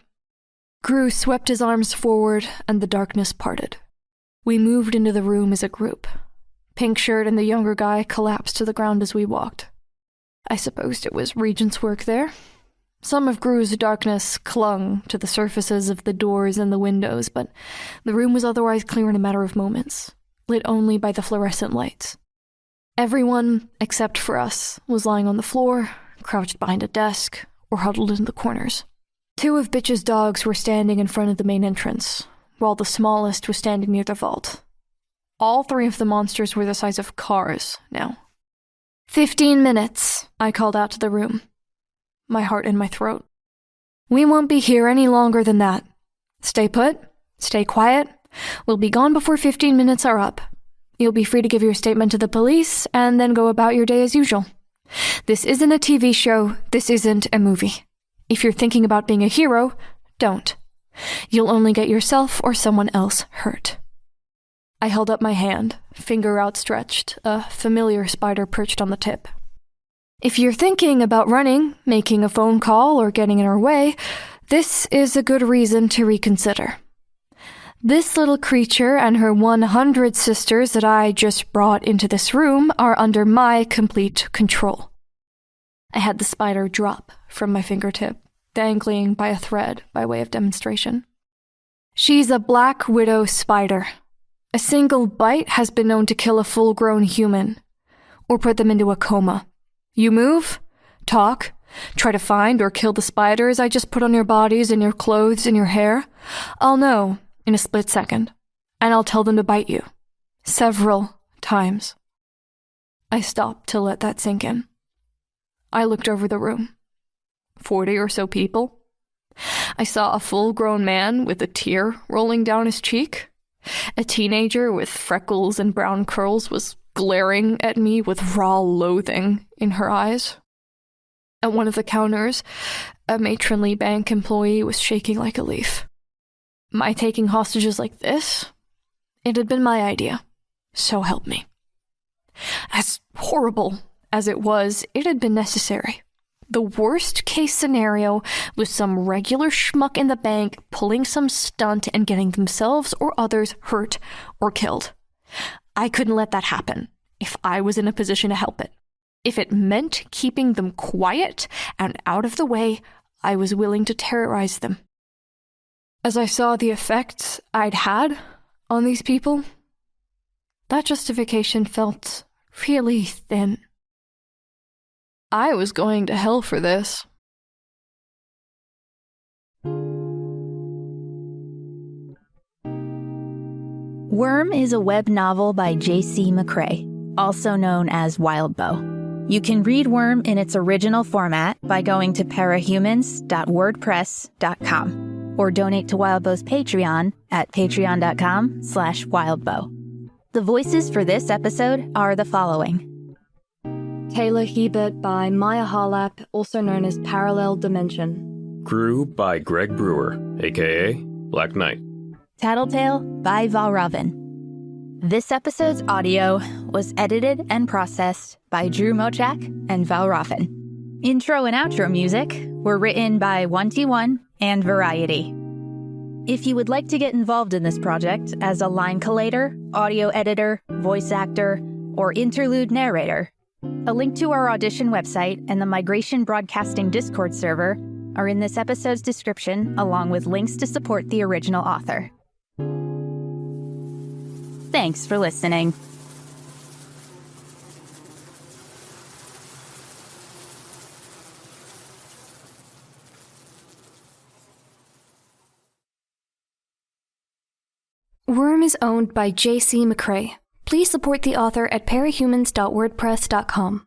Grue swept his arms forward, and the darkness parted. We moved into the room as a group. Pink Shirt and the younger guy collapsed to the ground as we walked. I supposed it was Regent's work there. Some of Grue's darkness clung to the surfaces of the doors and the windows, but the room was otherwise clear in a matter of moments, lit only by the fluorescent lights. Everyone, except for us, was lying on the floor, crouched behind a desk, or huddled in the corners. 2 of Bitch's dogs were standing in front of the main entrance, while the smallest was standing near the vault. All 3 of the monsters were the size of cars now. 15 minutes, I called out to the room, my heart in my throat. We won't be here any longer than that. Stay put, stay quiet. We'll be gone before 15 minutes are up. You'll be free to give your statement to the police and then go about your day as usual. This isn't a TV show, this isn't a movie. If you're thinking about being a hero, don't. You'll only get yourself or someone else hurt. I held up my hand, finger outstretched, a familiar spider perched on the tip. If you're thinking about running, making a phone call, or getting in our way, this is a good reason to reconsider. This little creature and her 100 sisters that I just brought into this room are under my complete control. I had the spider drop from my fingertip, dangling by a thread by way of demonstration. She's a black widow spider. A single bite has been known to kill a full-grown human, or put them into a coma. You move, talk, try to find or kill the spiders I just put on your bodies and your clothes and your hair. I'll know in a split second, and I'll tell them to bite you. Several times. I stopped to let that sink in. I looked over the room. 40 or so people. I saw a full-grown man with a tear rolling down his cheek. A teenager with freckles and brown curls was glaring at me with raw loathing in her eyes. At one of the counters, a matronly bank employee was shaking like a leaf. My taking hostages like this? It had been my idea. So help me. As horrible as it was, it had been necessary. The worst case scenario was some regular schmuck in the bank pulling some stunt and getting themselves or others hurt or killed. I couldn't let that happen if I was in a position to help it. If it meant keeping them quiet and out of the way, I was willing to terrorize them. As I saw the effects I'd had on these people, that justification felt really thin. I was going to hell for this. Worm is a web novel by J.C. McCrae, also known as Wildbow. You can read Worm in its original format by going to parahumans.wordpress.com or donate to Wildbow's Patreon at patreon.com/wildbow. The voices for this episode are the following: Taylor Hebert by Maia Harlap, also known as ParallelDimension. Grue by Greg Brewer, aka Black Knight. Tattletale by Valravn. This episode's audio was edited and processed by Drew Mochak and Valravn. Intro and outro music were written by 1T1 and Variety. If you would like to get involved in this project as a line collator, audio editor, voice actor, or interlude narrator, a link to our audition website and the Migration Broadcasting Discord server are in this episode's description, along with links to support the original author. Thanks for listening. Worm is owned by J.C. McCrae. Please support the author at parahumans.wordpress.com.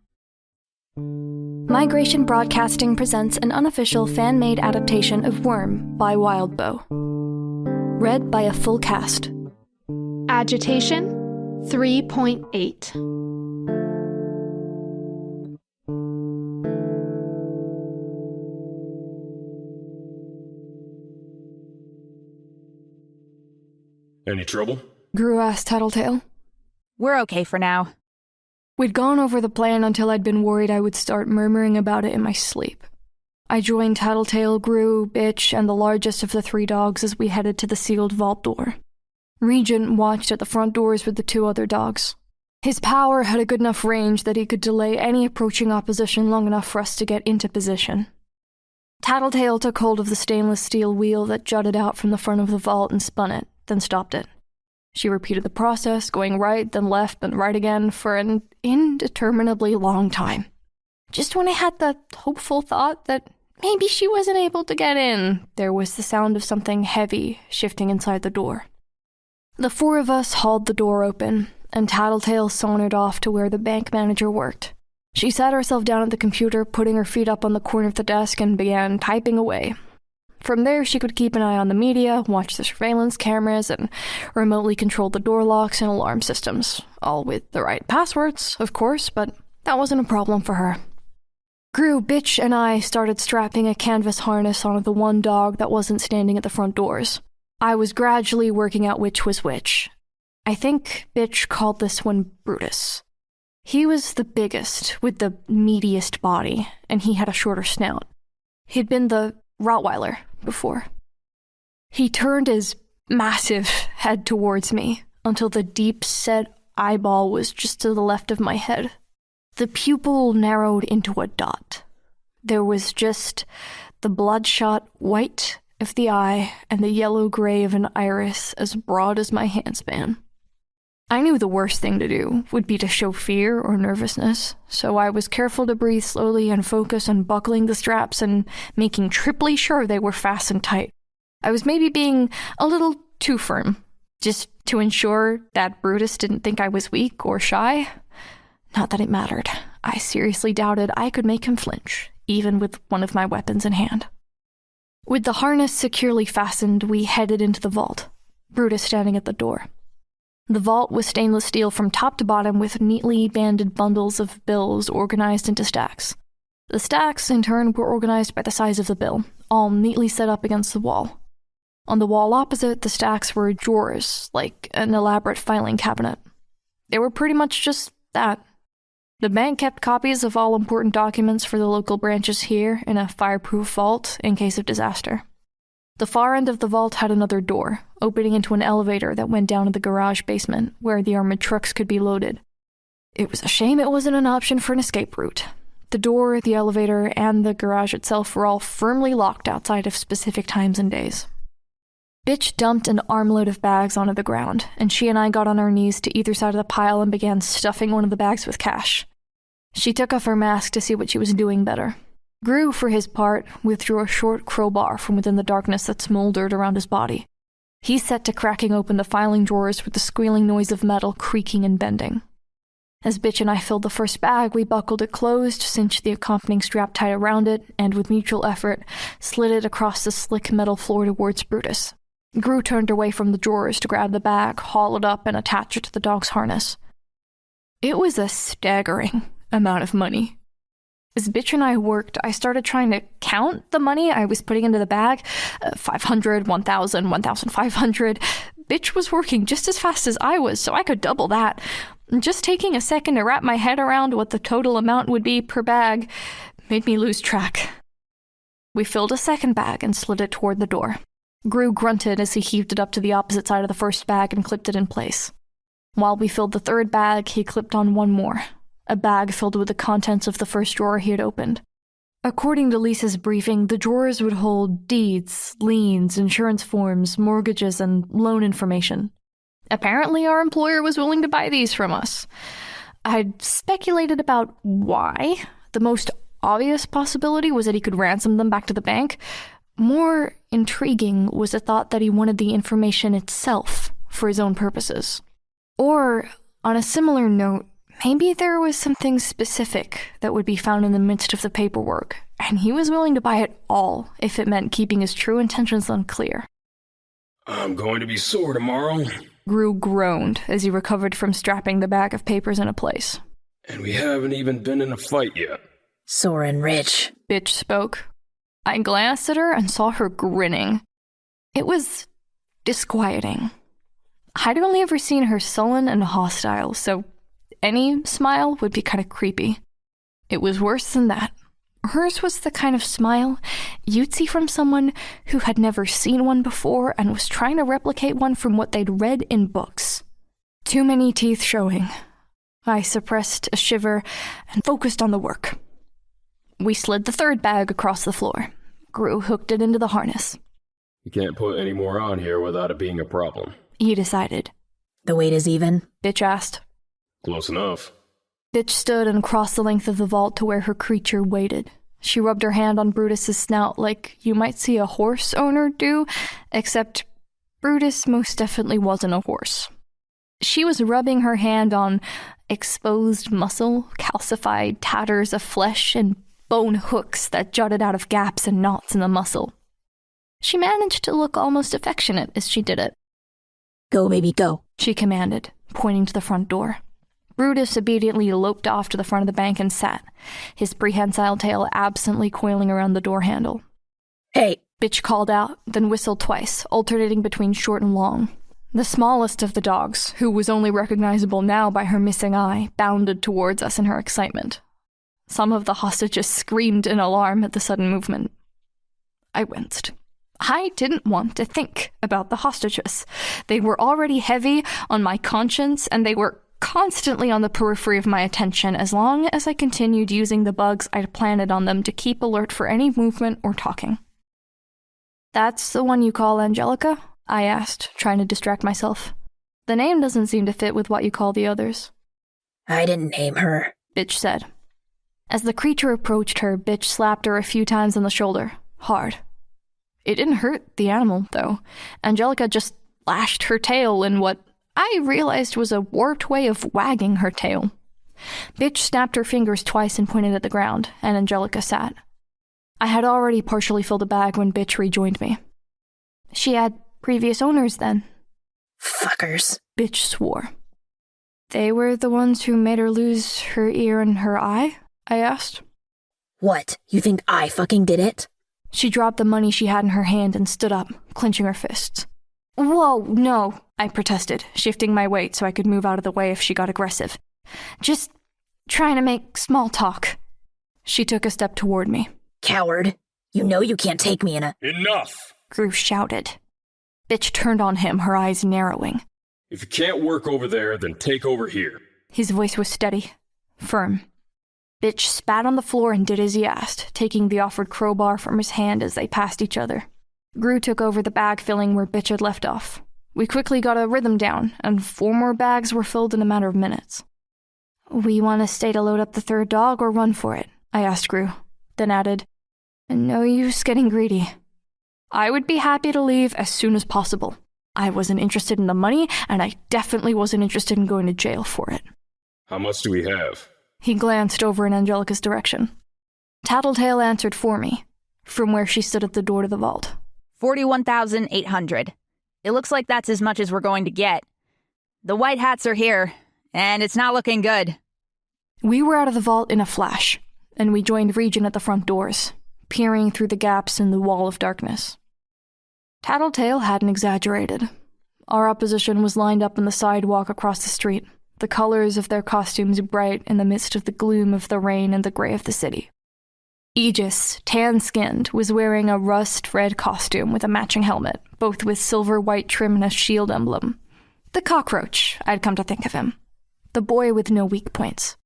Migration Broadcasting presents an unofficial fan-made adaptation of Worm by Wildbow. Read by a full cast. Agitation 3.8. Any trouble? Grue asked Tattletale. We're okay for now. We'd gone over the plan until I'd been worried I would start murmuring about it in my sleep. I joined Tattletale, Grue, Bitch, and the largest of the 3 dogs as we headed to the sealed vault door. Regent watched at the front doors with the 2 other dogs. His power had a good enough range that he could delay any approaching opposition long enough for us to get into position. Tattletale took hold of the stainless steel wheel that jutted out from the front of the vault and spun it, then stopped it. She repeated the process, going right, then left, then right again, for an indeterminably long time. Just when I had the hopeful thought that maybe she wasn't able to get in, there was the sound of something heavy shifting inside the door. The 4 of us hauled the door open, and Tattletale sauntered off to where the bank manager worked. She sat herself down at the computer, putting her feet up on the corner of the desk, and began typing away. From there, she could keep an eye on the media, watch the surveillance cameras, and remotely control the door locks and alarm systems. All with the right passwords, of course, but that wasn't a problem for her. Grue, Bitch, and I started strapping a canvas harness onto the one dog that wasn't standing at the front doors. I was gradually working out which was which. I think Bitch called this one Brutus. He was the biggest, with the meatiest body, and he had a shorter snout. He'd been the Rottweiler before. He turned his massive head towards me until the deep-set eyeball was just to the left of my head. The pupil narrowed into a dot. There was just the bloodshot white of the eye and the yellow-gray of an iris as broad as my handspan. I knew the worst thing to do would be to show fear or nervousness, so I was careful to breathe slowly and focus on buckling the straps and making triply sure they were fastened tight. I was maybe being a little too firm, just to ensure that Brutus didn't think I was weak or shy. Not that it mattered. I seriously doubted I could make him flinch, even with one of my weapons in hand. With the harness securely fastened, we headed into the vault, Brutus standing at the door. The vault was stainless steel from top to bottom with neatly banded bundles of bills organized into stacks. The stacks, in turn, were organized by the size of the bill, all neatly set up against the wall. On the wall opposite, the stacks were drawers, like an elaborate filing cabinet. They were pretty much just that. The bank kept copies of all important documents for the local branches here in a fireproof vault in case of disaster. The far end of the vault had another door, opening into an elevator that went down to the garage basement, where the armored trucks could be loaded. It was a shame it wasn't an option for an escape route. The door, the elevator, and the garage itself were all firmly locked outside of specific times and days. Bitch dumped an armload of bags onto the ground, and she and I got on our knees to either side of the pile and began stuffing one of the bags with cash. She took off her mask to see what she was doing better. Grue, for his part, withdrew a short crowbar from within the darkness that smoldered around his body. He set to cracking open the filing drawers with the squealing noise of metal creaking and bending. As Bitch and I filled the first bag, we buckled it closed, cinched the accompanying strap tight around it, and with mutual effort, slid it across the slick metal floor towards Brutus. Grue turned away from the drawers to grab the bag, haul it up, and attach it to the dog's harness. It was a staggering amount of money. As Bitch and I worked, I started trying to count the money I was putting into the bag. 500, 1,000, 1,500. Bitch was working just as fast as I was, so I could double that. Just taking a second to wrap my head around what the total amount would be per bag made me lose track. We filled a second bag and slid it toward the door. Grue grunted as he heaved it up to the opposite side of the first bag and clipped it in place. While we filled the third bag, he clipped on one more. A bag filled with the contents of the first drawer he had opened. According to Lisa's briefing, the drawers would hold deeds, liens, insurance forms, mortgages, and loan information. Apparently, our employer was willing to buy these from us. I'd speculated about why. The most obvious possibility was that he could ransom them back to the bank. More intriguing was the thought that he wanted the information itself for his own purposes. Or, on a similar note, maybe there was something specific that would be found in the midst of the paperwork, and he was willing to buy it all if it meant keeping his true intentions unclear. I'm going to be sore tomorrow. Grue groaned as he recovered from strapping the bag of papers into place. And we haven't even been in a fight yet. Sore and rich. Bitch spoke. I glanced at her and saw her grinning. It was disquieting. I'd only ever seen her sullen and hostile, so any smile would be kind of creepy. It was worse than that. Hers was the kind of smile you'd see from someone who had never seen one before and was trying to replicate one from what they'd read in books. Too many teeth showing. I suppressed a shiver and focused on the work. We slid the third bag across the floor. Grue hooked it into the harness. You can't put any more on here without it being a problem. He decided. The weight is even? Bitch asked. Close enough. Bitch stood and crossed the length of the vault to where her creature waited. She rubbed her hand on Brutus's snout like you might see a horse owner do, except Brutus most definitely wasn't a horse. She was rubbing her hand on exposed muscle, calcified tatters of flesh, and bone hooks that jutted out of gaps and knots in the muscle. She managed to look almost affectionate as she did it. Go, baby, go, she commanded, pointing to the front door. Brutus obediently loped off to the front of the bank and sat, his prehensile tail absently coiling around the door handle. Hey! Bitch called out, then whistled twice, alternating between short and long. The smallest of the dogs, who was only recognizable now by her missing eye, bounded towards us in her excitement. Some of the hostages screamed in alarm at the sudden movement. I winced. I didn't want to think about the hostages. They were already heavy on my conscience, and they were constantly on the periphery of my attention as long as I continued using the bugs I'd planted on them to keep alert for any movement or talking. That's the one you call Angelica? I asked, trying to distract myself. The name doesn't seem to fit with what you call the others. I didn't name her, Bitch said. As the creature approached her, Bitch slapped her a few times on the shoulder, hard. It didn't hurt the animal, though. Angelica just lashed her tail in what I realized was a warped way of wagging her tail. Bitch snapped her fingers twice and pointed at the ground, and Angelica sat. I had already partially filled a bag when Bitch rejoined me. She had previous owners then. Fuckers, Bitch swore. They were the ones who made her lose her ear and her eye? I asked. What, you think I fucking did it? She dropped the money she had in her hand and stood up, clenching her fists. Whoa, no, I protested, shifting my weight so I could move out of the way if she got aggressive. Just trying to make small talk. She took a step toward me. Coward, you know you can't take me in a— Enough! Grue shouted. Bitch turned on him, her eyes narrowing. If you can't work over there, then take over here. His voice was steady, firm. Bitch spat on the floor and did as he asked, taking the offered crowbar from his hand as they passed each other. Grue took over the bag filling where Bitch had left off. We quickly got a rhythm down, and 4 more bags were filled in a matter of minutes. We want to stay to load up the third dog or run for it? I asked Grue, then added, no use getting greedy. I would be happy to leave as soon as possible. I wasn't interested in the money, and I definitely wasn't interested in going to jail for it. How much do we have? He glanced over in Angelica's direction. Tattletale answered for me, from where she stood at the door to the vault. 41,800. It looks like that's as much as we're going to get. The white hats are here, and it's not looking good. We were out of the vault in a flash, and we joined Regent at the front doors, peering through the gaps in the wall of darkness. Tattletale hadn't exaggerated. Our opposition was lined up on the sidewalk across the street, the colors of their costumes bright in the midst of the gloom of the rain and the gray of the city. Aegis, tan-skinned, was wearing a rust-red costume with a matching helmet, both with silver-white trim and a shield emblem. The cockroach, I'd come to think of him. The boy with no weak points.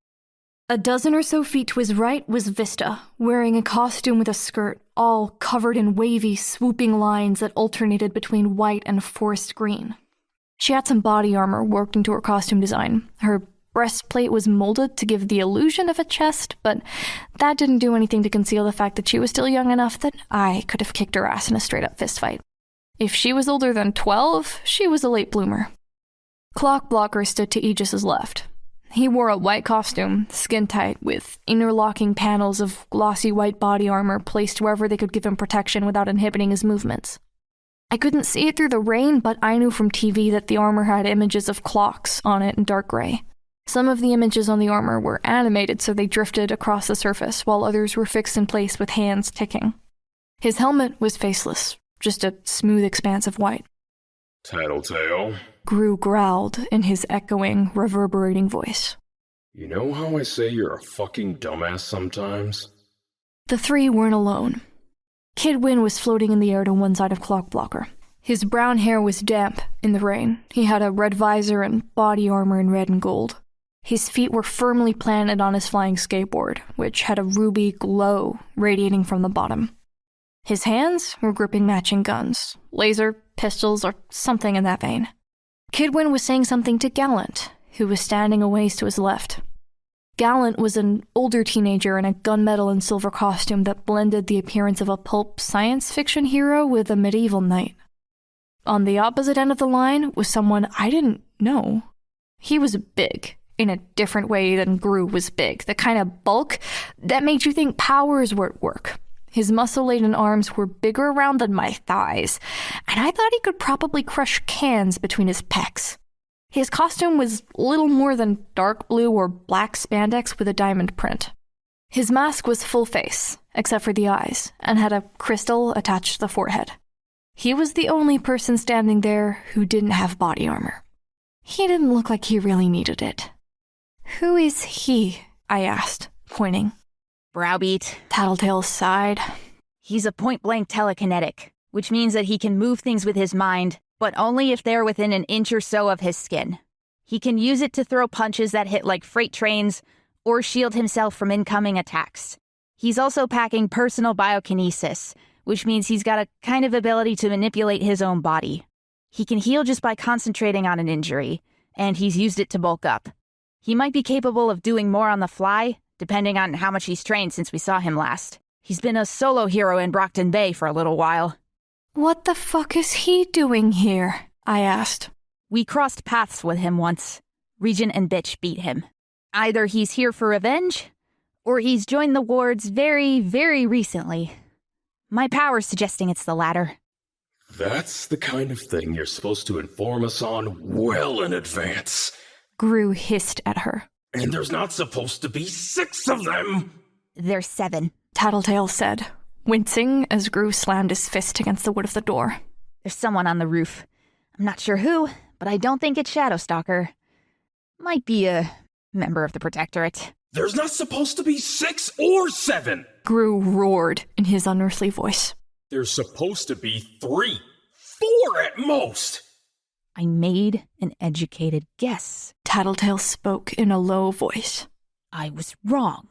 A dozen or so feet to his right was Vista, wearing a costume with a skirt, all covered in wavy, swooping lines that alternated between white and forest green. She had some body armor worked into her costume design. Her breastplate was molded to give the illusion of a chest, but that didn't do anything to conceal the fact that she was still young enough that I could have kicked her ass in a straight-up fistfight. If she was older than 12, she was a late bloomer. Clockblocker stood to Aegis's left. He wore a white costume, skin-tight, with interlocking panels of glossy white body armor placed wherever they could give him protection without inhibiting his movements. I couldn't see it through the rain, but I knew from TV that the armor had images of clocks on it in dark gray. Some of the images on the armor were animated so they drifted across the surface, while others were fixed in place with hands ticking. His helmet was faceless, just a smooth expanse of white. Tattletale? Grue growled in his echoing, reverberating voice. You know how I say you're a fucking dumbass sometimes? The three weren't alone. Kid Win was floating in the air to one side of Clockblocker. His brown hair was damp in the rain. He had a red visor and body armor in red and gold. His feet were firmly planted on his flying skateboard, which had a ruby glow radiating from the bottom. His hands were gripping matching guns, laser, pistols, or something in that vein. Kidwin was saying something to Gallant, who was standing a ways to his left. Gallant was an older teenager in a gunmetal and silver costume that blended the appearance of a pulp science fiction hero with a medieval knight. On the opposite end of the line was someone I didn't know. He was big, in a different way than Grue was big, the kind of bulk that made you think powers were at work. His muscle-laden arms were bigger around than my thighs, and I thought he could probably crush cans between his pecs. His costume was little more than dark blue or black spandex with a diamond print. His mask was full face, except for the eyes, and had a crystal attached to the forehead. He was the only person standing there who didn't have body armor. He didn't look like he really needed it. "Who is he?" I asked, pointing. Browbeat. Tattletale sighed. He's a point-blank telekinetic, which means that he can move things with his mind, but only if they're within an inch or so of his skin. He can use it to throw punches that hit like freight trains, or shield himself from incoming attacks. He's also packing personal biokinesis, which means he's got a kind of ability to manipulate his own body. He can heal just by concentrating on an injury, and he's used it to bulk up. He might be capable of doing more on the fly, depending on how much he's trained since we saw him last. He's been a solo hero in Brockton Bay for a little while. "What the fuck is he doing here?" I asked. We crossed paths with him once. Regent and Bitch beat him. Either he's here for revenge, or he's joined the wards very, very recently. My power's suggesting it's the latter. That's the kind of thing you're supposed to inform us on well in advance. Grue hissed at her. And there's not supposed to be 6 of them! There's 7. Tattletale said, wincing as Grue slammed his fist against the wood of the door. There's someone on the roof. I'm not sure who, but I don't think it's Shadowstalker. Might be a member of the Protectorate. There's not supposed to be 6 or 7! Grue roared in his unearthly voice. There's supposed to be 3, 4 at most! I made an educated guess. Tattletale spoke in a low voice. I was wrong.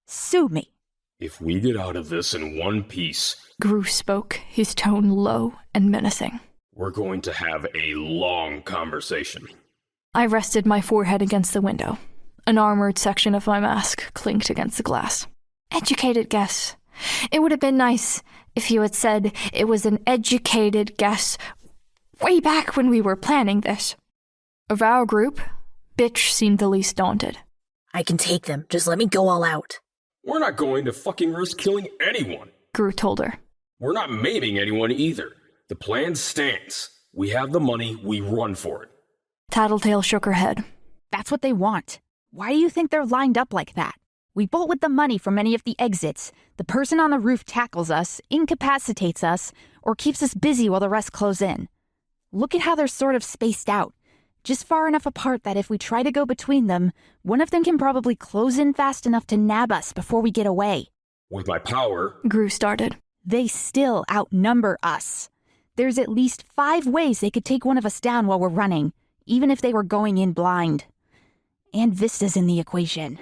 Sue me. If we get out of this in one piece, Grue spoke, his tone low and menacing. We're going to have a long conversation. I rested my forehead against the window. An armored section of my mask clinked against the glass. Educated guess. It would have been nice if you had said it was an educated guess way back when we were planning this. Of our group, Bitch seemed the least daunted. I can take them. Just let me go all out. We're not going to fucking risk killing anyone, Grue told her. We're not maiming anyone either. The plan stands. We have the money, we run for it. Tattletale shook her head. That's what they want. Why do you think they're lined up like that? We bolt with the money from any of the exits. The person on the roof tackles us, incapacitates us, or keeps us busy while the rest close in. Look at how they're sort of spaced out. Just far enough apart that if we try to go between them, one of them can probably close in fast enough to nab us before we get away. With my power, Grue started. They still outnumber us. There's at least 5 ways they could take one of us down while we're running, even if they were going in blind. And Vista's in the equation.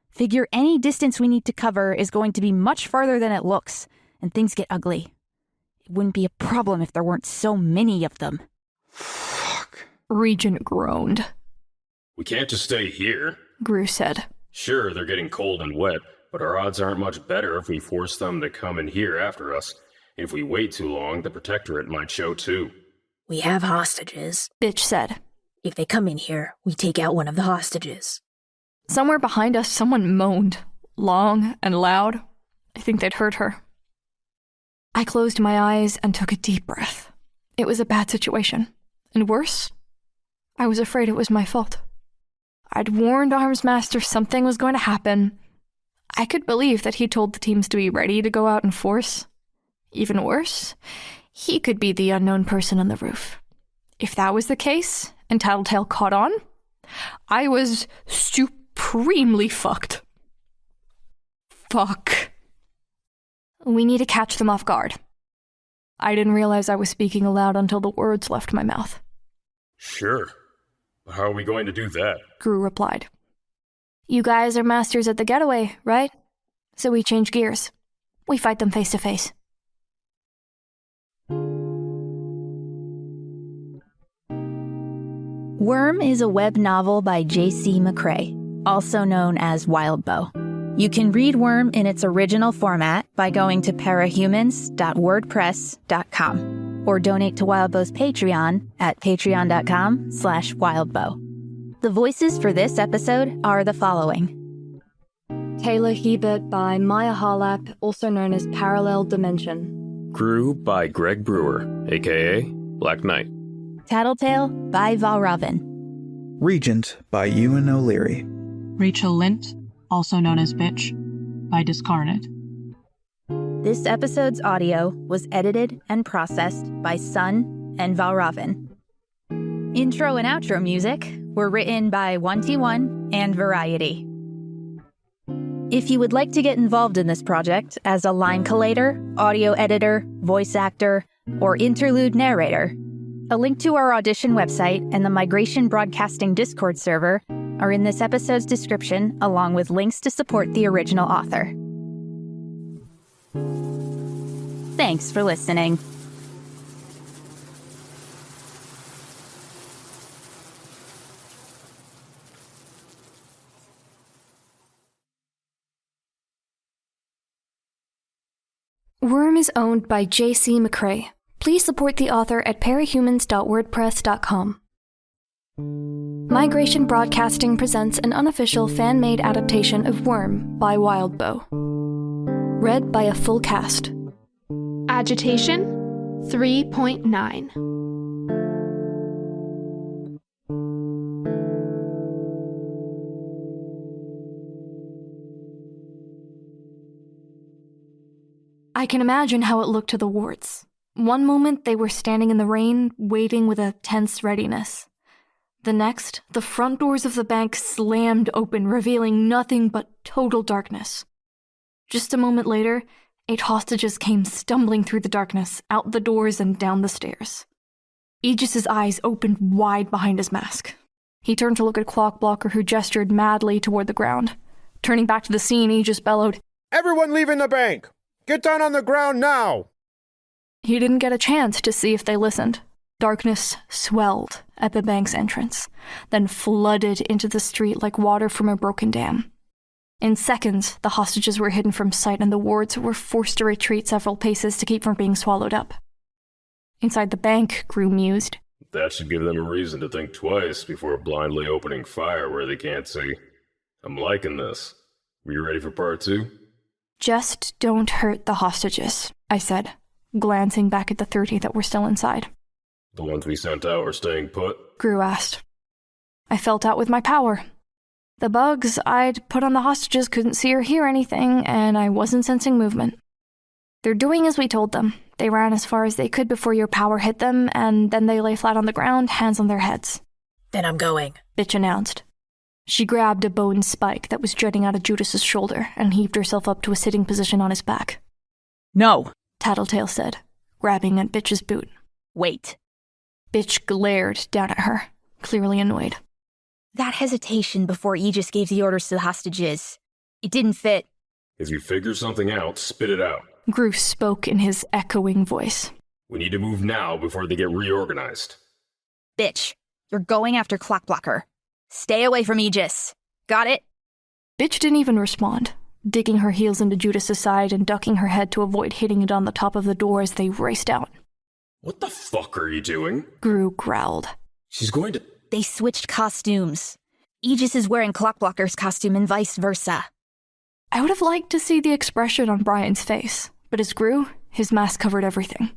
Figure any distance we need to cover is going to be much farther than it looks, and things get ugly. It wouldn't be a problem if there weren't so many of them. Fuck. Regent groaned. we can't just stay here. Grue said. Sure, they're getting cold and wet, but our odds aren't much better if we force them to come in here after us. If we wait too long, the Protectorate might show too. We have hostages. Bitch said. If they come in here, we take out one of the hostages. Somewhere behind us, someone moaned, long and loud. I think they'd heard her. I closed my eyes and took a deep breath. It was a bad situation. And worse, I was afraid it was my fault. I'd warned Armsmaster something was going to happen. I could believe that he told the teams to be ready to go out in force. Even worse, he could be the unknown person on the roof. If that was the case, and Tattletale caught on, I was supremely fucked. Fuck. We need to catch them off guard. I didn't realize I was speaking aloud until the words left my mouth. Sure. But how are we going to do that? Grue replied. You guys are masters at the getaway, right? So we change gears. We fight them face to face. Worm is a web novel by J.C. McCrae, also known as Wildbow. You can read Worm in its original format by going to parahumans.wordpress.com or donate to Wildbow's Patreon at patreon.com/wildbow. The voices for this episode are the following. Taylor Hebert by Maia Harlap, also known as ParallelDimension. Grue by Greg Brewer, a.k.a. Black Knight. Tattletale by Valravn. Regent by Euan O'Leary. Rachel Lindt, also known as Bitch, by Discarnate. This episode's audio was edited and processed by Sun and Valravn. Intro and outro music were written by 1T1 and Variety. If you would like to get involved in this project as a line collator, audio editor, voice actor, or interlude narrator, a link to our audition website and the Migration Broadcasting Discord server are in this episode's description, along with links to support the original author. Thanks for listening. Worm is owned by J.C. McCrae. Please support the author at parahumans.wordpress.com. Migration Broadcasting presents an unofficial fan-made adaptation of Worm by Wildbow. Read by a full cast. Agitation 3.9. I can imagine how it looked to the wards. One moment they were standing in the rain, waiting with a tense readiness. The next, the front doors of the bank slammed open, revealing nothing but total darkness. Just a moment later, 8 hostages came stumbling through the darkness, out the doors and down the stairs. Aegis's eyes opened wide behind his mask. He turned to look at Clockblocker, who gestured madly toward the ground. Turning back to the scene, Aegis bellowed, "Everyone leaving the bank! Get down on the ground now!" He didn't get a chance to see if they listened. Darkness swelled at the bank's entrance, then flooded into the street like water from a broken dam. In seconds, the hostages were hidden from sight and the wards were forced to retreat several paces to keep from being swallowed up. Inside the bank, Grue mused. That should give them a reason to think twice before blindly opening fire where they can't see. I'm liking this. Are you ready for part 2? Just don't hurt the hostages, I said, glancing back at the 30 that were still inside. The ones we sent out are staying put? Grue asked. I felt out with my power. The bugs I'd put on the hostages couldn't see or hear anything, and I wasn't sensing movement. They're doing as we told them. They ran as far as they could before your power hit them, and then they lay flat on the ground, hands on their heads. Then I'm going, Bitch announced. She grabbed a bone spike that was jutting out of Judas's shoulder and heaved herself up to a sitting position on his back. No. Tattletale said, grabbing at Bitch's boot. Wait. Bitch glared down at her, clearly annoyed. That hesitation before Aegis gave the orders to the hostages. It didn't fit. If you figure something out, spit it out. Grue spoke in his echoing voice. We need to move now before they get reorganized. Bitch, you're going after Clockblocker. Stay away from Aegis. Got it? Bitch didn't even respond, digging her heels into Judas's side and ducking her head to avoid hitting it on the top of the door as they raced out. What the fuck are you doing? Grue growled. She's going to... They switched costumes. Aegis is wearing Clockblocker's costume and vice versa. I would have liked to see the expression on Brian's face, but as Grue, his mask covered everything.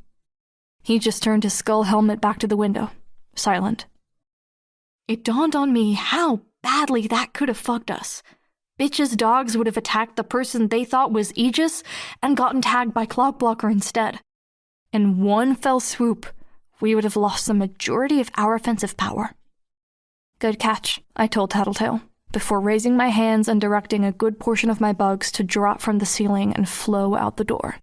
He just turned his skull helmet back to the window, silent. It dawned on me how badly that could have fucked us. Bitch's dogs would have attacked the person they thought was Aegis and gotten tagged by Clockblocker instead. In one fell swoop, we would have lost the majority of our offensive power. Good catch, I told Tattletale, before raising my hands and directing a good portion of my bugs to drop from the ceiling and flow out the door.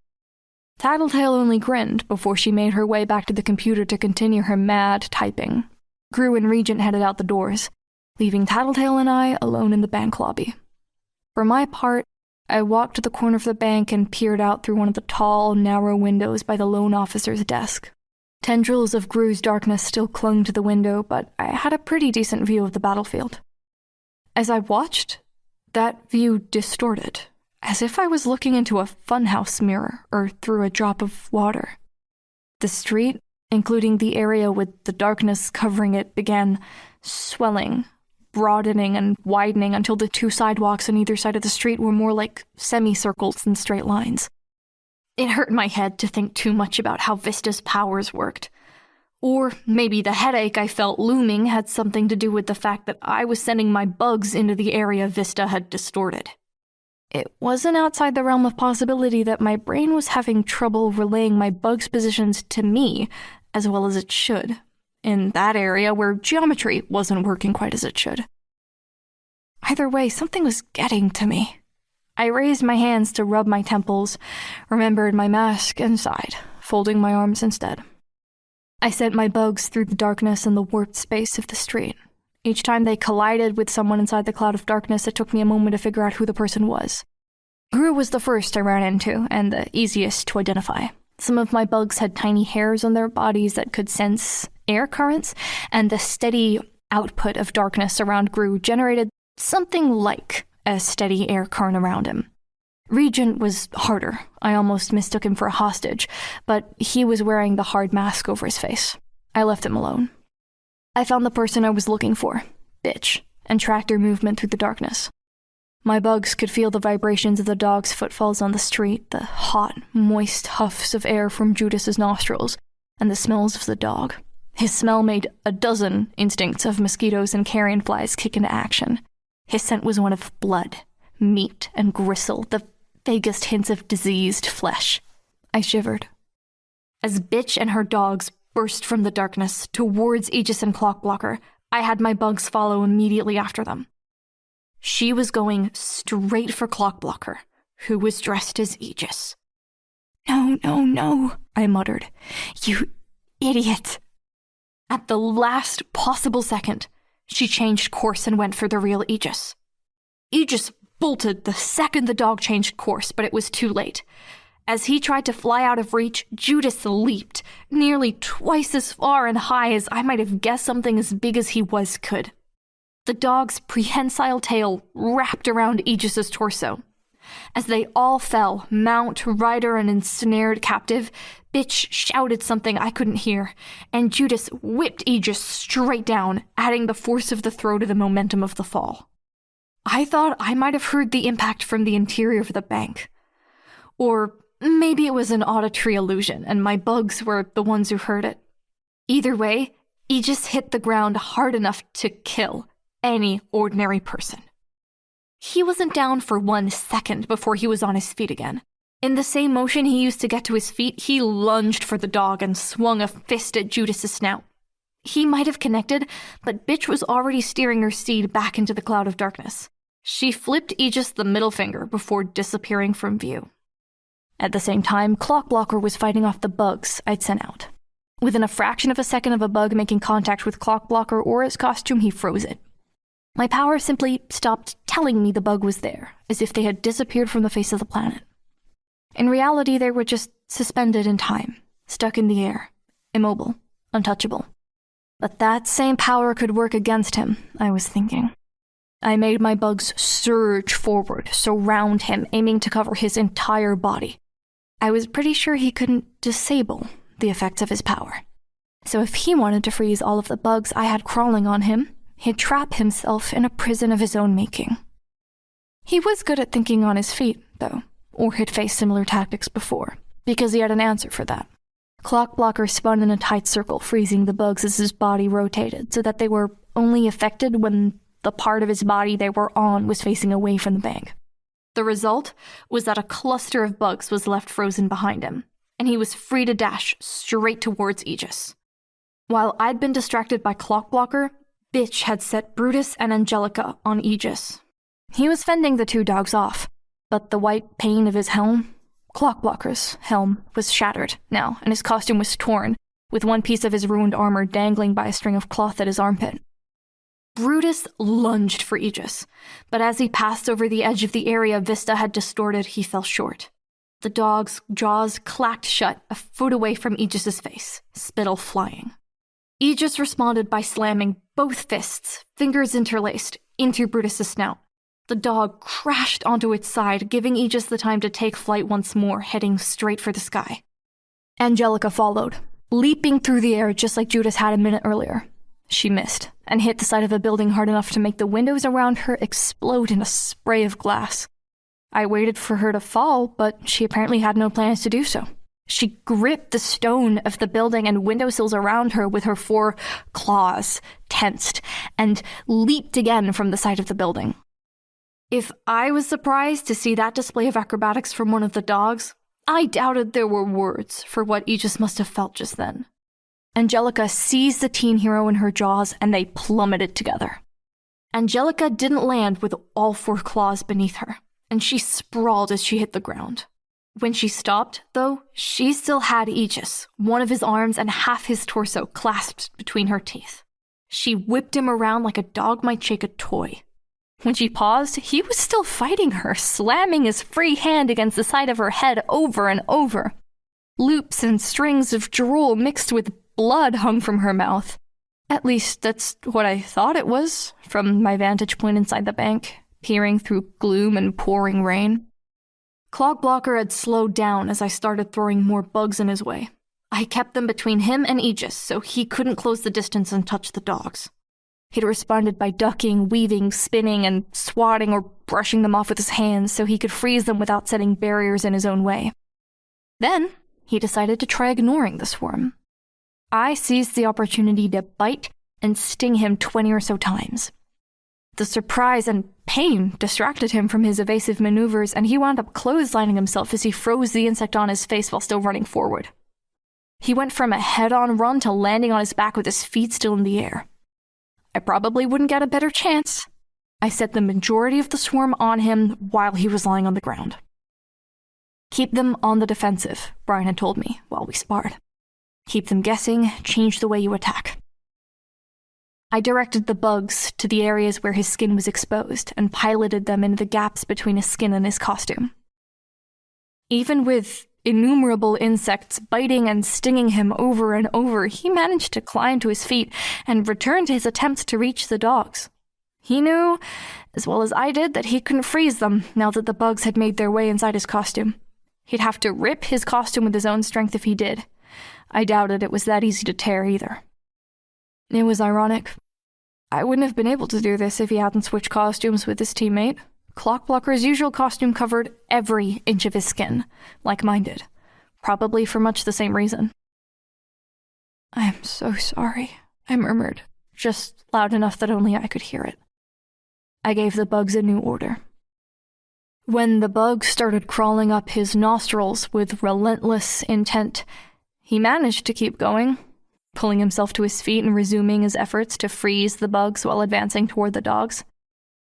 Tattletale only grinned before she made her way back to the computer to continue her mad typing. Grue and Regent headed out the doors, leaving Tattletale and I alone in the bank lobby. For my part, I walked to the corner of the bank and peered out through one of the tall, narrow windows by the loan officer's desk. Tendrils of Grue's darkness still clung to the window, but I had a pretty decent view of the battlefield. As I watched, that view distorted, as if I was looking into a funhouse mirror or through a drop of water. The street, including the area with the darkness covering it, began swelling, broadening and widening until the two sidewalks on either side of the street were more like semicircles than straight lines. It hurt my head to think too much about how Vista's powers worked. Or maybe the headache I felt looming had something to do with the fact that I was sending my bugs into the area Vista had distorted. It wasn't outside the realm of possibility that my brain was having trouble relaying my bugs' positions to me as well as it should, in that area where geometry wasn't working quite as it should. Either way, something was getting to me. I raised my hands to rub my temples, remembered my mask, and sighed, folding my arms instead. I sent my bugs through the darkness and the warped space of the street. Each time they collided with someone inside the cloud of darkness, it took me a moment to figure out who the person was. Grue was the first I ran into, and the easiest to identify. Some of my bugs had tiny hairs on their bodies that could sense air currents, and the steady output of darkness around Grue generated something like a steady air current around him. Regent was harder. I almost mistook him for a hostage, but he was wearing the hard mask over his face. I left him alone. I found the person I was looking for, Bitch, and tracked her movement through the darkness. My bugs could feel the vibrations of the dog's footfalls on the street, the hot, moist huffs of air from Judas's nostrils, and the smells of the dog. His smell made a dozen instincts of mosquitoes and carrion flies kick into action. His scent was one of blood, meat, and gristle, the vaguest hints of diseased flesh. I shivered. As Bitch and her dogs burst from the darkness towards Aegis and Clockblocker, I had my bugs follow immediately after them. She was going straight for Clockblocker, who was dressed as Aegis. "No, no, no," I muttered. "You idiot." At the last possible second, she changed course and went for the real Aegis. Aegis bolted the second the dog changed course, but it was too late. As he tried to fly out of reach, Judas leaped, nearly twice as far and high as I might have guessed something as big as he was could. The dog's prehensile tail wrapped around Aegis's torso. As they all fell, mount, rider, and ensnared captive, Bitch shouted something I couldn't hear, and Judas whipped Aegis straight down, adding the force of the throw to the momentum of the fall. I thought I might have heard the impact from the interior of the bank. Or maybe it was an auditory illusion, and my bugs were the ones who heard it. Either way, Aegis hit the ground hard enough to kill any ordinary person. He wasn't down for 1 second before he was on his feet again. In the same motion he used to get to his feet, he lunged for the dog and swung a fist at Judas's snout. He might have connected, but Bitch was already steering her steed back into the cloud of darkness. She flipped Aegis the middle finger before disappearing from view. At the same time, Clockblocker was fighting off the bugs I'd sent out. Within a fraction of a second of a bug making contact with Clockblocker or his costume, he froze it. My power simply stopped telling me the bug was there, as if they had disappeared from the face of the planet. In reality, they were just suspended in time, stuck in the air, immobile, untouchable. But that same power could work against him, I was thinking. I made my bugs surge forward, surround him, aiming to cover his entire body. I was pretty sure he couldn't disable the effects of his power. So if he wanted to freeze all of the bugs I had crawling on him, he'd trap himself in a prison of his own making. He was good at thinking on his feet, though, or had faced similar tactics before, because he had an answer for that. Clockblocker spun in a tight circle, freezing the bugs as his body rotated, so that they were only affected when the part of his body they were on was facing away from the bank. The result was that a cluster of bugs was left frozen behind him, and he was free to dash straight towards Aegis. While I'd been distracted by Clockblocker, Bitch had set Brutus and Angelica on Aegis. He was fending the two dogs off, but the white pane of his helm, Clockblocker's helm, was shattered now, and his costume was torn, with one piece of his ruined armor dangling by a string of cloth at his armpit. Brutus lunged for Aegis, but as he passed over the edge of the area Vista had distorted, he fell short. The dog's jaws clacked shut a foot away from Aegis's face, spittle flying. Aegis responded by slamming both fists, fingers interlaced, into Brutus's snout. The dog crashed onto its side, giving Aegis the time to take flight once more, heading straight for the sky. Angelica followed, leaping through the air just like Judas had a minute earlier. She missed, and hit the side of a building hard enough to make the windows around her explode in a spray of glass. I waited for her to fall, but she apparently had no plans to do so. She gripped the stone of the building and windowsills around her with her 4 claws, tensed, and leaped again from the side of the building. If I was surprised to see that display of acrobatics from one of the dogs, I doubted there were words for what Aegis must have felt just then. Angelica seized the teen hero in her jaws, and they plummeted together. Angelica didn't land with all 4 claws beneath her, and she sprawled as she hit the ground. When she stopped, though, she still had Aegis, one of his arms and half his torso clasped between her teeth. She whipped him around like a dog might shake a toy. When she paused, he was still fighting her, slamming his free hand against the side of her head over and over. Loops and strings of drool mixed with blood hung from her mouth. At least that's what I thought it was, from my vantage point inside the bank, peering through gloom and pouring rain. Clockblocker had slowed down as I started throwing more bugs in his way. I kept them between him and Aegis, so he couldn't close the distance and touch the dogs. He'd responded by ducking, weaving, spinning, and swatting or brushing them off with his hands so he could freeze them without setting barriers in his own way. Then, he decided to try ignoring the swarm. I seized the opportunity to bite and sting him 20 or so times. The surprise and pain distracted him from his evasive maneuvers, and he wound up clotheslining himself as he froze the insect on his face while still running forward. He went from a head-on run to landing on his back with his feet still in the air. I probably wouldn't get a better chance. I set the majority of the swarm on him while he was lying on the ground. Keep them on the defensive, Brian had told me while we sparred. Keep them guessing, change the way you attack. I directed the bugs to the areas where his skin was exposed and piloted them into the gaps between his skin and his costume. Even with innumerable insects biting and stinging him over and over, he managed to climb to his feet and return to his attempts to reach the dogs. He knew, as well as I did, that he couldn't freeze them now that the bugs had made their way inside his costume. He'd have to rip his costume with his own strength if he did. I doubted it was that easy to tear either. It was ironic. I wouldn't have been able to do this if he hadn't switched costumes with his teammate. Clockblocker's usual costume covered every inch of his skin, like mine did, probably for much the same reason. "I'm so sorry," I murmured, just loud enough that only I could hear it. I gave the bugs a new order, When the bugs started crawling up his nostrils with relentless intent, he managed to keep going, pulling himself to his feet and resuming his efforts to freeze the bugs while advancing toward the dogs.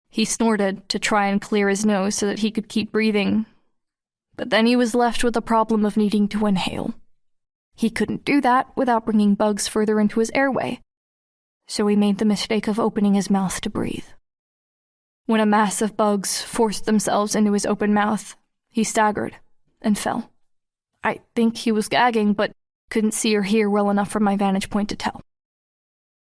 He snorted to try and clear his nose so that he could keep breathing, but then he was left with the problem of needing to inhale. He couldn't do that without bringing bugs further into his airway, so he made the mistake of opening his mouth to breathe. When a mass of bugs forced themselves into his open mouth, he staggered and fell. I think he was gagging, but couldn't see or hear well enough from my vantage point to tell.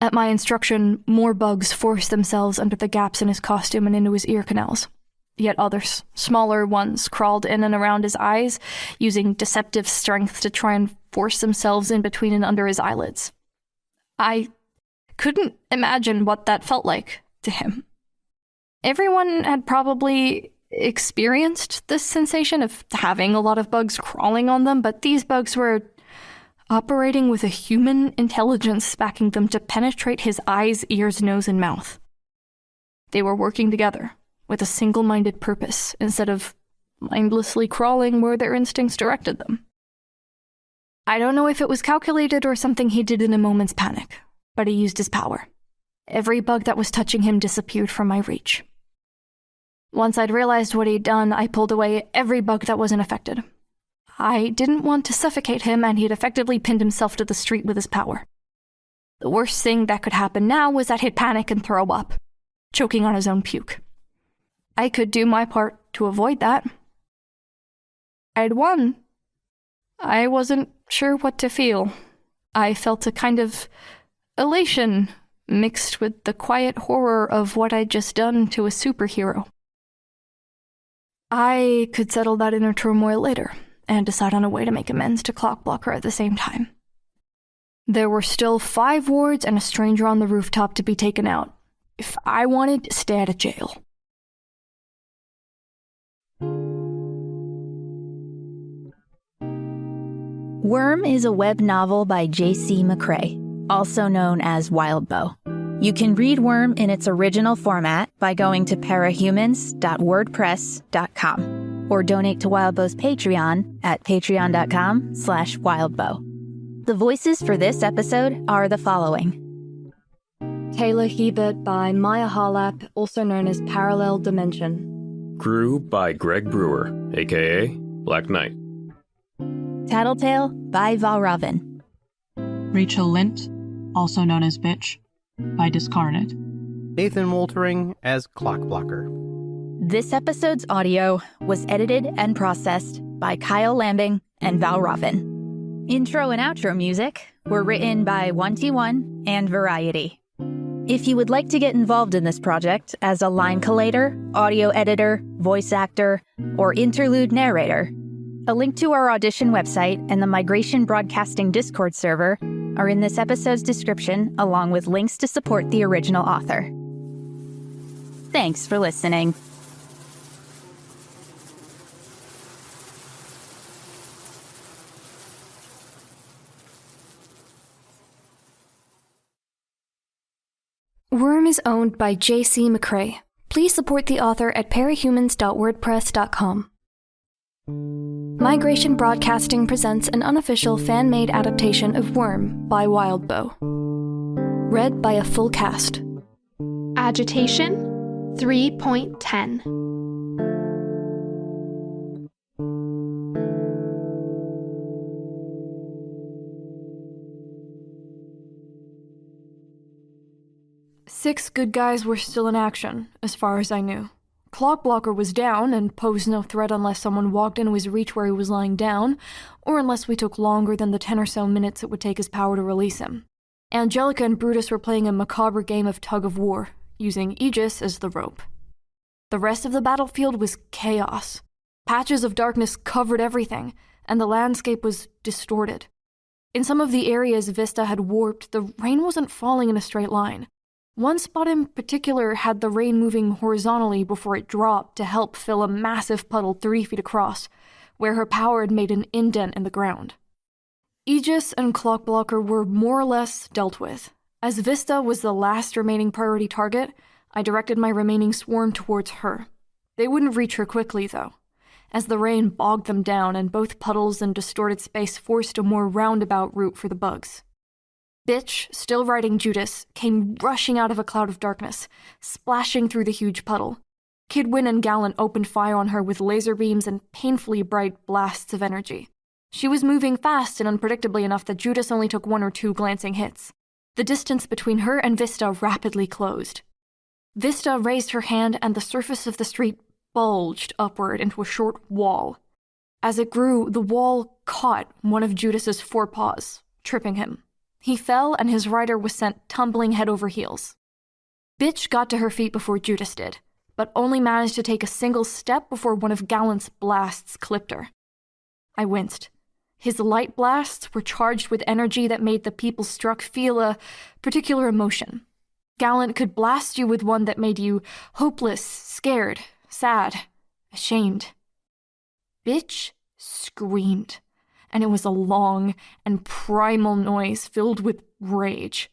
At my instruction, more bugs forced themselves under the gaps in his costume and into his ear canals. Yet others, smaller ones, crawled in and around his eyes, using deceptive strength to try and force themselves in between and under his eyelids. I couldn't imagine what that felt like to him. Everyone had probably experienced this sensation of having a lot of bugs crawling on them, but these bugs were operating with a human intelligence backing them to penetrate his eyes, ears, nose, and mouth. They were working together with a single-minded purpose instead of mindlessly crawling where their instincts directed them. I don't know if it was calculated or something he did in a moment's panic, but he used his power. Every bug that was touching him disappeared from my reach. Once I'd realized what he'd done, I pulled away every bug that wasn't affected. I didn't want to suffocate him, and he'd effectively pinned himself to the street with his power. The worst thing that could happen now was that he'd panic and throw up, choking on his own puke. I could do my part to avoid that. I'd won. I wasn't sure what to feel. I felt a kind of elation mixed with the quiet horror of what I'd just done to a superhero. I could settle that inner turmoil later, and decide on a way to make amends to Clockblocker at the same time. There were still 5 wards and a stranger on the rooftop to be taken out, if I wanted to stay out of jail. Worm is a web novel by J.C. McCrae, also known as Wildbow. You can read Worm in its original format by going to parahumans.wordpress.com or donate to Wildbow's Patreon at patreon.com/wildbow. The voices for this episode are the following. Taylor Hebert by Maia Harlap, also known as ParallelDimension. Grue by Greg Brewer, a.k.a. Black Knight. Tattletale by Valravn. Rachel Lindt, also known as Bitch, by Discarnate. Nathan Woltering as Clockblocker. This episode's audio was edited and processed by Kyle Lambing and Valravn. Intro and outro music were written by 1T1 and Variety. If you would like to get involved in this project as a line collator, audio editor, voice actor, or interlude narrator, a link to our audition website and the Migration Broadcasting Discord server are in this episode's description, along with links to support the original author. Thanks for listening. Worm is owned by J.C. McCrae. Please support the author at parahumans.wordpress.com. Migration Broadcasting presents an unofficial fan-made adaptation of Worm by Wildbow. Read by a full cast. Agitation 3.10. Six good guys were still in action, as far as I knew. Clockblocker was down and posed no threat unless someone walked into his reach where he was lying down, or unless we took longer than the 10 or so minutes it would take his power to release him. Angelica and Brutus were playing a macabre game of tug-of-war, using Aegis as the rope. The rest of the battlefield was chaos. Patches of darkness covered everything, and the landscape was distorted. In some of the areas Vista had warped, the rain wasn't falling in a straight line. One spot in particular had the rain moving horizontally before it dropped to help fill a massive puddle 3 feet across, where her power had made an indent in the ground. Aegis and Clockblocker were more or less dealt with. As Vista was the last remaining priority target, I directed my remaining swarm towards her. They wouldn't reach her quickly, though, as the rain bogged them down and both puddles and distorted space forced a more roundabout route for the bugs. Bitch, still riding Judas, came rushing out of a cloud of darkness, splashing through the huge puddle. Kidwin and Gallant opened fire on her with laser beams and painfully bright blasts of energy. She was moving fast and unpredictably enough that Judas only took 1 or 2 glancing hits. The distance between her and Vista rapidly closed. Vista raised her hand and the surface of the street bulged upward into a short wall. As it grew, the wall caught one of Judas's forepaws, tripping him. He fell and his rider was sent tumbling head over heels. Bitch got to her feet before Judas did, but only managed to take a single step before one of Gallant's blasts clipped her. I winced. His light blasts were charged with energy that made the people struck feel a particular emotion. Gallant could blast you with one that made you hopeless, scared, sad, ashamed. Bitch screamed, and it was a long and primal noise filled with rage.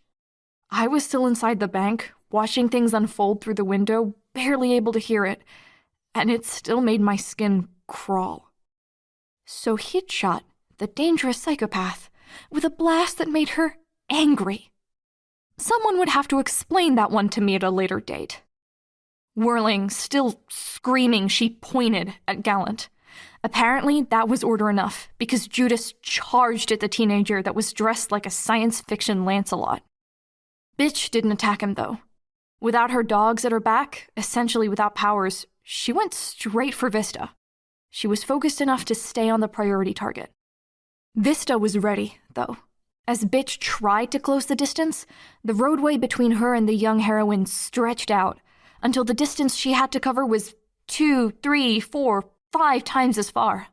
I was still inside the bank, watching things unfold through the window, barely able to hear it, and it still made my skin crawl. So he'd shot the dangerous psychopath with a blast that made her angry. Someone would have to explain that one to me at a later date. Whirling, still screaming, she pointed at Gallant. Apparently, that was order enough, because Judas charged at the teenager that was dressed like a science fiction Lancelot. Bitch didn't attack him, though. Without her dogs at her back, essentially without powers, she went straight for Vista. She was focused enough to stay on the priority target. Vista was ready, though. As Bitch tried to close the distance, the roadway between her and the young heroine stretched out, until the distance she had to cover was 2, 3, 4, 5 times as far.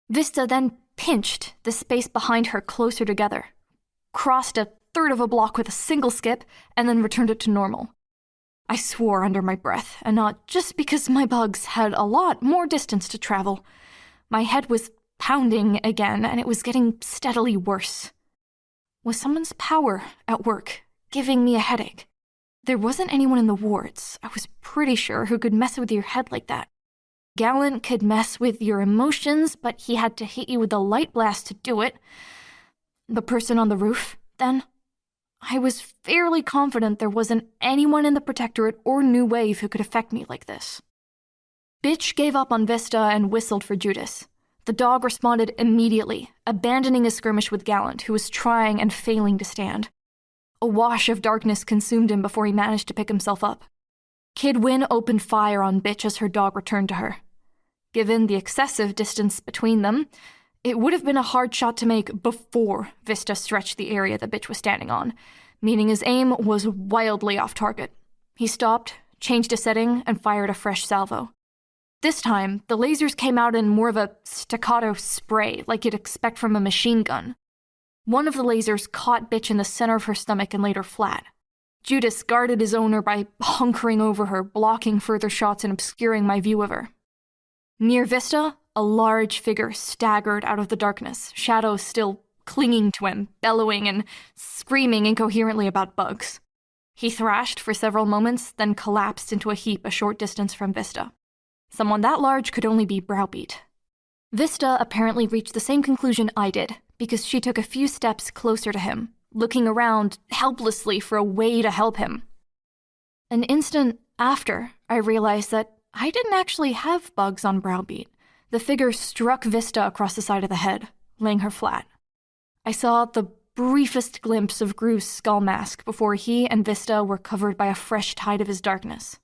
Vista then pinched the space behind her closer together, crossed a third of a block with a single skip, and then returned it to normal. I swore under my breath, and not just because my bugs had a lot more distance to travel. My head was pounding again, and it was getting steadily worse. Was someone's power at work, giving me a headache? There wasn't anyone in the wards, I was pretty sure, who could mess with your head like that. Gallant could mess with your emotions, but he had to hit you with a light blast to do it. The person on the roof, then? I was fairly confident there wasn't anyone in the Protectorate or New Wave who could affect me like this. Bitch gave up on Vista and whistled for Judas. The dog responded immediately, abandoning a skirmish with Gallant, who was trying and failing to stand. A wash of darkness consumed him before he managed to pick himself up. Kid Win opened fire on Bitch as her dog returned to her. Given the excessive distance between them, it would have been a hard shot to make before Vista stretched the area that Bitch was standing on, meaning his aim was wildly off target. He stopped, changed a setting, and fired a fresh salvo. This time, the lasers came out in more of a staccato spray, like you'd expect from a machine gun. One of the lasers caught Bitch in the center of her stomach and laid her flat. Judas guarded his owner by hunkering over her, blocking further shots and obscuring my view of her. Near Vista, a large figure staggered out of the darkness, shadows still clinging to him, bellowing and screaming incoherently about bugs. He thrashed for several moments, then collapsed into a heap a short distance from Vista. Someone that large could only be Browbeat. Vista apparently reached the same conclusion I did, because she took a few steps closer to him, looking around helplessly for a way to help him. An instant after, I realized that I didn't actually have bugs on Browbeat. The figure struck Vista across the side of the head, laying her flat. I saw the briefest glimpse of Grue's skull mask before he and Vista were covered by a fresh tide of his darkness.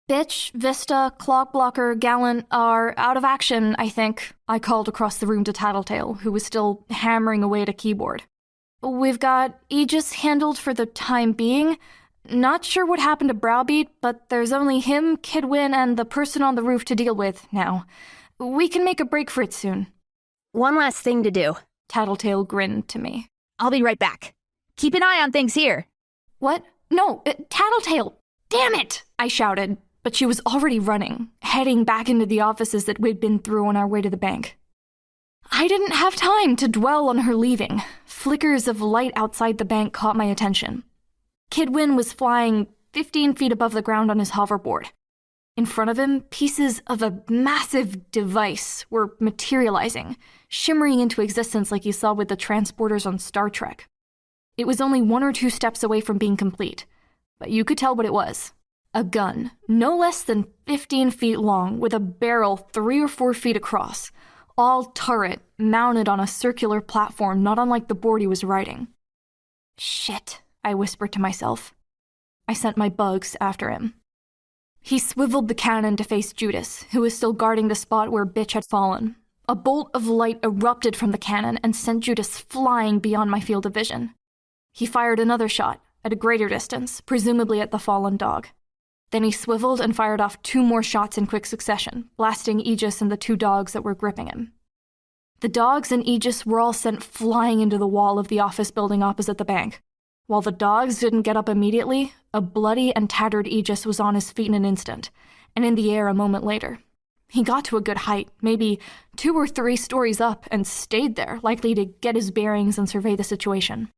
Bitch, Vista, Clockblocker, Gallant are out of action, I think, I called across the room to Tattletale, who was still hammering away at a keyboard. We've got Aegis handled for the time being. Not sure what happened to Browbeat, but there's only him, Kidwin, and the person on the roof to deal with now. We can make a break for it soon. One last thing to do. Tattletale grinned to me. I'll be right back. Keep an eye on things here. What? No, Tattletale! Damn it! I shouted, but she was already running, heading back into the offices that we'd been through on our way to the bank. I didn't have time to dwell on her leaving. Flickers of light outside the bank caught my attention. Kidwin was flying 15 feet above the ground on his hoverboard. In front of him, pieces of a massive device were materializing, shimmering into existence like you saw with the transporters on Star Trek. It was only 1 or 2 steps away from being complete, but you could tell what it was. A gun, no less than 15 feet long, with a barrel 3 or 4 feet across, all turret, mounted on a circular platform not unlike the board he was riding. Shit, I whispered to myself. I sent my bugs after him. He swiveled the cannon to face Judas, who was still guarding the spot where Bitch had fallen. A bolt of light erupted from the cannon and sent Judas flying beyond my field of vision. He fired another shot, at a greater distance, presumably at the fallen dog. Then he swiveled and fired off 2 more shots in quick succession, blasting Aegis and the 2 dogs that were gripping him. The dogs and Aegis were all sent flying into the wall of the office building opposite the bank. While the dogs didn't get up immediately, a bloody and tattered Aegis was on his feet in an instant, and in the air a moment later. He got to a good height, maybe 2 or 3 stories up, and stayed there, likely to get his bearings and survey the situation.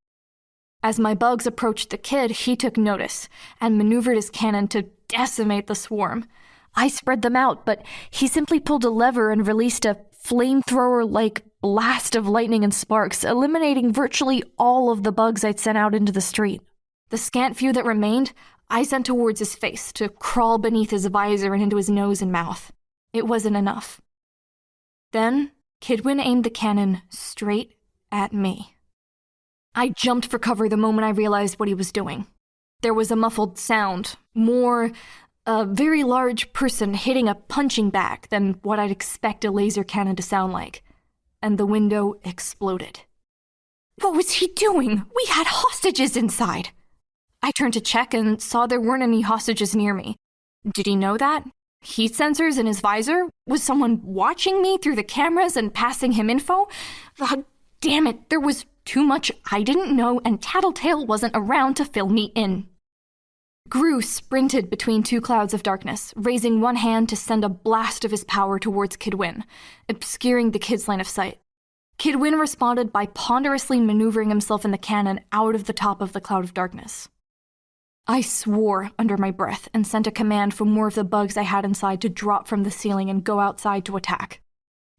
As my bugs approached the kid, he took notice, and maneuvered his cannon to decimate the swarm. I spread them out, but he simply pulled a lever and released a flamethrower-like blast of lightning and sparks, eliminating virtually all of the bugs I'd sent out into the street. The scant few that remained, I sent towards his face to crawl beneath his visor and into his nose and mouth. It wasn't enough. Then, Kidwin aimed the cannon straight at me. I jumped for cover the moment I realized what he was doing. There was a muffled sound, more a very large person hitting a punching bag than what I'd expect a laser cannon to sound like. And the window exploded. What was he doing? We had hostages inside! I turned to check and saw there weren't any hostages near me. Did he know that? Heat sensors in his visor? Was someone watching me through the cameras and passing him info? Damn it, there was too much I didn't know, and Tattletale wasn't around to fill me in. Grue sprinted between 2 clouds of darkness, raising one hand to send a blast of his power towards Kidwin, obscuring the kid's line of sight. Kidwin responded by ponderously maneuvering himself in the cannon out of the top of the cloud of darkness. I swore under my breath and sent a command for more of the bugs I had inside to drop from the ceiling and go outside to attack.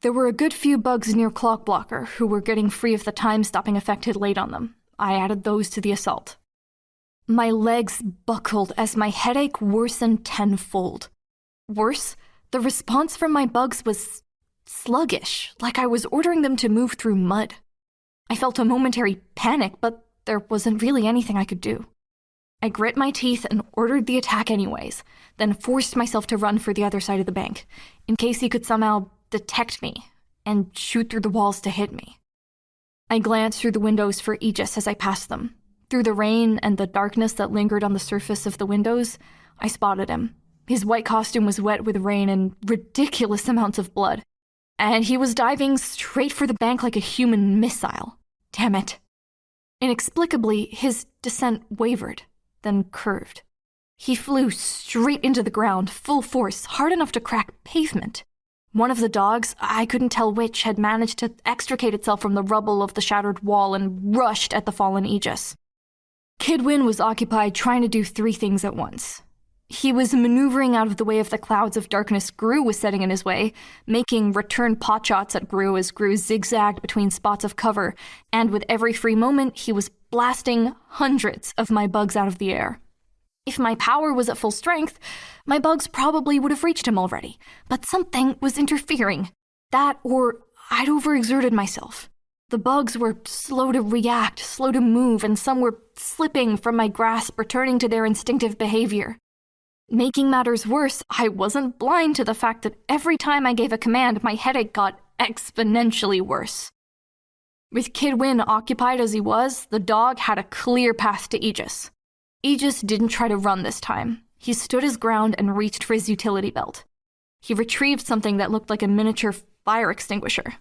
There were a good few bugs near Clockblocker who were getting free of the time-stopping effect had laid on them. I added those to the assault. My legs buckled as my headache worsened tenfold. Worse, the response from my bugs was sluggish, like I was ordering them to move through mud. I felt a momentary panic, but there wasn't really anything I could do. I grit my teeth and ordered the attack anyways, then forced myself to run for the other side of the bank, in case he could somehow detect me and shoot through the walls to hit me. I glanced through the windows for Aegis as I passed them. Through the rain and the darkness that lingered on the surface of the windows, I spotted him. His white costume was wet with rain and ridiculous amounts of blood, and he was diving straight for the bank like a human missile. Damn it. Inexplicably, his descent wavered, then curved. He flew straight into the ground, full force, hard enough to crack pavement. One of the dogs, I couldn't tell which, had managed to extricate itself from the rubble of the shattered wall and rushed at the fallen Aegis. Kidwin was occupied trying to do 3 things at once. He was maneuvering out of the way of the clouds of darkness Grue was setting in his way, making return potshots at Grue as Grue zigzagged between spots of cover, and with every free moment, he was blasting hundreds of my bugs out of the air. If my power was at full strength, my bugs probably would have reached him already, but something was interfering. That, or I'd overexerted myself. The bugs were slow to react, slow to move, and some were slipping from my grasp, returning to their instinctive behavior. Making matters worse, I wasn't blind to the fact that every time I gave a command, my headache got exponentially worse. With Kidwin occupied as he was, the dog had a clear path to Aegis. Aegis didn't try to run this time. He stood his ground and reached for his utility belt. He retrieved something that looked like a miniature fire extinguisher.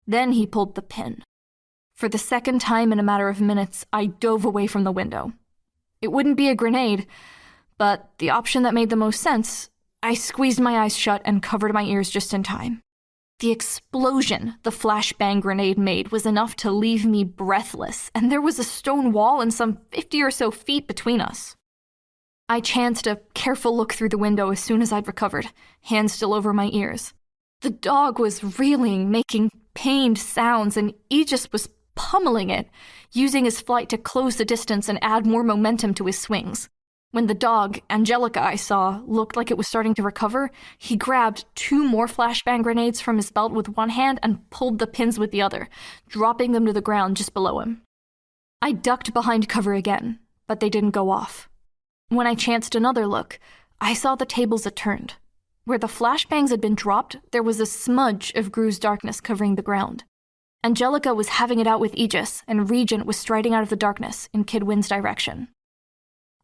Then he pulled the pin. For the second time in a matter of minutes, I dove away from the window. It wouldn't be a grenade, but the option that made the most sense, I squeezed my eyes shut and covered my ears just in time. The explosion the flashbang grenade made was enough to leave me breathless, and there was a stone wall and some 50 or so feet between us. I chanced a careful look through the window as soon as I'd recovered, hands still over my ears. The dog was reeling, making pained sounds, and Aegis was pummeling it, using his flight to close the distance and add more momentum to his swings. When the dog, Angelica I saw, looked like it was starting to recover, he grabbed 2 more flashbang grenades from his belt with one hand and pulled the pins with the other, dropping them to the ground just below him. I ducked behind cover again, but they didn't go off. When I chanced another look, I saw the tables had turned. Where the flashbangs had been dropped, there was a smudge of Grue's darkness covering the ground. Angelica was having it out with Aegis, and Regent was striding out of the darkness in Kidwin's direction.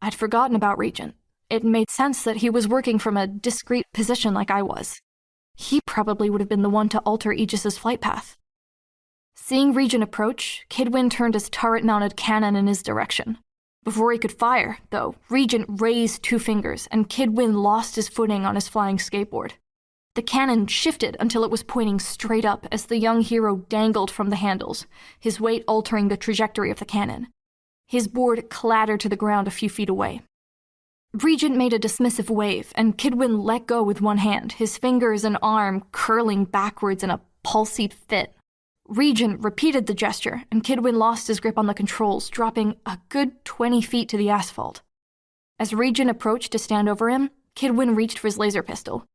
I'd forgotten about Regent. It made sense that he was working from a discreet position like I was. He probably would have been the one to alter Aegis's flight path. Seeing Regent approach, Kidwin turned his turret-mounted cannon in his direction. Before he could fire, though, Regent raised 2 fingers, and Kidwin lost his footing on his flying skateboard. The cannon shifted until it was pointing straight up as the young hero dangled from the handles, his weight altering the trajectory of the cannon. His board clattered to the ground a few feet away. Regent made a dismissive wave, and Kidwin let go with one hand, his fingers and arm curling backwards in a pulsate fit. Regent repeated the gesture, and Kidwin lost his grip on the controls, dropping a good 20 feet to the asphalt. As Regent approached to stand over him, Kidwin reached for his laser pistol.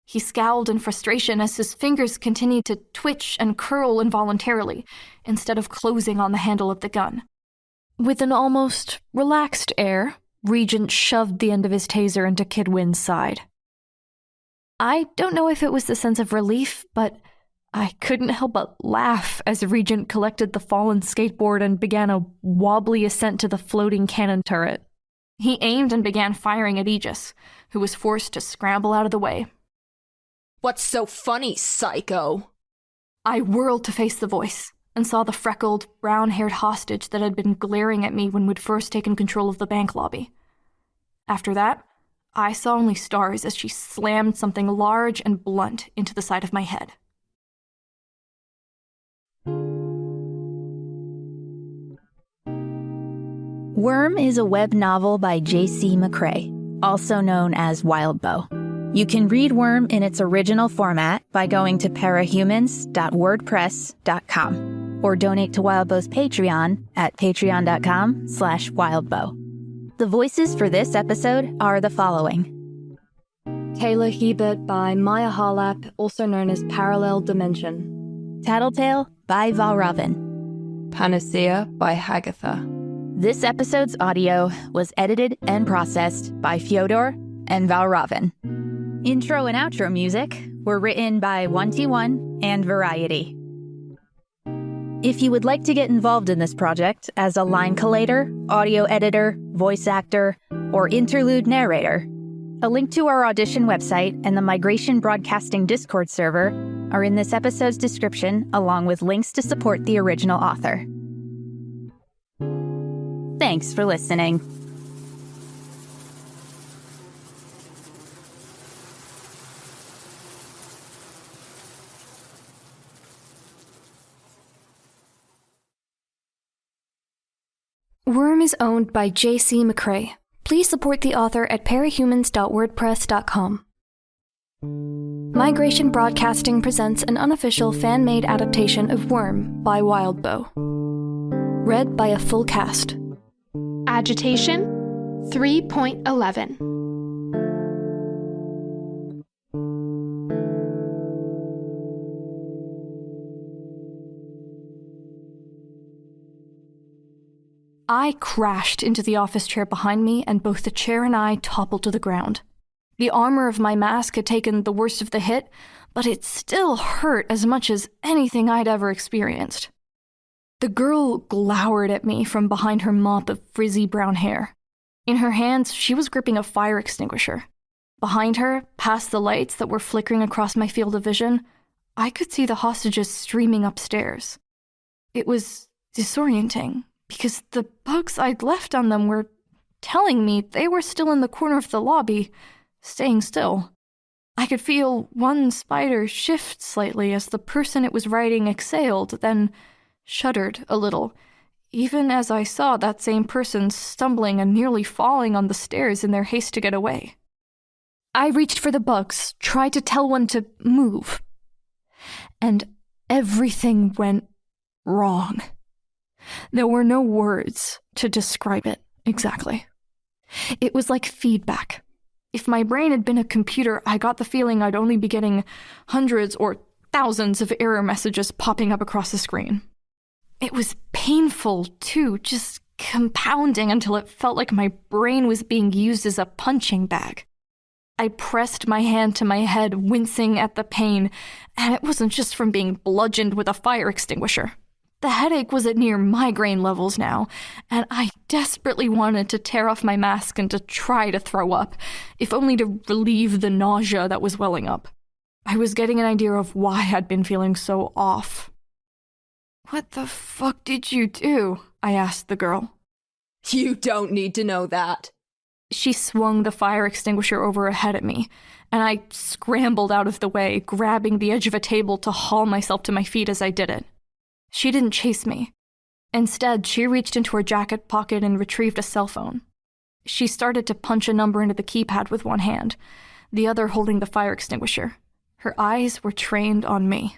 He scowled in frustration as his fingers continued to twitch and curl involuntarily, instead of closing on the handle of the gun. With an almost relaxed air, Regent shoved the end of his taser into Kidwin's side. I don't know if it was the sense of relief, but I couldn't help but laugh as Regent collected the fallen skateboard and began a wobbly ascent to the floating cannon turret. He aimed and began firing at Aegis, who was forced to scramble out of the way. What's so funny, psycho? I whirled to face the voice and saw the freckled, brown-haired hostage that had been glaring at me when we'd first taken control of the bank lobby. After that, I saw only stars as she slammed something large and blunt into the side of my head. Worm is a web novel by J.C. McCrae, also known as Wildbow. You can read Worm in its original format by going to parahumans.wordpress.com or donate to Wildbow's Patreon at patreon.com/wildbow. The voices for this episode are the following. Taylor Hebert by Maia Harlap, also known as ParallelDimension. Tattletale by Valravn. Panacea by Hagatha. This episode's audio was edited and processed by Fjodor and Valravn. Intro and outro music were written by 1T1 and Variety. If you would like to get involved in this project as a line collator, audio editor, voice actor, or interlude narrator, a link to our audition website and the Migration Broadcasting Discord server are in this episode's description, along with links to support the original author. Thanks for listening. Worm is owned by J.C. McCrae. Please support the author at parahumans.wordpress.com. Migration Broadcasting presents an unofficial fan-made adaptation of Worm by Wildbow. Read by a full cast. Agitation 3.11. I crashed into the office chair behind me, and both the chair and I toppled to the ground. The armor of my mask had taken the worst of the hit, but it still hurt as much as anything I'd ever experienced. The girl glowered at me from behind her mop of frizzy brown hair. In her hands, she was gripping a fire extinguisher. Behind her, past the lights that were flickering across my field of vision, I could see the hostages streaming upstairs. It was disorienting, because the bugs I'd left on them were telling me they were still in the corner of the lobby, staying still. I could feel one spider shift slightly as the person it was riding exhaled, then shuddered a little. even as I saw that same person stumbling and nearly falling on the stairs in their haste to get away. I reached for the bugs, tried to tell one to move, and everything went wrong. There were no words to describe it exactly. It was like feedback. If my brain had been a computer, I got the feeling I'd only be getting hundreds or thousands of error messages popping up across the screen. It was painful, too, just compounding until it felt like my brain was being used as a punching bag. I pressed my hand to my head, wincing at the pain, and it wasn't just from being bludgeoned with a fire extinguisher. The headache was at near migraine levels now, and I desperately wanted to tear off my mask and to try to throw up, if only to relieve the nausea that was welling up. I was getting an idea of why I'd been feeling so off. "What the fuck did you do?" I asked the girl. You don't need to know that. She swung the fire extinguisher over ahead at me, and I scrambled out of the way, grabbing the edge of a table to haul myself to my feet as I did it. She didn't chase me. Instead, she reached into her jacket pocket and retrieved a cell phone. She started to punch a number into the keypad with one hand, the other holding the fire extinguisher. Her eyes were trained on me.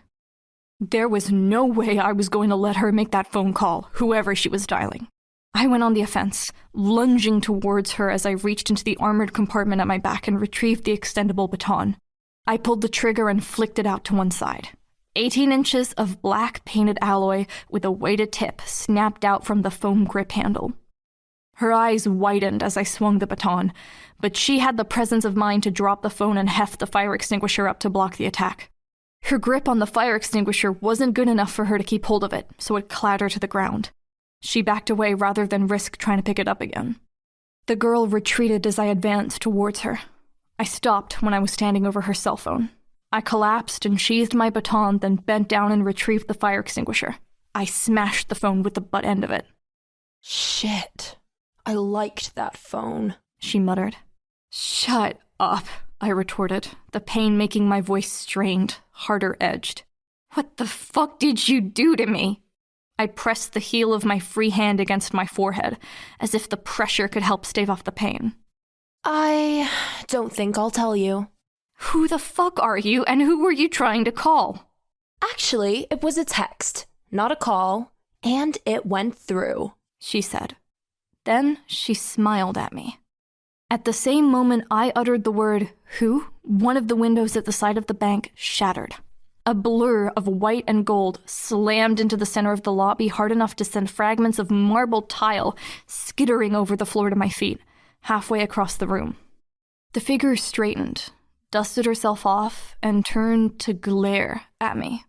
There was no way I was going to let her make that phone call, whoever she was dialing. I went on the offense, lunging towards her as I reached into the armored compartment at my back and retrieved the extendable baton. I pulled the trigger and flicked it out to one side. 18 inches of black painted alloy with a weighted tip snapped out from the foam grip handle. Her eyes widened as I swung the baton, but she had the presence of mind to drop the phone and heft the fire extinguisher up to block the attack. Her grip on the fire extinguisher wasn't good enough for her to keep hold of it, so it clattered to the ground. She backed away rather than risk trying to pick it up again. The girl retreated as I advanced towards her. I stopped when I was standing over her cell phone. I collapsed and sheathed my baton, then bent down and retrieved the fire extinguisher. I smashed the phone with the butt end of it. Shit. I liked that phone, she muttered. Shut up, I retorted, the pain making my voice strained, harder edged. What the fuck did you do to me? I pressed the heel of my free hand against my forehead, as if the pressure could help stave off the pain. I don't think I'll tell you. Who the fuck are you, and who were you trying to call? Actually, it was a text, not a call, and it went through, she said. Then she smiled at me. At the same moment I uttered the word, who, one of the windows at the side of the bank shattered. A blur of white and gold slammed into the center of the lobby hard enough to send fragments of marble tile skittering over the floor to my feet, halfway across the room. The figure straightened, dusted herself off, and turned to glare at me.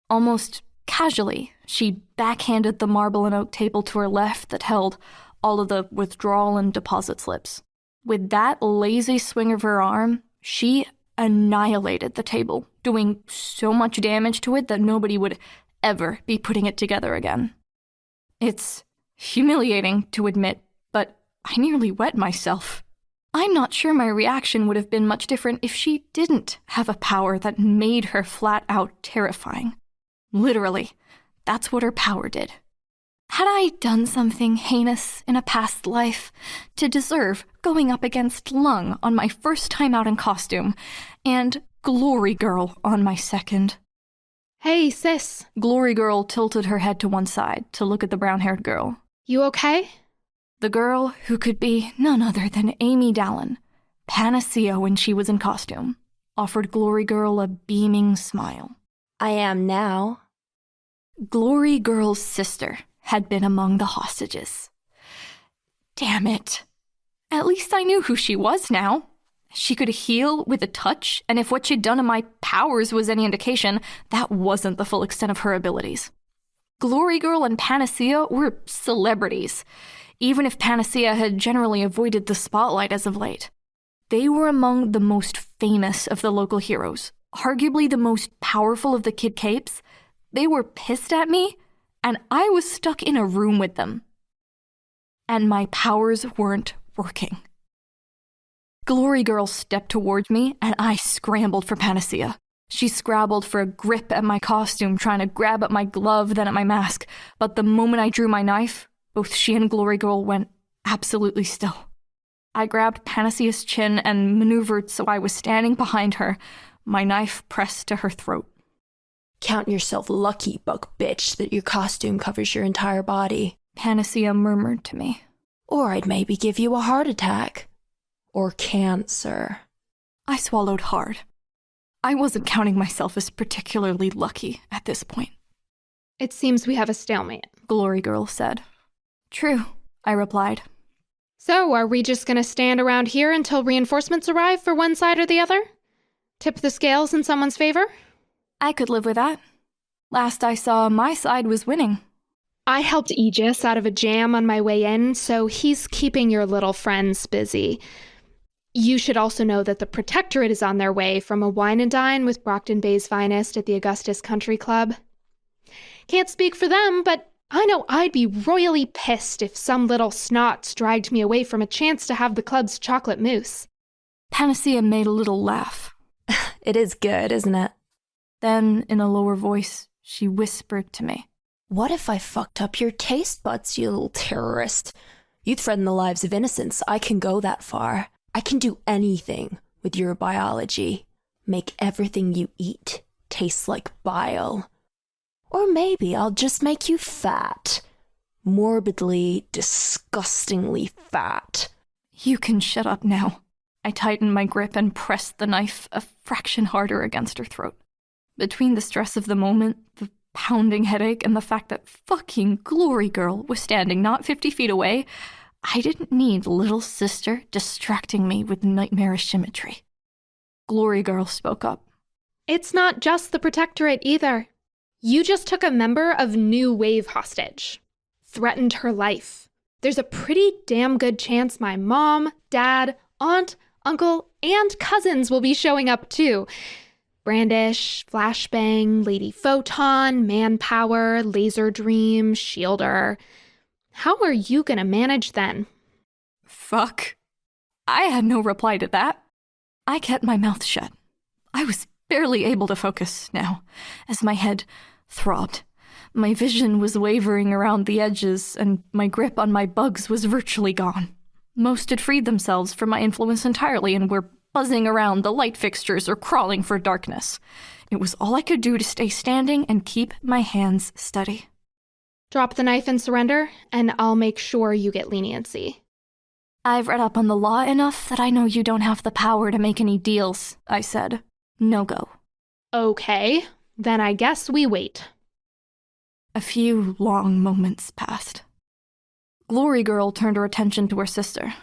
Almost casually, she backhanded the marble and oak table to her left that held all of the withdrawal and deposit slips. With that lazy swing of her arm, she annihilated the table, doing so much damage to it that nobody would ever be putting it together again. It's humiliating to admit, but I nearly wet myself. I'm not sure my reaction would have been much different if she didn't have a power that made her flat out terrifying. Literally, that's what her power did. Had I done something heinous in a past life to deserve going up against Lung on my first time out in costume, and Glory Girl on my second? Hey, sis. Glory Girl tilted her head to one side to look at the brown-haired girl. You okay? The girl who could be none other than Amy Dallin, Panacea when she was in costume, offered Glory Girl a beaming smile. I am now. Glory Girl's sister had been among the hostages. Damn it. At least I knew who she was now. She could heal with a touch, and if what she'd done in my powers was any indication, that wasn't the full extent of her abilities. Glory Girl and Panacea were celebrities, even if Panacea had generally avoided the spotlight as of late. They were among the most famous of the local heroes, arguably the most powerful of the Kid Capes. They were pissed at me, and I was stuck in a room with them. And my powers weren't working. Glory Girl stepped towards me, and I scrambled for Panacea. She scrabbled for a grip at my costume, trying to grab at my glove, then at my mask. But the moment I drew my knife, both she and Glory Girl went absolutely still. I grabbed Panacea's chin and maneuvered so I was standing behind her, my knife pressed to her throat. Count yourself lucky, buck bitch, that your costume covers your entire body. Panacea murmured to me. Or I'd maybe give you a heart attack. Or cancer. I swallowed hard. I wasn't counting myself as particularly lucky at this point. It seems we have a stalemate, Glory Girl said. True, I replied. So, are we just gonna stand around here until reinforcements arrive for one side or the other? Tip the scales in someone's favor? I could live with that. Last I saw, my side was winning. I helped Aegis out of a jam on my way in, so he's keeping your little friends busy. You should also know that the Protectorate is on their way from a wine and dine with Brockton Bay's finest at the Augustus Country Club. Can't speak for them, but I know I'd be royally pissed if some little snots dragged me away from a chance to have the club's chocolate mousse. Panacea made a little laugh. It is good, isn't it? Then, in a lower voice, she whispered to me. What if I fucked up your taste buds, you little terrorist? You threaten the lives of innocents. I can go that far. I can do anything with your biology. Make everything you eat taste like bile. Or maybe I'll just make you fat. Morbidly, disgustingly fat. You can shut up now. I tightened my grip and pressed the knife a fraction harder against her throat. Between the stress of the moment, the pounding headache, and the fact that fucking Glory Girl was standing not 50 feet away, I didn't need little sister distracting me with nightmarish imagery. Glory Girl spoke up. It's not just the Protectorate either. You just took a member of New Wave hostage. Threatened her life. There's a pretty damn good chance my mom, dad, aunt, uncle, and cousins will be showing up too. Brandish, Flashbang, Lady Photon, Manpower, Laser Dream, Shielder. How are you gonna manage then? Fuck. I had no reply to that. I kept my mouth shut. I was barely able to focus now, as my head throbbed. My vision was wavering around the edges, and my grip on my bugs was virtually gone. Most had freed themselves from my influence entirely and were buzzing around the light fixtures or crawling for darkness. It was all I could do to stay standing and keep my hands steady. Drop the knife and surrender, and I'll make sure you get leniency. I've read up on the law enough that I know you don't have the power to make any deals, I said. No go. Okay, then I guess we wait. A few long moments passed. Glory Girl turned her attention to her sister.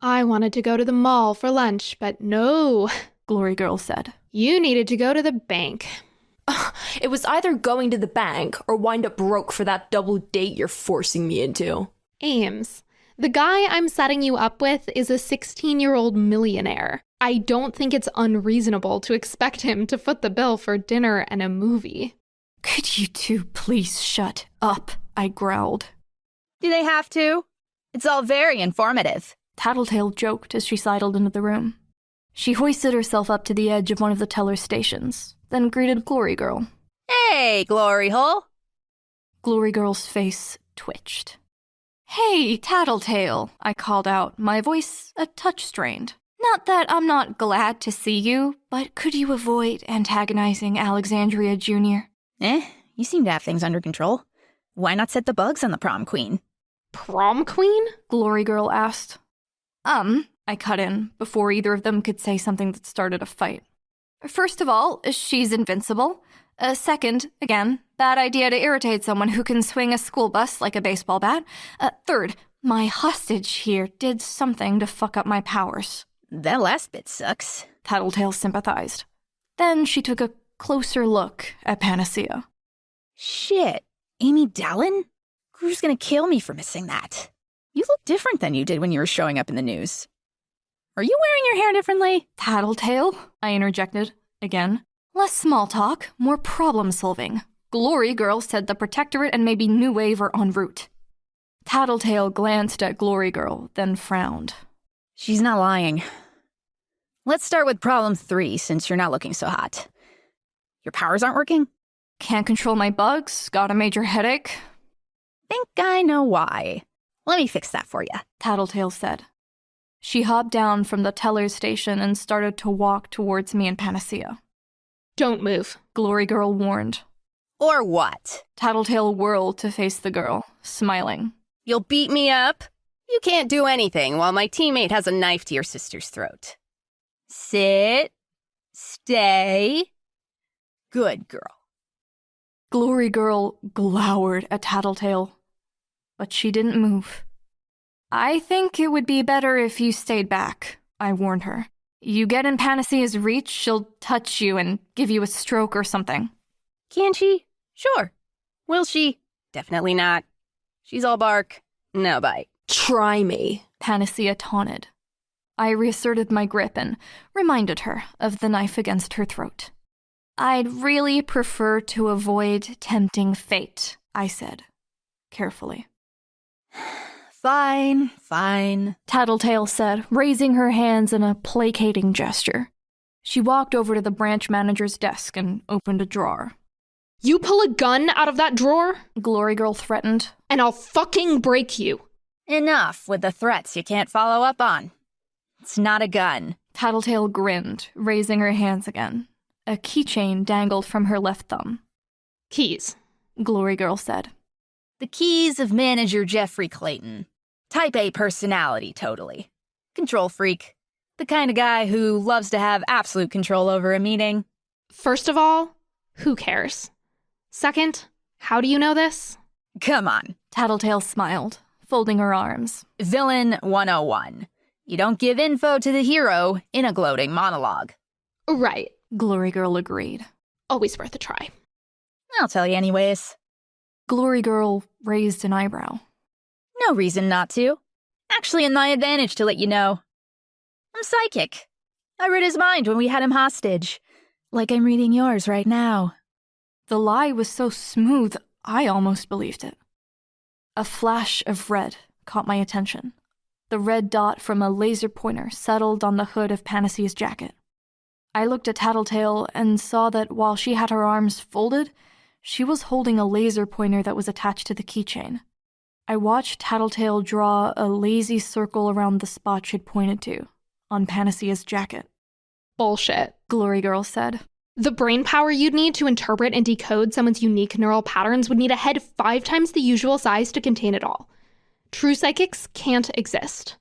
I wanted to go to the mall for lunch, but no, Glory Girl said. You needed to go to the bank. It was either going to the bank or wind up broke for that double date you're forcing me into. Ames, the guy I'm setting you up with is a 16-year-old millionaire. I don't think it's unreasonable to expect him to foot the bill for dinner and a movie. Could you two please shut up? I growled. Do they have to? It's all very informative. Tattletale joked as she sidled into the room. She hoisted herself up to the edge of one of the teller's stations, then greeted Glory Girl. Hey, Glory Hole! Glory Girl's face twitched. Hey, Tattletale, I called out, my voice a touch strained. Not that I'm not glad to see you, but could you avoid antagonizing Alexandria Jr.? You seem to have things under control. Why not set the bugs on the prom queen? Prom queen? Glory Girl asked. I cut in, before either of them could say something that started a fight. First of all, she's invincible. Second, again, bad idea to irritate someone who can swing a school bus like a baseball bat. Third, my hostage here did something to fuck up my powers. That last bit sucks. Tattletale sympathized. Then she took a closer look at Panacea. Shit, Amy Dallin? Grue's gonna kill me for missing that. You look different than you did when you were showing up in the news. Are you wearing your hair differently? Tattletale, I interjected, again. Less small talk, more problem solving. Glory Girl said the Protectorate and maybe New Wave are en route. Tattletale glanced at Glory Girl, then frowned. She's not lying. Let's start with problem 3, since you're not looking so hot. Your powers aren't working? Can't control my bugs, got a major headache. Think I know why. Let me fix that for you, Tattletale said. She hopped down from the teller's station and started to walk towards me and Panacea. Don't move, Glory Girl warned. Or what? Tattletale whirled to face the girl, smiling. You'll beat me up? You can't do anything while my teammate has a knife to your sister's throat. Sit. Stay. Good girl. Glory Girl glowered at Tattletale, but she didn't move. I think it would be better if you stayed back, I warned her. You get in Panacea's reach, she'll touch you and give you a stroke or something. Can she? Sure. Will she? Definitely not. She's all bark, no bite. Try me, Panacea taunted. I reasserted my grip and reminded her of the knife against her throat. I'd really prefer to avoid tempting fate, I said, carefully. Fine, Tattletale said, raising her hands in a placating gesture. She walked over to the branch manager's desk and opened a drawer. You pull a gun out of that drawer? Glory Girl threatened. And I'll fucking break you. Enough with the threats you can't follow up on. It's not a gun. Tattletale grinned, raising her hands again. A keychain dangled from her left thumb. Keys, Glory Girl said. The keys of manager Jeffrey Clayton. Type A personality, totally. Control freak. The kind of guy who loves to have absolute control over a meeting. First of all, who cares? Second, how do you know this? Come on. Tattletale smiled, folding her arms. Villain 101. You don't give info to the hero in a gloating monologue. Right. Glory Girl agreed. Always worth a try. I'll tell you anyways. Glory Girl raised an eyebrow. No reason not to. Actually in my advantage to let you know. I'm psychic. I read his mind when we had him hostage. Like I'm reading yours right now. The lie was so smooth, I almost believed it. A flash of red caught my attention. The red dot from a laser pointer settled on the hood of Panacea's jacket. I looked at Tattletale and saw that while she had her arms folded, she was holding a laser pointer that was attached to the keychain. I watched Tattletale draw a lazy circle around the spot she'd pointed to, on Panacea's jacket. Bullshit, Glory Girl said. The brain power you'd need to interpret and decode someone's unique neural patterns would need a head 5 times the usual size to contain it all. True psychics can't exist.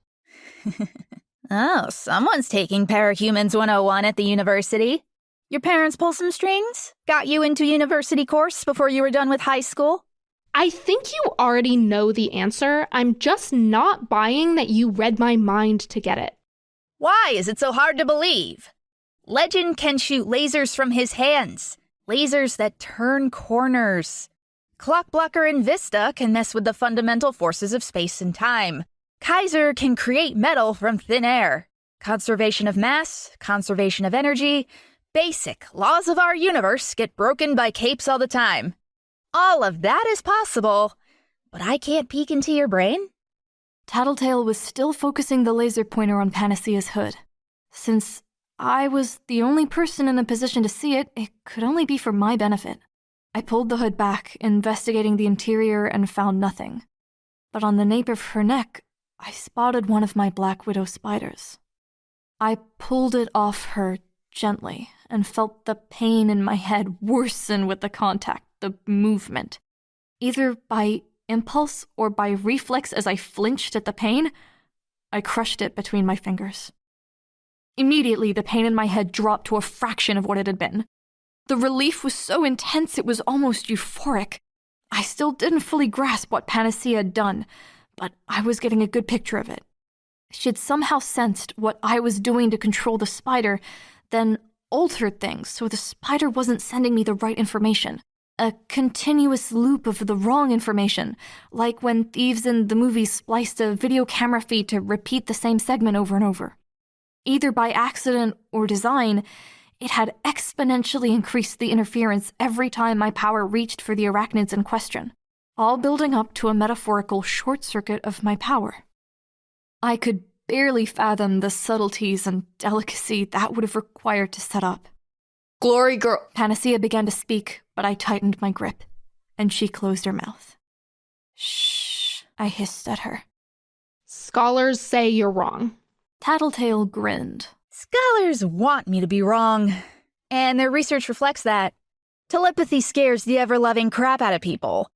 Oh, someone's taking Parahumans 101 at the university. Your parents pull some strings? Got you into university course before you were done with high school? I think you already know the answer. I'm just not buying that you read my mind to get it. Why is it so hard to believe? Legend can shoot lasers from his hands. Lasers that turn corners. Clockblocker and Vista can mess with the fundamental forces of space and time. Kaiser can create metal from thin air. Conservation of mass, conservation of energy. Basic laws of our universe get broken by capes all the time. All of that is possible, but I can't peek into your brain? Tattletale was still focusing the laser pointer on Panacea's hood. Since I was the only person in a position to see it, it could only be for my benefit. I pulled the hood back, investigating the interior, and found nothing. But on the nape of her neck, I spotted one of my Black Widow spiders. I pulled it off her gently and felt the pain in my head worsen with the contact, the movement. Either by impulse or by reflex as I flinched at the pain, I crushed it between my fingers. Immediately, the pain in my head dropped to a fraction of what it had been. The relief was so intense it was almost euphoric. I still didn't fully grasp what Panacea had done, but I was getting a good picture of it. She had somehow sensed what I was doing to control the spider, then altered things so the spider wasn't sending me the right information. A continuous loop of the wrong information, like when thieves in the movies spliced a video camera feed to repeat the same segment over and over. Either by accident or design, it had exponentially increased the interference every time my power reached for the arachnids in question, all building up to a metaphorical short circuit of my power. I could barely fathom the subtleties and delicacy that would have required to set up. Glory girl. Panacea began to speak, but I tightened my grip, and she closed her mouth. Shh, I hissed at her. Scholars say you're wrong. Tattletale grinned. Scholars want me to be wrong, and their research reflects that. Telepathy scares the ever-loving crap out of people.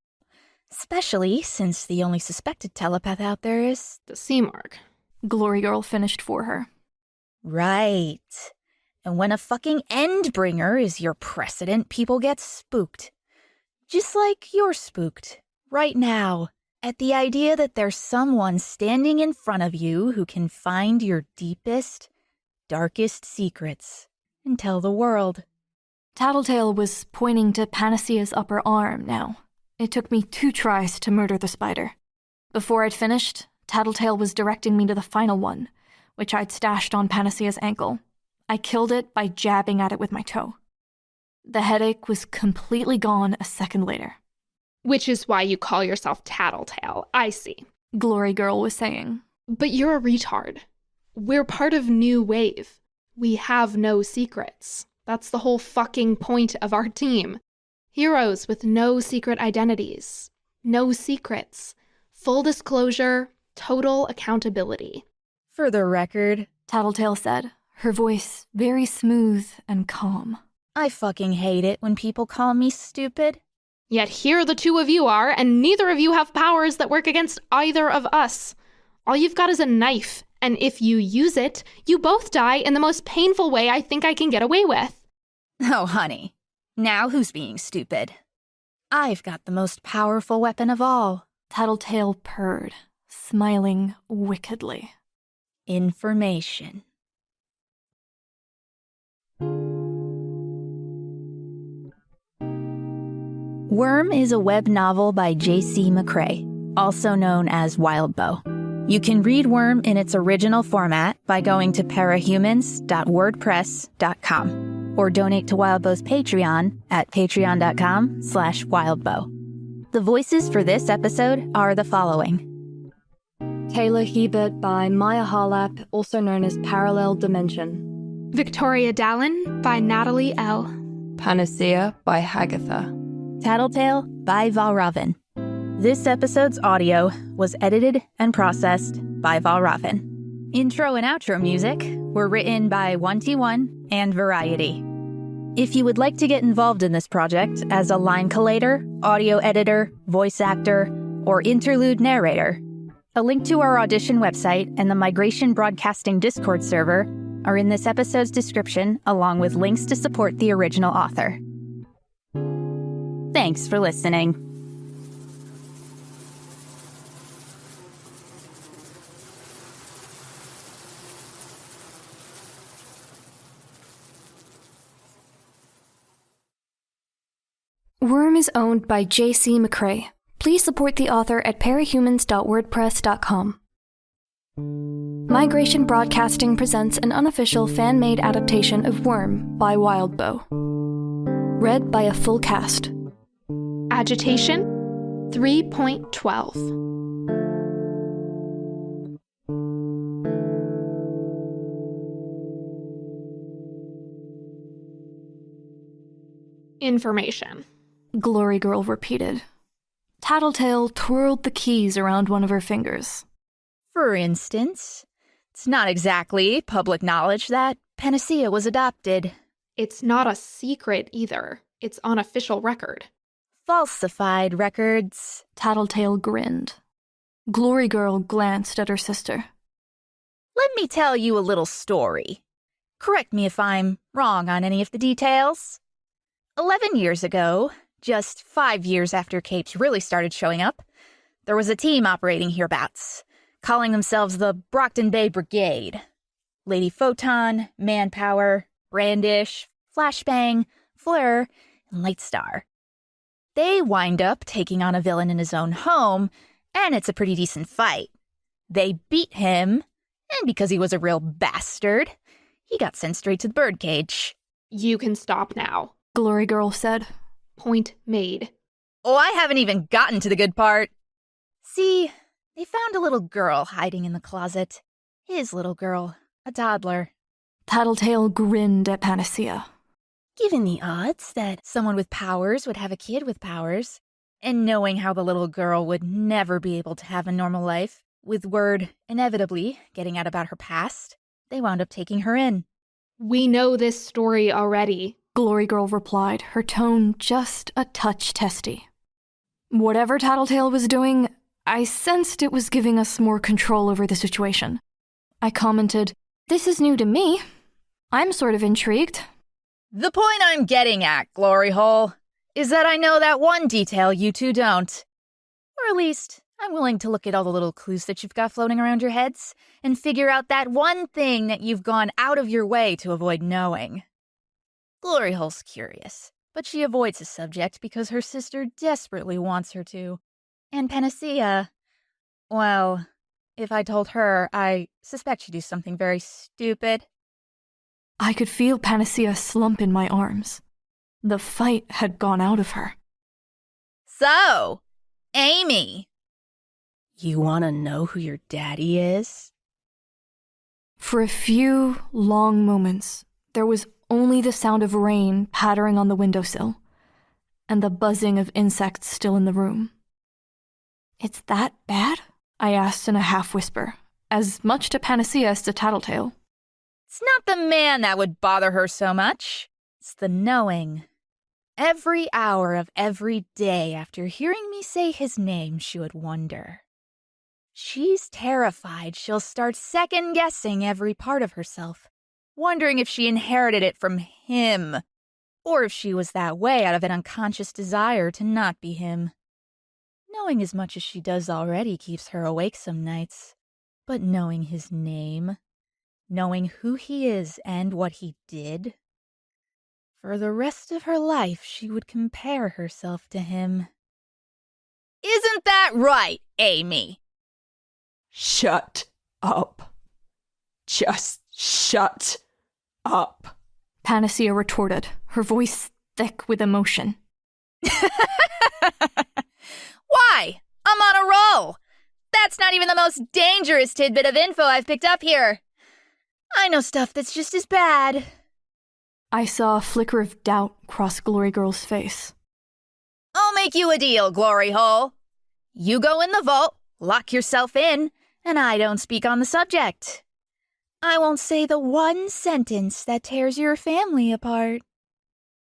Especially since the only suspected telepath out there is... the Sea-Mark. Glory Girl finished for her. Right. And when a fucking Endbringer is your precedent, people get spooked. Just like you're spooked, right now, at the idea that there's someone standing in front of you who can find your deepest, darkest secrets and tell the world. Tattletale was pointing to Panacea's upper arm now. It took me 2 tries to murder the spider. Before I'd finished, Tattletale was directing me to the final one, which I'd stashed on Panacea's ankle. I killed it by jabbing at it with my toe. The headache was completely gone a second later. Which is why you call yourself Tattletale, I see. Glory Girl was saying. But you're a retard. We're part of New Wave. We have no secrets. That's the whole fucking point of our team. Heroes with no secret identities. No secrets. Full disclosure, total accountability. For the record, Tattletale said, her voice very smooth and calm. I fucking hate it when people call me stupid. Yet here the 2 of you are, and neither of you have powers that work against either of us. All you've got is a knife, and if you use it, you both die in the most painful way I think I can get away with. Oh, honey. Now who's being stupid? I've got the most powerful weapon of all. Tattletale purred, smiling wickedly. Information. Worm is a web novel by J.C. McCrae, also known as Wildbow. You can read Worm in its original format by going to parahumans.wordpress.com or donate to Wildbow's Patreon at patreon.com/wildbow. The voices for this episode are the following. Taylor Hebert by Maia Harlap, also known as ParallelDimension. Victoria Dallin by Natalie L. Panacea by Hagatha. Tattletale by Valravn. This episode's audio was edited and processed by Valravn. Intro and outro music were written by 1T1 and Variety. If you would like to get involved in this project as a line collator, audio editor, voice actor, or interlude narrator, a link to our audition website and the Migration Broadcasting Discord server are in this episode's description, along with links to support the original author. Thanks for listening. Worm is owned by J.C. McCrae. Please support the author at parahumans.wordpress.com. Migration Broadcasting presents an unofficial fan-made adaptation of Worm by Wildbow. Read by a full cast. Agitation 3.12. Information. Glory Girl repeated. Tattletale twirled the keys around one of her fingers. For instance, it's not exactly public knowledge that Panacea was adopted. It's not a secret either. It's on official record. Falsified records. Tattletale grinned. Glory Girl glanced at her sister. Let me tell you a little story. Correct me if I'm wrong on any of the details. 11 years ago, just 5 years after Capes really started showing up, there was a team operating hereabouts, calling themselves the Brockton Bay Brigade. Lady Photon, Manpower, Brandish, Flashbang, Fleur, and Lightstar. They wind up taking on a villain in his own home, and it's a pretty decent fight. They beat him, and because he was a real bastard, he got sent straight to the birdcage. You can stop now, Glory Girl said. Point made. Oh, I haven't even gotten to the good part. See, they found a little girl hiding in the closet. His little girl, a toddler. Tattletale grinned at Panacea. Given the odds that someone with powers would have a kid with powers, and knowing how the little girl would never be able to have a normal life, with word inevitably getting out about her past, they wound up taking her in. We know this story already, Glory Girl replied, her tone just a touch testy. Whatever Tattletale was doing, I sensed it was giving us more control over the situation. I commented, "This is new to me. I'm sort of intrigued." The point I'm getting at, Glory Hole, is that I know that one detail you two don't. Or at least, I'm willing to look at all the little clues that you've got floating around your heads and figure out that one thing that you've gone out of your way to avoid knowing. Glory Hole's curious, but she avoids the subject because her sister desperately wants her to. And Panacea, well, if I told her, I suspect she'd do something very stupid. I could feel Panacea slump in my arms. The fight had gone out of her. So, Amy, you want to know who your daddy is? For a few long moments, there was only the sound of rain pattering on the windowsill, and the buzzing of insects still in the room. "It's that bad?" I asked in a half-whisper, as much to Panacea as to Tattletale. It's not the man that would bother her so much. It's the knowing. Every hour of every day after hearing me say his name, she would wonder. She's terrified she'll start second-guessing every part of herself, wondering if she inherited it from him, or if she was that way out of an unconscious desire to not be him. Knowing as much as she does already keeps her awake some nights, but knowing his name, knowing who he is and what he did, for the rest of her life she would compare herself to him. Isn't that right, Amy? Shut up. Just shut up, Panacea retorted, her voice thick with emotion. Why? I'm on a roll. That's not even the most dangerous tidbit of info I've picked up here. I know stuff that's just as bad. I saw a flicker of doubt cross Glory Girl's face. I'll make you a deal, Glory Hole. You go in the vault, lock yourself in, and I don't speak on the subject. I won't say the one sentence that tears your family apart.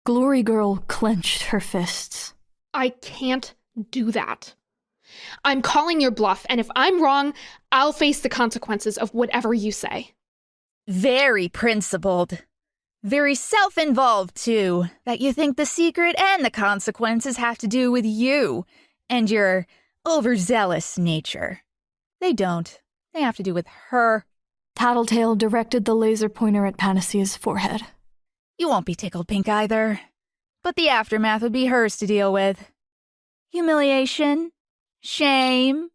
Glory Girl clenched her fists. I can't do that. I'm calling your bluff, and if I'm wrong, I'll face the consequences of whatever you say. Very principled. Very self-involved, too, that you think the secret and the consequences have to do with you and your overzealous nature. They don't. They have to do with her. Tattletale directed the laser pointer at Panacea's forehead. You won't be tickled pink either, but the aftermath would be hers to deal with. Humiliation, shame,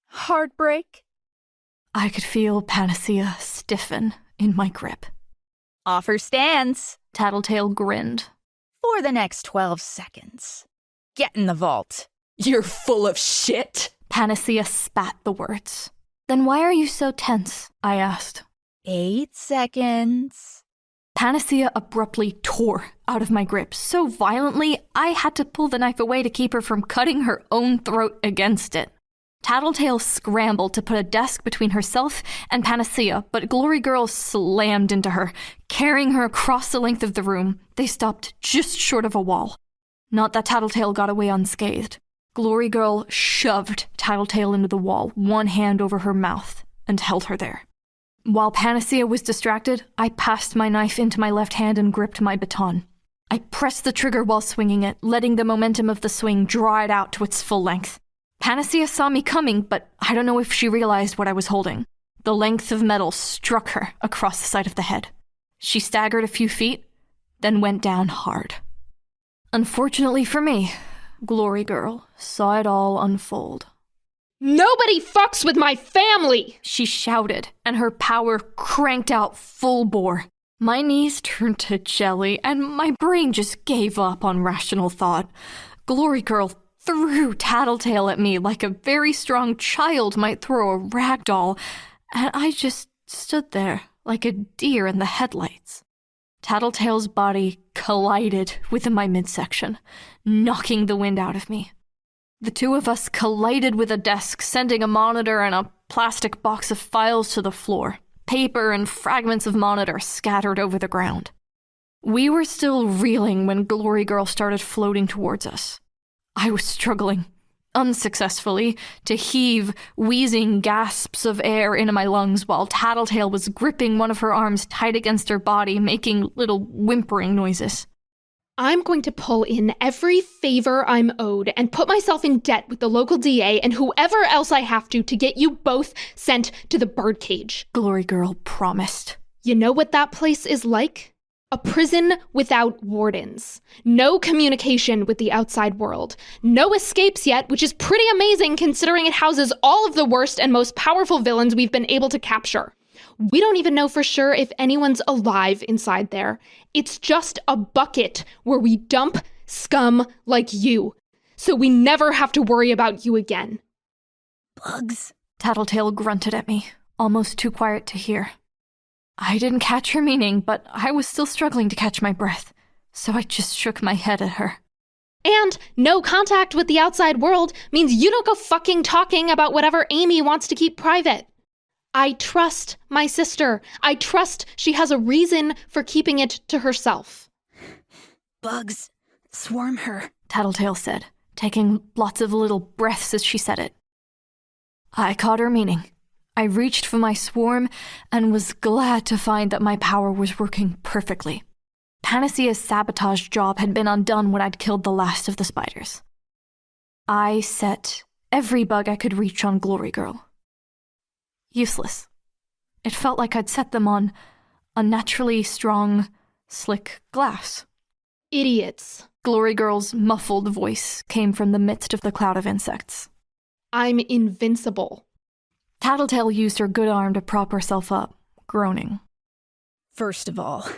heartbreak. I could feel Panacea stiffen in my grip. Offer stands, Tattletale grinned. For the next 12 seconds. Get in the vault. You're full of shit. Panacea spat the words. Then why are you so tense? I asked. 8 seconds. Panacea abruptly tore out of my grip so violently I had to pull the knife away to keep her from cutting her own throat against it. Tattletale scrambled to put a desk between herself and Panacea, but Glory Girl slammed into her, carrying her across the length of the room. They stopped just short of a wall. Not that Tattletale got away unscathed. Glory Girl shoved Tattletale into the wall, one hand over her mouth, and held her there. While Panacea was distracted, I passed my knife into my left hand and gripped my baton. I pressed the trigger while swinging it, letting the momentum of the swing draw it out to its full length. Panacea saw me coming, but I don't know if she realized what I was holding. The length of metal struck her across the side of the head. She staggered a few feet, then went down hard. Unfortunately for me, Glory Girl saw it all unfold. Nobody fucks with my family! She shouted, and her power cranked out full bore. My knees turned to jelly, and my brain just gave up on rational thought. Glory Girl threw Tattletale at me like a very strong child might throw a rag doll, and I just stood there like a deer in the headlights. Tattletale's body collided with my midsection, knocking the wind out of me. The two of us collided with a desk, sending a monitor and a plastic box of files to the floor. Paper and fragments of monitor scattered over the ground. We were still reeling when Glory Girl started floating towards us. I was struggling, unsuccessfully, to heave wheezing gasps of air into my lungs while Tattletale was gripping one of her arms tight against her body, making little whimpering noises. I'm going to pull in every favor I'm owed and put myself in debt with the local DA and whoever else I have to get you both sent to the birdcage. Glory Girl promised. You know what that place is like? A prison without wardens. No communication with the outside world. No escapes yet, which is pretty amazing considering it houses all of the worst and most powerful villains we've been able to capture. We don't even know for sure if anyone's alive inside there. It's just a bucket where we dump scum like you, so we never have to worry about you again. Bugs. Tattletale grunted at me, almost too quiet to hear. I didn't catch her meaning, but I was still struggling to catch my breath, so I just shook my head at her. And no contact with the outside world means you don't go fucking talking about whatever Amy wants to keep private. I trust my sister. I trust she has a reason for keeping it to herself. Bugs, swarm her, Tattletale said, taking lots of little breaths as she said it. I caught her meaning. I reached for my swarm and was glad to find that my power was working perfectly. Panacea's sabotage job had been undone when I'd killed the last of the spiders. I set every bug I could reach on Glory Girl. Useless. It felt like I'd set them on unnaturally strong, slick glass. Idiots. Glory Girl's muffled voice came from the midst of the cloud of insects. I'm invincible. Tattletale used her good arm to prop herself up, groaning. First of all,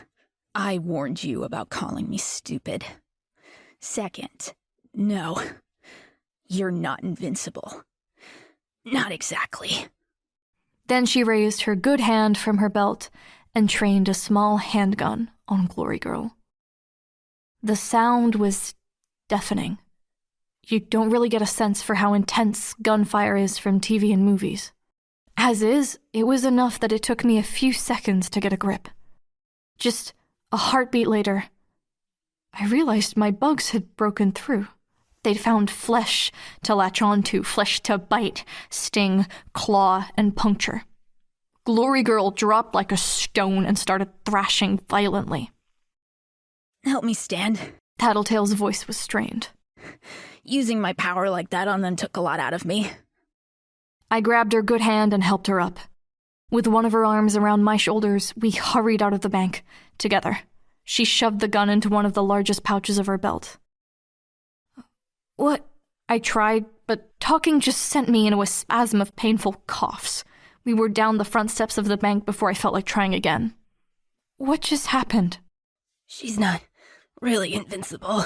I warned you about calling me stupid. Second, no, you're not invincible. Not exactly. Then she raised her good hand from her belt and trained a small handgun on Glory Girl. The sound was deafening. You don't really get a sense for how intense gunfire is from TV and movies. As is, it was enough that it took me a few seconds to get a grip. Just a heartbeat later, I realized my bugs had broken through. They'd found flesh to latch onto, flesh to bite, sting, claw, and puncture. Glory Girl dropped like a stone and started thrashing violently. Help me stand. Tattletale's voice was strained. Using my power like that on them took a lot out of me. I grabbed her good hand and helped her up. With one of her arms around my shoulders, we hurried out of the bank, together. She shoved the gun into one of the largest pouches of her belt. What? I tried, but talking just sent me into a spasm of painful coughs. We were down the front steps of the bank before I felt like trying again. What just happened? She's not really invincible.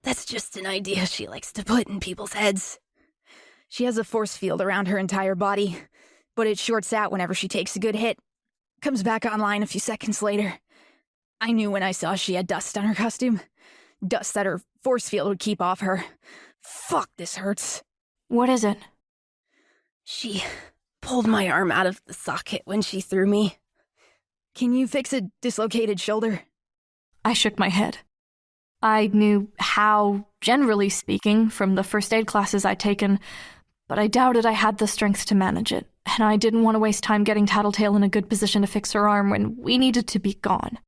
That's just an idea she likes to put in people's heads. She has a force field around her entire body, but it shorts out whenever she takes a good hit. Comes back online a few seconds later. I knew when I saw she had dust on her costume. Dust that her force field would keep off her. Fuck, this hurts. What is it? She pulled my arm out of the socket when she threw me. Can you fix a dislocated shoulder? I shook my head. I knew how, generally speaking, from the first aid classes I'd taken, but I doubted I had the strength to manage it, and I didn't want to waste time getting Tattletale in a good position to fix her arm when we needed to be gone.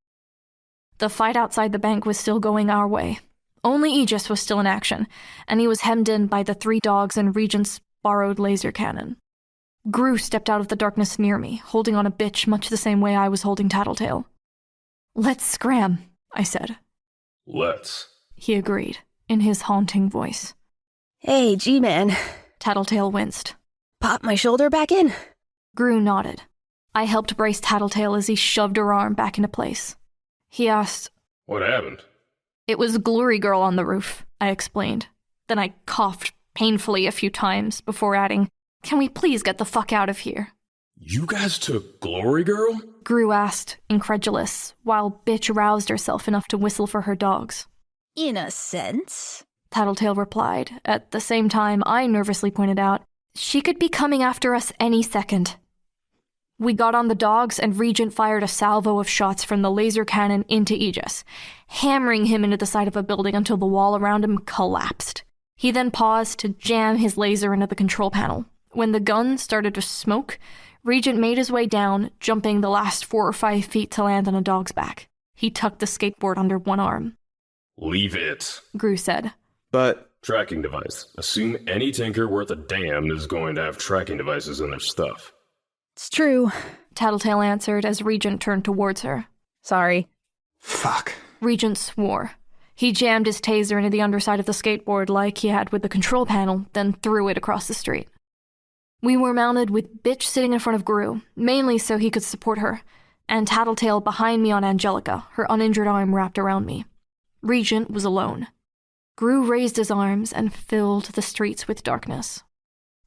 The fight outside the bank was still going our way. Only Aegis was still in action, and he was hemmed in by the 3 dogs and Regent's borrowed laser cannon. Grue stepped out of the darkness near me, holding on a bitch much the same way I was holding Tattletale. "Let's scram," I said. "Let's," he agreed, in his haunting voice. "Hey, G-Man." Tattletale winced. "Pop my shoulder back in?" Grue nodded. I helped brace Tattletale as he shoved her arm back into place. He asked, "What happened?" "It was Glory Girl on the roof," I explained. Then I coughed painfully a few times before adding, "Can we please get the fuck out of here?" You guys took Glory Girl? Grue asked, incredulous, while Bitch roused herself enough to whistle for her dogs. In a sense, Tattletale replied. At the same time, I nervously pointed out, she could be coming after us any second. We got on the dogs, and Regent fired a salvo of shots from the laser cannon into Aegis, hammering him into the side of a building until the wall around him collapsed. He then paused to jam his laser into the control panel. When the gun started to smoke, Regent made his way down, jumping the last 4 or 5 feet to land on a dog's back. He tucked the skateboard under one arm. Leave it, Grue said. But... Tracking device. Assume any tinker worth a damn is going to have tracking devices in their stuff. It's true, Tattletale answered as Regent turned towards her. Sorry. Fuck. Regent swore. He jammed his taser into the underside of the skateboard like he had with the control panel, then threw it across the street. We were mounted with Bitch sitting in front of Grue, mainly so he could support her, and Tattletale behind me on Angelica, her uninjured arm wrapped around me. Regent was alone. Grue raised his arms and filled the streets with darkness.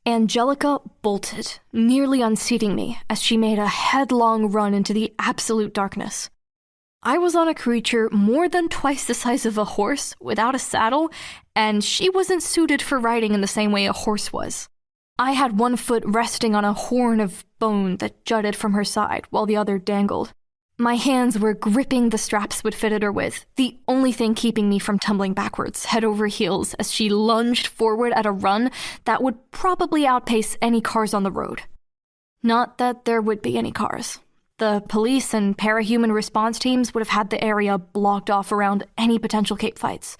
Angelica bolted, nearly unseating me as she made a headlong run into the absolute darkness. I was on a creature more than twice the size of a horse, without a saddle, and she wasn't suited for riding in the same way a horse was. I had one foot resting on a horn of bone that jutted from her side, while the other dangled. My hands were gripping the straps would fitted her with, the only thing keeping me from tumbling backwards, head over heels, as she lunged forward at a run that would probably outpace any cars on the road. Not that there would be any cars. The police and parahuman response teams would have had the area blocked off around any potential cape fights.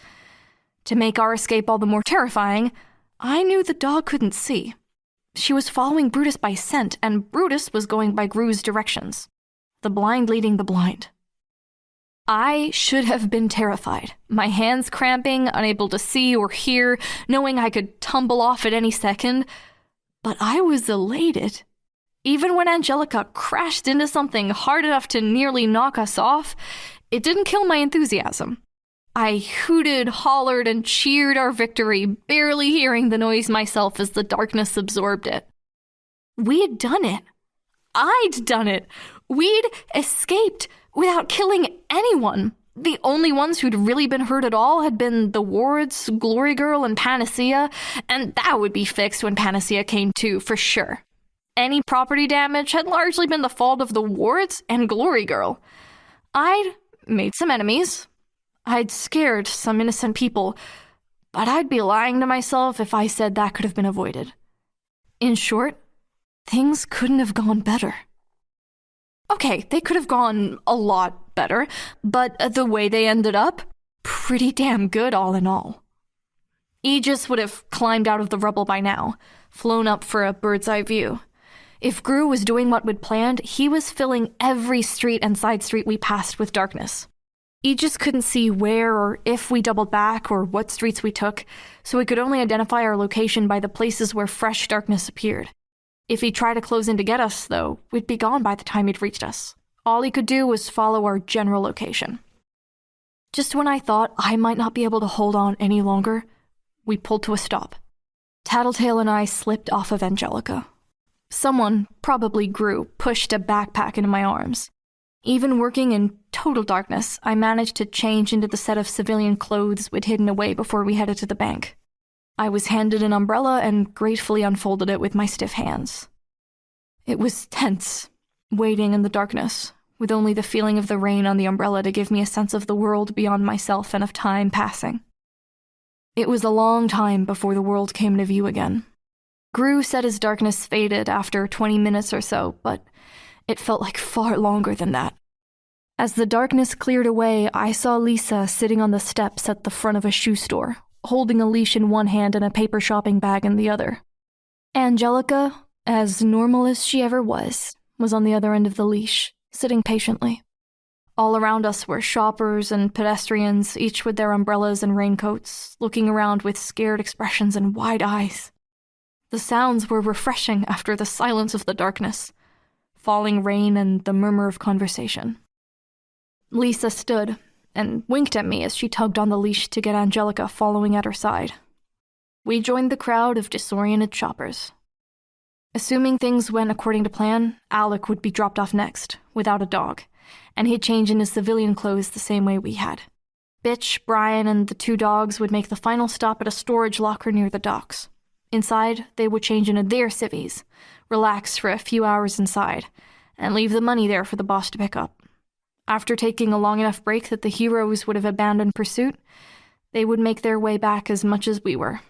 To make our escape all the more terrifying, I knew the dog couldn't see. She was following Brutus by scent, and Brutus was going by Grue's directions. The blind leading the blind. I should have been terrified, my hands cramping, unable to see or hear, knowing I could tumble off at any second. But I was elated. Even when Angelica crashed into something hard enough to nearly knock us off, it didn't kill my enthusiasm. I hooted, hollered, and cheered our victory, barely hearing the noise myself as the darkness absorbed it. We had done it. I'd done it. We'd escaped without killing anyone. The only ones who'd really been hurt at all had been the wards, Glory Girl, and Panacea, and that would be fixed when Panacea came too, for sure. Any property damage had largely been the fault of the wards and Glory Girl. I'd made some enemies. I'd scared some innocent people, but I'd be lying to myself if I said that could have been avoided. In short, things couldn't have gone better. Okay, they could have gone a lot better, but the way they ended up, pretty damn good all in all. Aegis would have climbed out of the rubble by now, flown up for a bird's eye view. If Grue was doing what we'd planned, he was filling every street and side street we passed with darkness. Aegis couldn't see where or if we doubled back or what streets we took, so he could only identify our location by the places where fresh darkness appeared. If he tried to close in to get us, though, we'd be gone by the time he'd reached us. All he could do was follow our general location. Just when I thought I might not be able to hold on any longer, we pulled to a stop. Tattletale and I slipped off of Angelica. Someone, probably Grue, pushed a backpack into my arms. Even working in total darkness, I managed to change into the set of civilian clothes we'd hidden away before we headed to the bank. I was handed an umbrella and gratefully unfolded it with my stiff hands. It was tense, waiting in the darkness, with only the feeling of the rain on the umbrella to give me a sense of the world beyond myself and of time passing. It was a long time before the world came into view again. Grue said his darkness faded after 20 minutes or so, but it felt like far longer than that. As the darkness cleared away, I saw Lisa sitting on the steps at the front of a shoe store, holding a leash in one hand and a paper shopping bag in the other. Angelica, as normal as she ever was on the other end of the leash, sitting patiently. All around us were shoppers and pedestrians, each with their umbrellas and raincoats, looking around with scared expressions and wide eyes. The sounds were refreshing after the silence of the darkness, falling rain and the murmur of conversation. Lisa stood and winked at me as she tugged on the leash to get Angelica following at her side. We joined the crowd of disoriented shoppers. Assuming things went according to plan, Alec would be dropped off next, without a dog, and he'd change in his civilian clothes the same way we had. Bitch, Brian, and the 2 dogs would make the final stop at a storage locker near the docks. Inside, they would change into their civvies, relax for a few hours inside, and leave the money there for the boss to pick up. After taking a long enough break that the heroes would have abandoned pursuit, they would make their way back as much as we were.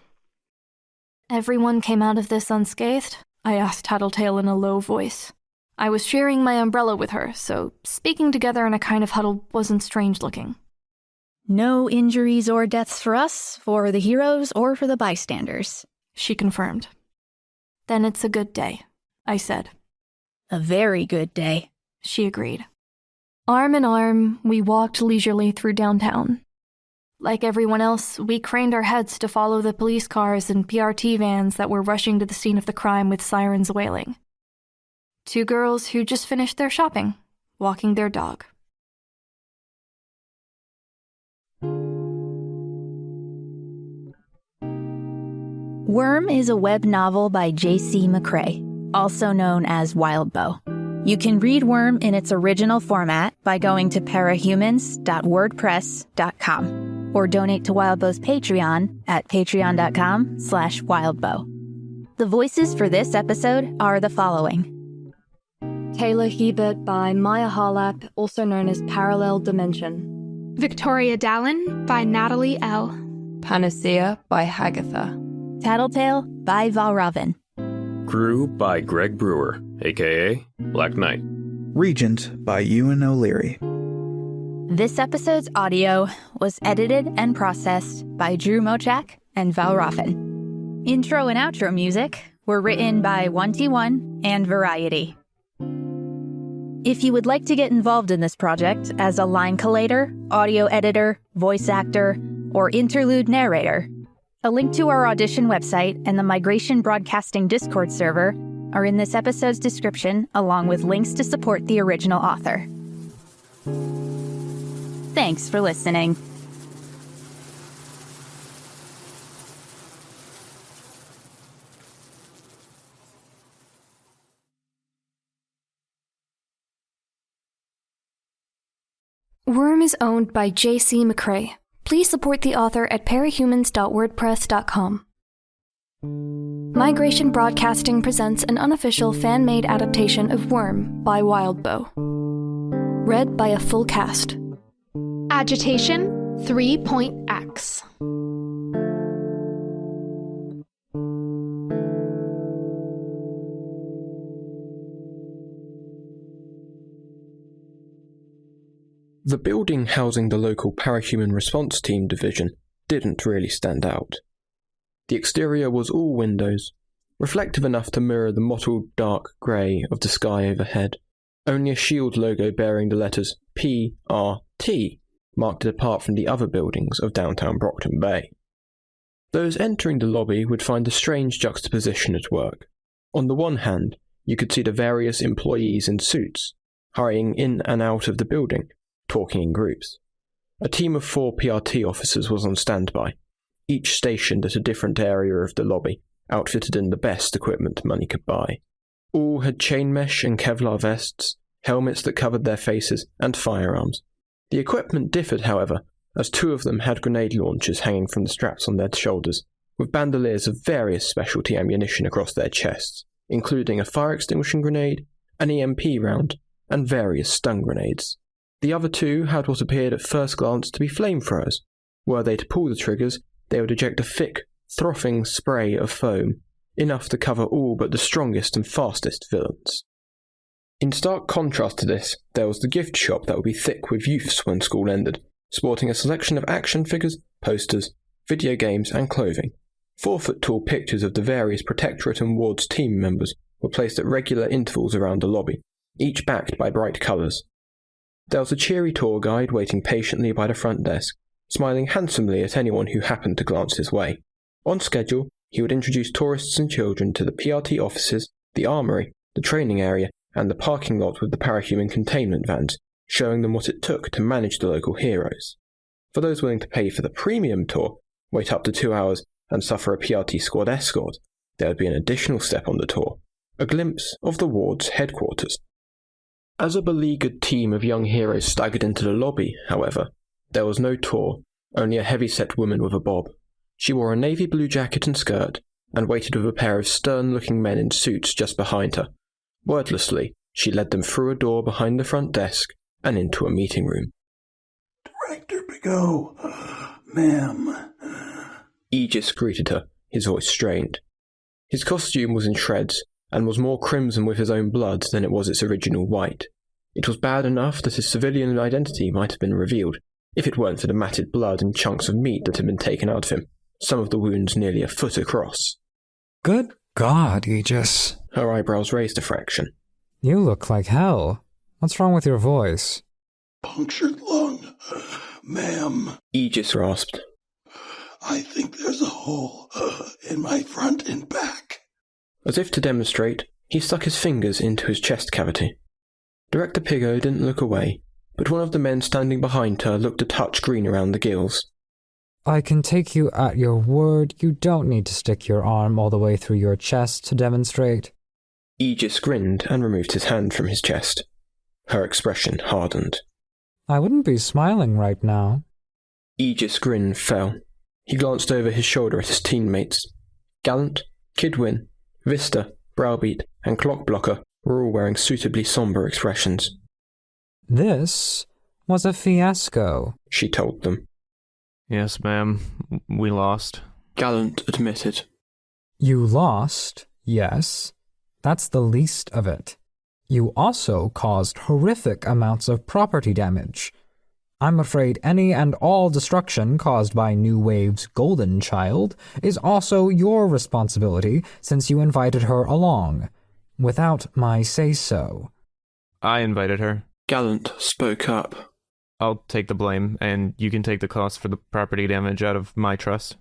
Everyone came out of this unscathed? I asked Tattletale in a low voice. I was sharing my umbrella with her, so speaking together in a kind of huddle wasn't strange-looking. No injuries or deaths for us, for the heroes, or for the bystanders, she confirmed. Then it's a good day, I said. A very good day, she agreed. Arm in arm, we walked leisurely through downtown. Like everyone else, we craned our heads to follow the police cars and PRT vans that were rushing to the scene of the crime with sirens wailing. 2 girls who just finished their shopping, walking their dog. Worm is a web novel by J.C. McCrae, also known as Wildbow. You can read Worm in its original format by going to parahumans.wordpress.com or donate to Wildbow's Patreon at patreon.com/wildbow. The voices for this episode are the following. Taylor Hebert by Maia Harlap, also known as ParallelDimension. Victoria Dallin by Natalie L. Panacea by Hagatha. Tattletale by Valravn. Grue by Greg Brewer, a.k.a. Black Knight. Regent by Euan O'Leary. This episode's audio was edited and processed by Drew Mochak and Valravn. Intro and outro music were written by 1T1 and Variety. If you would like to get involved in this project as a line collator, audio editor, voice actor, or interlude narrator, a link to our audition website and the Migration Broadcasting Discord server are in this episode's description, along with links to support the original author. Thanks for listening. Worm is owned by J.C. McCrae. Please support the author at parahumans.wordpress.com. Migration Broadcasting presents an unofficial fan-made adaptation of Worm by Wildbow. Read by a full cast. Agitation 3.x. The building housing the local Parahuman Response Team division didn't really stand out. The exterior was all windows, reflective enough to mirror the mottled dark grey of the sky overhead. Only a shield logo bearing the letters PRT marked it apart from the other buildings of downtown Brockton Bay. Those entering the lobby would find a strange juxtaposition at work. On the one hand, you could see the various employees in suits, hurrying in and out of the building, talking in groups. A team of 4 PRT officers was on standby, each stationed at a different area of the lobby, outfitted in the best equipment money could buy. All had chain mesh and Kevlar vests, helmets that covered their faces, and firearms. The equipment differed, however, as 2 of them had grenade launchers hanging from the straps on their shoulders, with bandoliers of various specialty ammunition across their chests, including a fire-extinguishing grenade, an EMP round, and various stun grenades. The other 2 had what appeared at first glance to be flamethrowers. Were they to pull the triggers, they would eject a thick, frothing spray of foam, enough to cover all but the strongest and fastest villains. In stark contrast to this, there was the gift shop that would be thick with youths when school ended, sporting a selection of action figures, posters, video games, and clothing. 4-foot-tall pictures of the various Protectorate and Wards team members were placed at regular intervals around the lobby, each backed by bright colours. There was a cheery tour guide waiting patiently by the front desk, smiling handsomely at anyone who happened to glance his way. On schedule, he would introduce tourists and children to the PRT offices, the armoury, the training area, and the parking lot with the parahuman containment vans, showing them what it took to manage the local heroes. For those willing to pay for the premium tour, wait up to 2 hours, and suffer a PRT squad escort, there would be an additional step on the tour, a glimpse of the ward's headquarters. As a beleaguered team of young heroes staggered into the lobby, however, there was no Tor, only a heavy-set woman with a bob. She wore a navy blue jacket and skirt, and waited with a pair of stern-looking men in suits just behind her. Wordlessly, she led them through a door behind the front desk and into a meeting room. Director Piggot, ma'am. Aegis greeted her, his voice strained. His costume was in shreds, and was more crimson with his own blood than it was its original white. It was bad enough that his civilian identity might have been revealed, if it weren't for the matted blood and chunks of meat that had been taken out of him, some of the wounds nearly a foot across. Good God, Aegis. Her eyebrows raised a fraction. You look like hell. What's wrong with your voice? Punctured lung, ma'am. Aegis rasped. I think there's a hole in my front and back. As if to demonstrate, he stuck his fingers into his chest cavity. Director Piggot didn't look away, but one of the men standing behind her looked a touch green around the gills. I can take you at your word. You don't need to stick your arm all the way through your chest to demonstrate. Aegis grinned and removed his hand from his chest. Her expression hardened. I wouldn't be smiling right now. Aegis' grin fell. He glanced over his shoulder at his teammates. Gallant, Kidwin, Vista, Browbeat, and Clockblocker were all wearing suitably somber expressions. This was a fiasco, she told them. Yes, ma'am. We lost. Gallant admitted. You lost, yes. That's the least of it. You also caused horrific amounts of property damage. I'm afraid any and all destruction caused by New Wave's golden child is also your responsibility since you invited her along, without my say-so. I invited her. Gallant spoke up. I'll take the blame, and you can take the cost for the property damage out of my trust.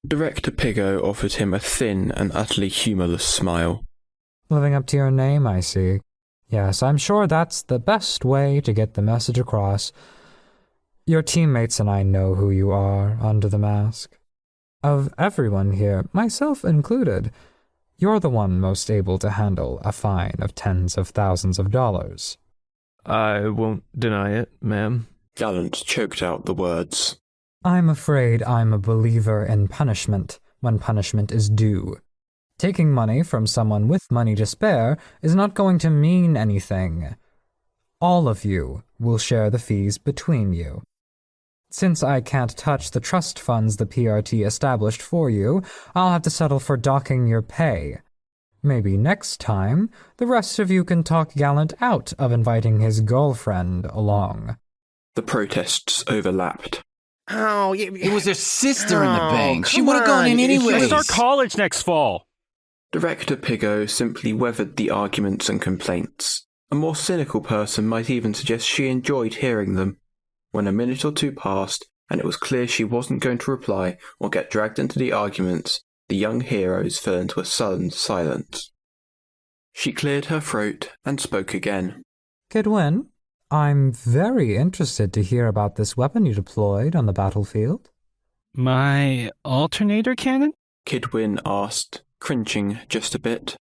Director Piggot offered him a thin and utterly humourless smile. Living up to your name, I see. Yes, I'm sure that's the best way to get the message across. Your teammates and I know who you are under the mask. Of everyone here, myself included, you're the one most able to handle a fine of tens of thousands of dollars. I won't deny it, ma'am. Gallant choked out the words. I'm afraid I'm a believer in punishment when punishment is due. Taking money from someone with money to spare is not going to mean anything. All of you will share the fees between you. Since I can't touch the trust funds the PRT established for you, I'll have to settle for docking your pay. Maybe next time, the rest of you can talk Gallant out of inviting his girlfriend along. The protests overlapped. Oh, it was her sister in the bank. She would have gone in anyway. She'll start college next fall. Director Piggot simply weathered the arguments and complaints. A more cynical person might even suggest she enjoyed hearing them. When a minute or two passed, and it was clear she wasn't going to reply or get dragged into the arguments, the young heroes fell into a sullen silence. She cleared her throat and spoke again. Kidwin, I'm very interested to hear about this weapon you deployed on the battlefield. My alternator cannon? Kidwin asked, cringing just a bit.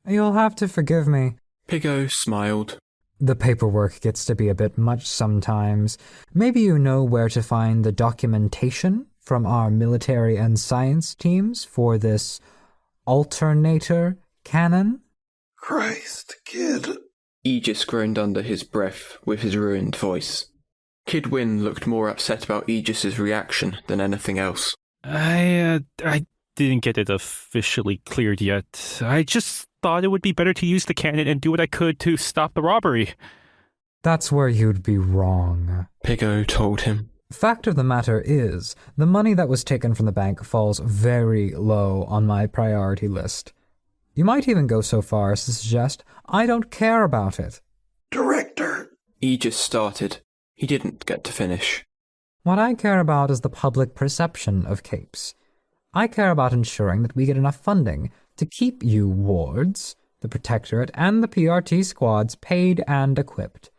You'll have to forgive me. Piggot smiled. The paperwork gets to be a bit much sometimes. Maybe you know where to find the documentation from our military and science teams for this alternator cannon? Christ, kid. Aegis groaned under his breath with his ruined voice. Kidwin looked more upset about Aegis's reaction than anything else. I didn't get it officially cleared yet. I just thought it would be better to use the cannon and do what I could to stop the robbery. That's where you'd be wrong, Piggot told him. Fact of the matter is, the money that was taken from the bank falls very low on my priority list. You might even go so far as to suggest I don't care about it. Director! Aegis started. He didn't get to finish. What I care about is the public perception of capes. I care about ensuring that we get enough funding to keep you wards, the Protectorate, and the PRT squads paid and equipped.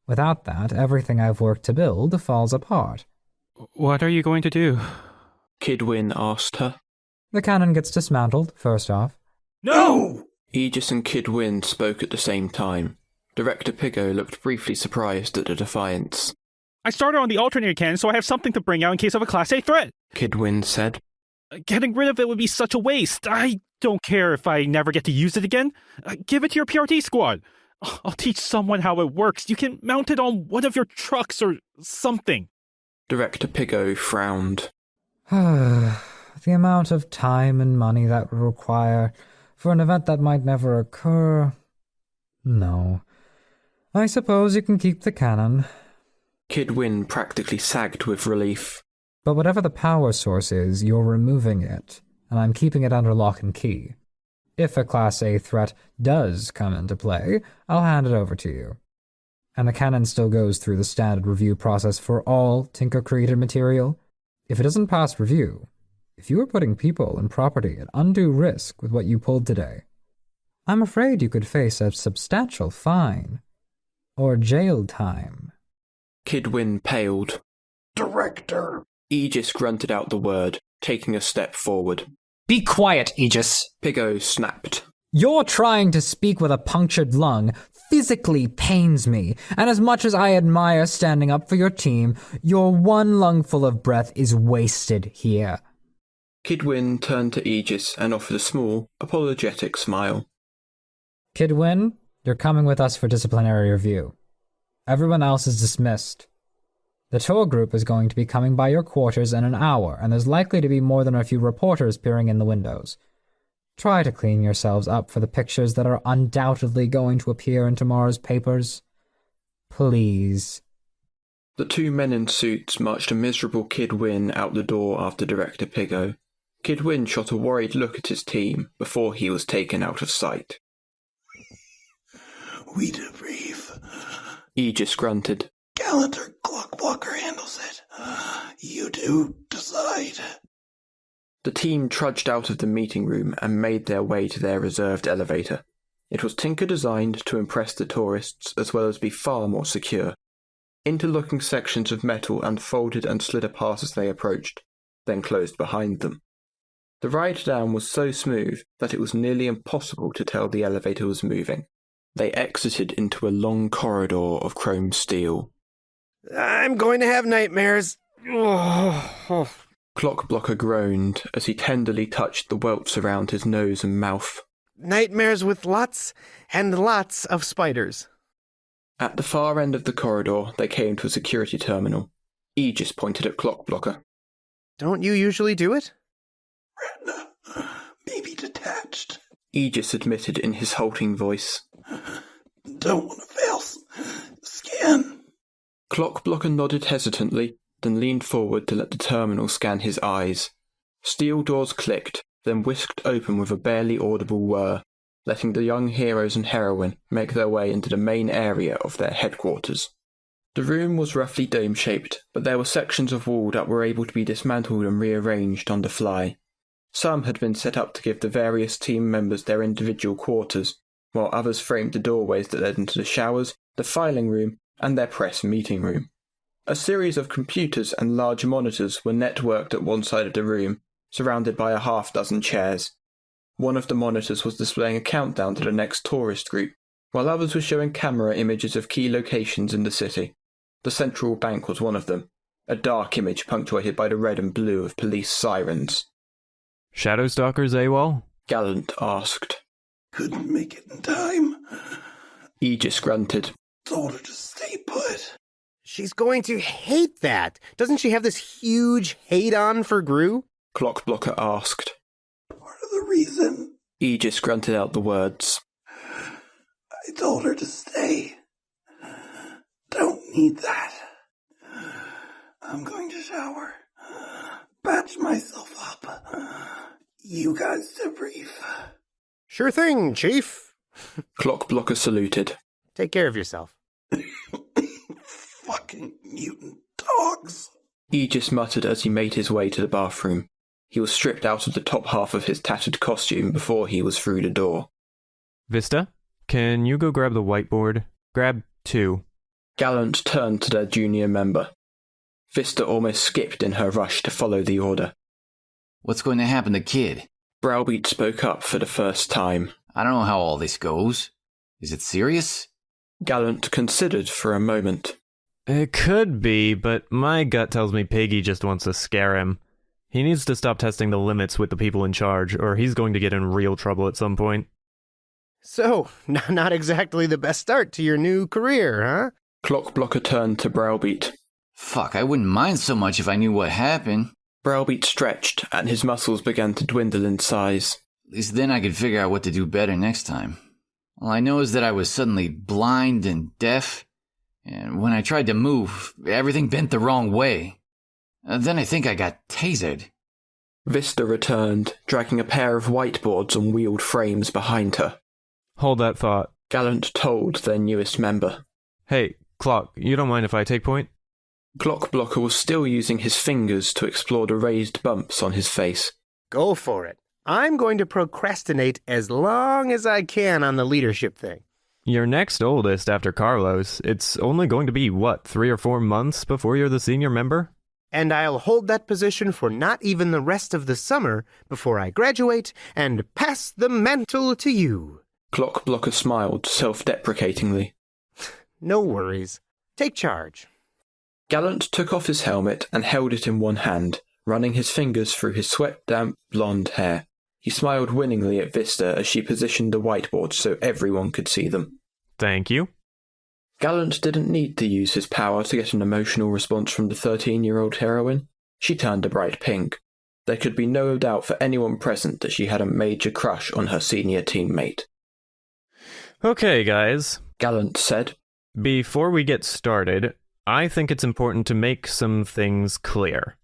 Without that, everything I've worked to build falls apart. What are you going to do? Kidwin asked her. The cannon gets dismantled, first off. No! Aegis and Kid Win spoke at the same time. Director Piggot looked briefly surprised at the defiance. I started on the alternator cannon, so I have something to bring out in case of a Class A threat. Kid Win said. Getting rid of it would be such a waste. I don't care if I never get to use it again. Give it to your PRT squad. I'll teach someone how it works. You can mount it on one of your trucks or something. Director Piggot frowned. The amount of time and money that would require for an event that might never occur. No. I suppose you can keep the cannon. Kid Win practically sagged with relief. But whatever the power source is, you're removing it, and I'm keeping it under lock and key. If a Class A threat does come into play, I'll hand it over to you. And the cannon still goes through the standard review process for all Tinker-created material. If it doesn't pass review, if you are putting people and property at undue risk with what you pulled today, I'm afraid you could face a substantial fine. Or jail time. Kid Win paled. Director! Aegis grunted out the word, taking a step forward. Be quiet, Aegis. Piggot snapped. You're trying to speak with a punctured lung physically pains me, and as much as I admire standing up for your team, your one lungful of breath is wasted here. Kid Win turned to Aegis and offered a small, apologetic smile. Kid Win, you're coming with us for disciplinary review. Everyone else is dismissed. The tour group is going to be coming by your quarters in an hour, and there's likely to be more than a few reporters peering in the windows. Try to clean yourselves up for the pictures that are undoubtedly going to appear in tomorrow's papers. Please. The two men in suits marched a miserable Kid Win out the door after Director Piggot. Kid Win shot a worried look at his team before he was taken out of sight. We debrief. Aegis grunted. Calendar Clockblocker handles it. You two decide. The team trudged out of the meeting room and made their way to their reserved elevator. It was Tinker designed to impress the tourists as well as be far more secure. Interlocking sections of metal unfolded and slid apart as they approached, then closed behind them. The ride down was so smooth that it was nearly impossible to tell the elevator was moving. They exited into a long corridor of chrome steel. I'm going to have nightmares. Clockblocker groaned as he tenderly touched the welts around his nose and mouth. Nightmares with lots and lots of spiders. At the far end of the corridor, they came to a security terminal. Aegis pointed at Clockblocker. Don't you usually do it? Retina, maybe detached. Aegis admitted in his halting voice. Don't want to fail scan. Clockblocker nodded hesitantly, then leaned forward to let the terminal scan his eyes. Steel doors clicked, then whisked open with a barely audible whir, letting the young heroes and heroine make their way into the main area of their headquarters. The room was roughly dome-shaped, but there were sections of wall that were able to be dismantled and rearranged on the fly. Some had been set up to give the various team members their individual quarters, while others framed the doorways that led into the showers, the filing room, and their press meeting room. A series of computers and large monitors were networked at one side of the room, surrounded by a half-dozen chairs. One of the monitors was displaying a countdown to the next tourist group, while others were showing camera images of key locations in the city. The central bank was one of them, a dark image punctuated by the red and blue of police sirens. Shadowstalkers AWOL? Gallant asked. Couldn't make it in time. Aegis grunted. Told her to stay put. She's going to hate that. Doesn't she have this huge hate-on for Grue? Clockblocker asked. Part of the reason. Aegis grunted out the words. I told her to stay. Don't need that. I'm going to shower. Patch myself up. You guys debrief. Sure thing, Chief. Clockblocker saluted. Take care of yourself. Fucking mutant dogs. Aegis muttered as he made his way to the bathroom. He was stripped out of the top half of his tattered costume before he was through the door. Vista, can you go grab the whiteboard? Grab 2. Gallant turned to their junior member. Vista almost skipped in her rush to follow the order. What's going to happen to Kid? Browbeat spoke up for the first time. I don't know how all this goes. Is it serious? Gallant considered for a moment. It could be, but my gut tells me Piggy just wants to scare him. He needs to stop testing the limits with the people in charge, or he's going to get in real trouble at some point. So, not exactly the best start to your new career, huh? Clockblocker turned to Browbeat. Fuck, I wouldn't mind so much if I knew what happened. Browbeat stretched, and his muscles began to dwindle in size. At least then I could figure out what to do better next time. All I know is that I was suddenly blind and deaf, and when I tried to move, everything bent the wrong way. Then I think I got tasered. Vista returned, dragging a pair of whiteboards on wheeled frames behind her. Hold that thought. Gallant told their newest member. Hey, Clock, you don't mind if I take point? Clockblocker was still using his fingers to explore the raised bumps on his face. Go for it. I'm going to procrastinate as long as I can on the leadership thing. You're next oldest after Carlos. It's only going to be, 3 or 4 months before you're the senior member? And I'll hold that position for not even the rest of the summer before I graduate and pass the mantle to you. Clockblocker smiled self-deprecatingly. No worries. Take charge. Gallant took off his helmet and held it in one hand, running his fingers through his sweat-damp blonde hair. He smiled winningly at Vista as she positioned the whiteboards so everyone could see them. Thank you. Gallant didn't need to use his power to get an emotional response from the 13-year-old heroine. She turned a bright pink. There could be no doubt for anyone present that she had a major crush on her senior teammate. Okay, guys, Gallant said. Before we get started, I think it's important to make some things clear.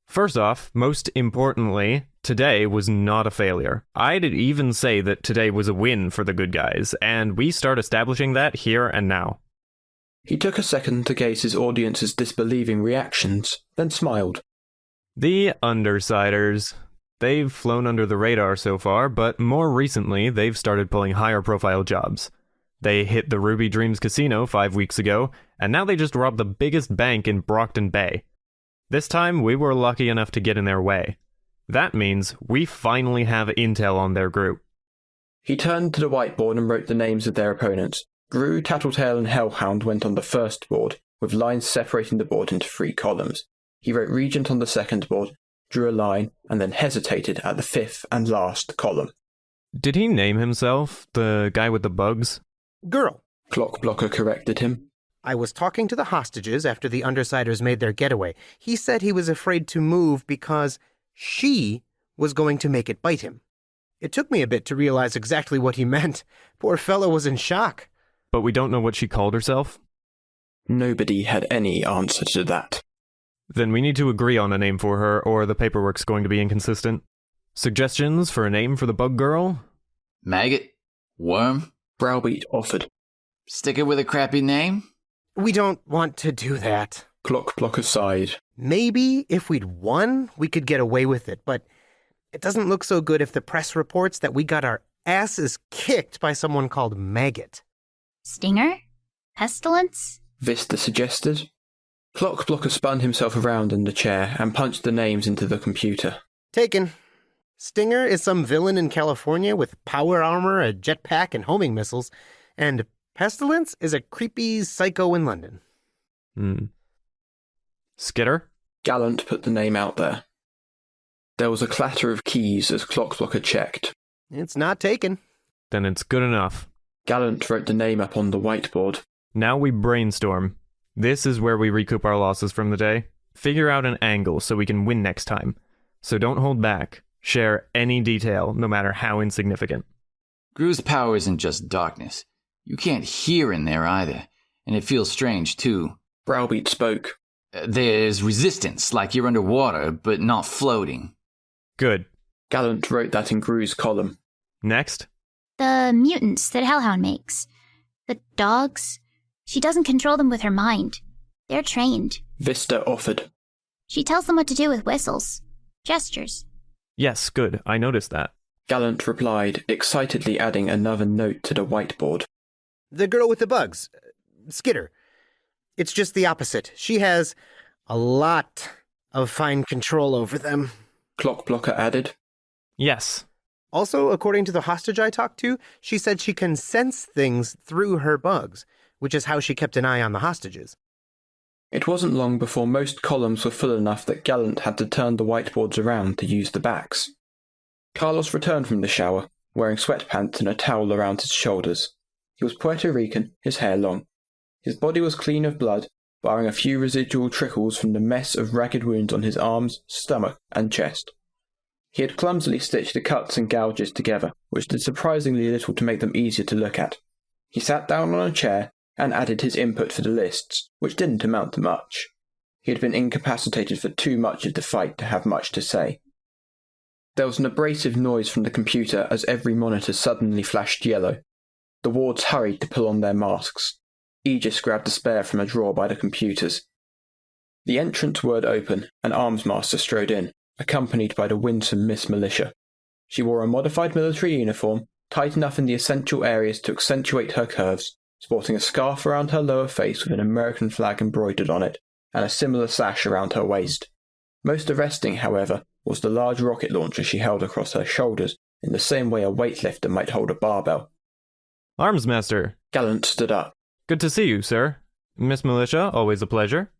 First off, most importantly, today was not a failure. I'd even say that today was a win for the good guys, and we start establishing that here and now. He took a second to gaze his audience's disbelieving reactions, then smiled. The Undersiders. They've flown under the radar so far, but more recently, they've started pulling higher profile jobs. They hit the Ruby Dreams Casino 5 weeks ago, and now they just robbed the biggest bank in Brockton Bay. This time, we were lucky enough to get in their way. That means we finally have intel on their group. He turned to the whiteboard and wrote the names of their opponents. Grue, Tattletale, and Hellhound went on the first board, with lines separating the board into 3 columns. He wrote Regent on the second board, drew a line, and then hesitated at the 5th and last column. Did he name himself, the guy with the bugs? Girl, Clockblocker corrected him. I was talking to the hostages after the Undersiders made their getaway. He said he was afraid to move because she was going to make it bite him. It took me a bit to realize exactly what he meant. Poor fellow was in shock. But we don't know what she called herself? Nobody had any answer to that. Then we need to agree on a name for her, or the paperwork's going to be inconsistent. Suggestions for a name for the bug girl? Maggot? Worm? Browbeat offered. Stick it with a crappy name? We don't want to do that. Clockblocker sighed. Maybe if we'd won, we could get away with it, but it doesn't look so good if the press reports that we got our asses kicked by someone called Maggot. Stinger? Pestilence? Vista suggested. Clockblocker spun himself around in the chair and punched the names into the computer. Taken. Stinger is some villain in California with power armor, a jetpack, and homing missiles, and Pestilence is a creepy psycho in London. Skitter? Gallant put the name out there. There was a clatter of keys as Clockblocker checked. It's not taken. Then it's good enough. Gallant wrote the name up on the whiteboard. Now we brainstorm. This is where we recoup our losses from the day. Figure out an angle so we can win next time. So don't hold back. Share any detail, no matter how insignificant. Grue's power isn't just darkness. You can't hear in there either, and it feels strange too. Browbeat spoke. There's resistance, like you're underwater, but not floating. Good. Gallant wrote that in Grue's column. Next. The mutants that Hellhound makes. The dogs. She doesn't control them with her mind. They're trained. Vista offered. She tells them what to do with whistles. Gestures. Yes, good. I noticed that. Gallant replied, excitedly adding another note to the whiteboard. The girl with the bugs. Skitter. It's just the opposite. She has a lot of fine control over them. Clockblocker added. Yes. Also, according to the hostage I talked to, she said she can sense things through her bugs, which is how she kept an eye on the hostages. It wasn't long before most columns were full enough that Gallant had to turn the whiteboards around to use the backs. Carlos returned from the shower, wearing sweatpants and a towel around his shoulders. He was Puerto Rican, his hair long. His body was clean of blood, barring a few residual trickles from the mess of ragged wounds on his arms, stomach, and chest. He had clumsily stitched the cuts and gouges together, which did surprisingly little to make them easier to look at. He sat down on a chair and added his input for the lists, which didn't amount to much. He had been incapacitated for too much of the fight to have much to say. There was an abrasive noise from the computer as every monitor suddenly flashed yellow. The wards hurried to pull on their masks. Aegis grabbed a spare from a drawer by the computers. The entrance word open, and Armsmaster strode in, accompanied by the winsome Miss Militia. She wore a modified military uniform, tight enough in the essential areas to accentuate her curves, sporting a scarf around her lower face with an American flag embroidered on it, and a similar sash around her waist. Most arresting, however, was the large rocket launcher she held across her shoulders, in the same way a weightlifter might hold a barbell. Armsmaster! Gallant stood up. Good to see you, sir. Miss Militia, always a pleasure.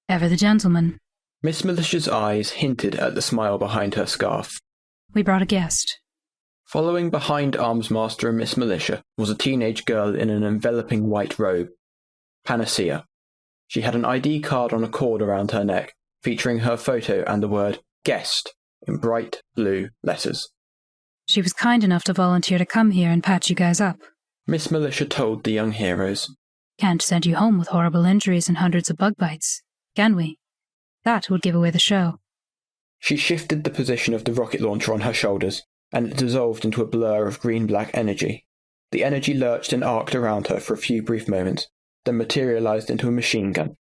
Ever the gentleman. Miss Militia's eyes hinted at the smile behind her scarf. We brought a guest. Following behind Armsmaster and Miss Militia was a teenage girl in an enveloping white robe. Panacea. She had an ID card on a cord around her neck, featuring her photo and the word guest in bright blue letters. She was kind enough to volunteer to come here and patch you guys up. Miss Militia told the young heroes. Can't send you home with horrible injuries and hundreds of bug bites, can we? That would give away the show. She shifted the position of the rocket launcher on her shoulders, and it dissolved into a blur of green-black energy. The energy lurched and arced around her for a few brief moments, then materialized into a machine gun.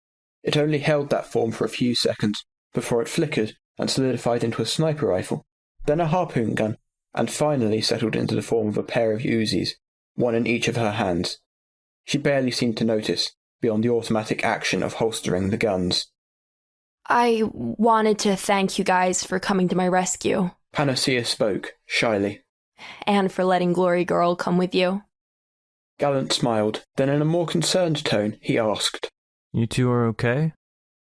It only held that form for a few seconds, before it flickered and solidified into a sniper rifle, then a harpoon gun, and finally settled into the form of a pair of Uzis, one in each of her hands. She barely seemed to notice, beyond the automatic action of holstering the guns. I wanted to thank you guys for coming to my rescue. Panacea spoke, shyly. And for letting Glory Girl come with you. Gallant smiled, then in a more concerned tone, he asked. You two are okay?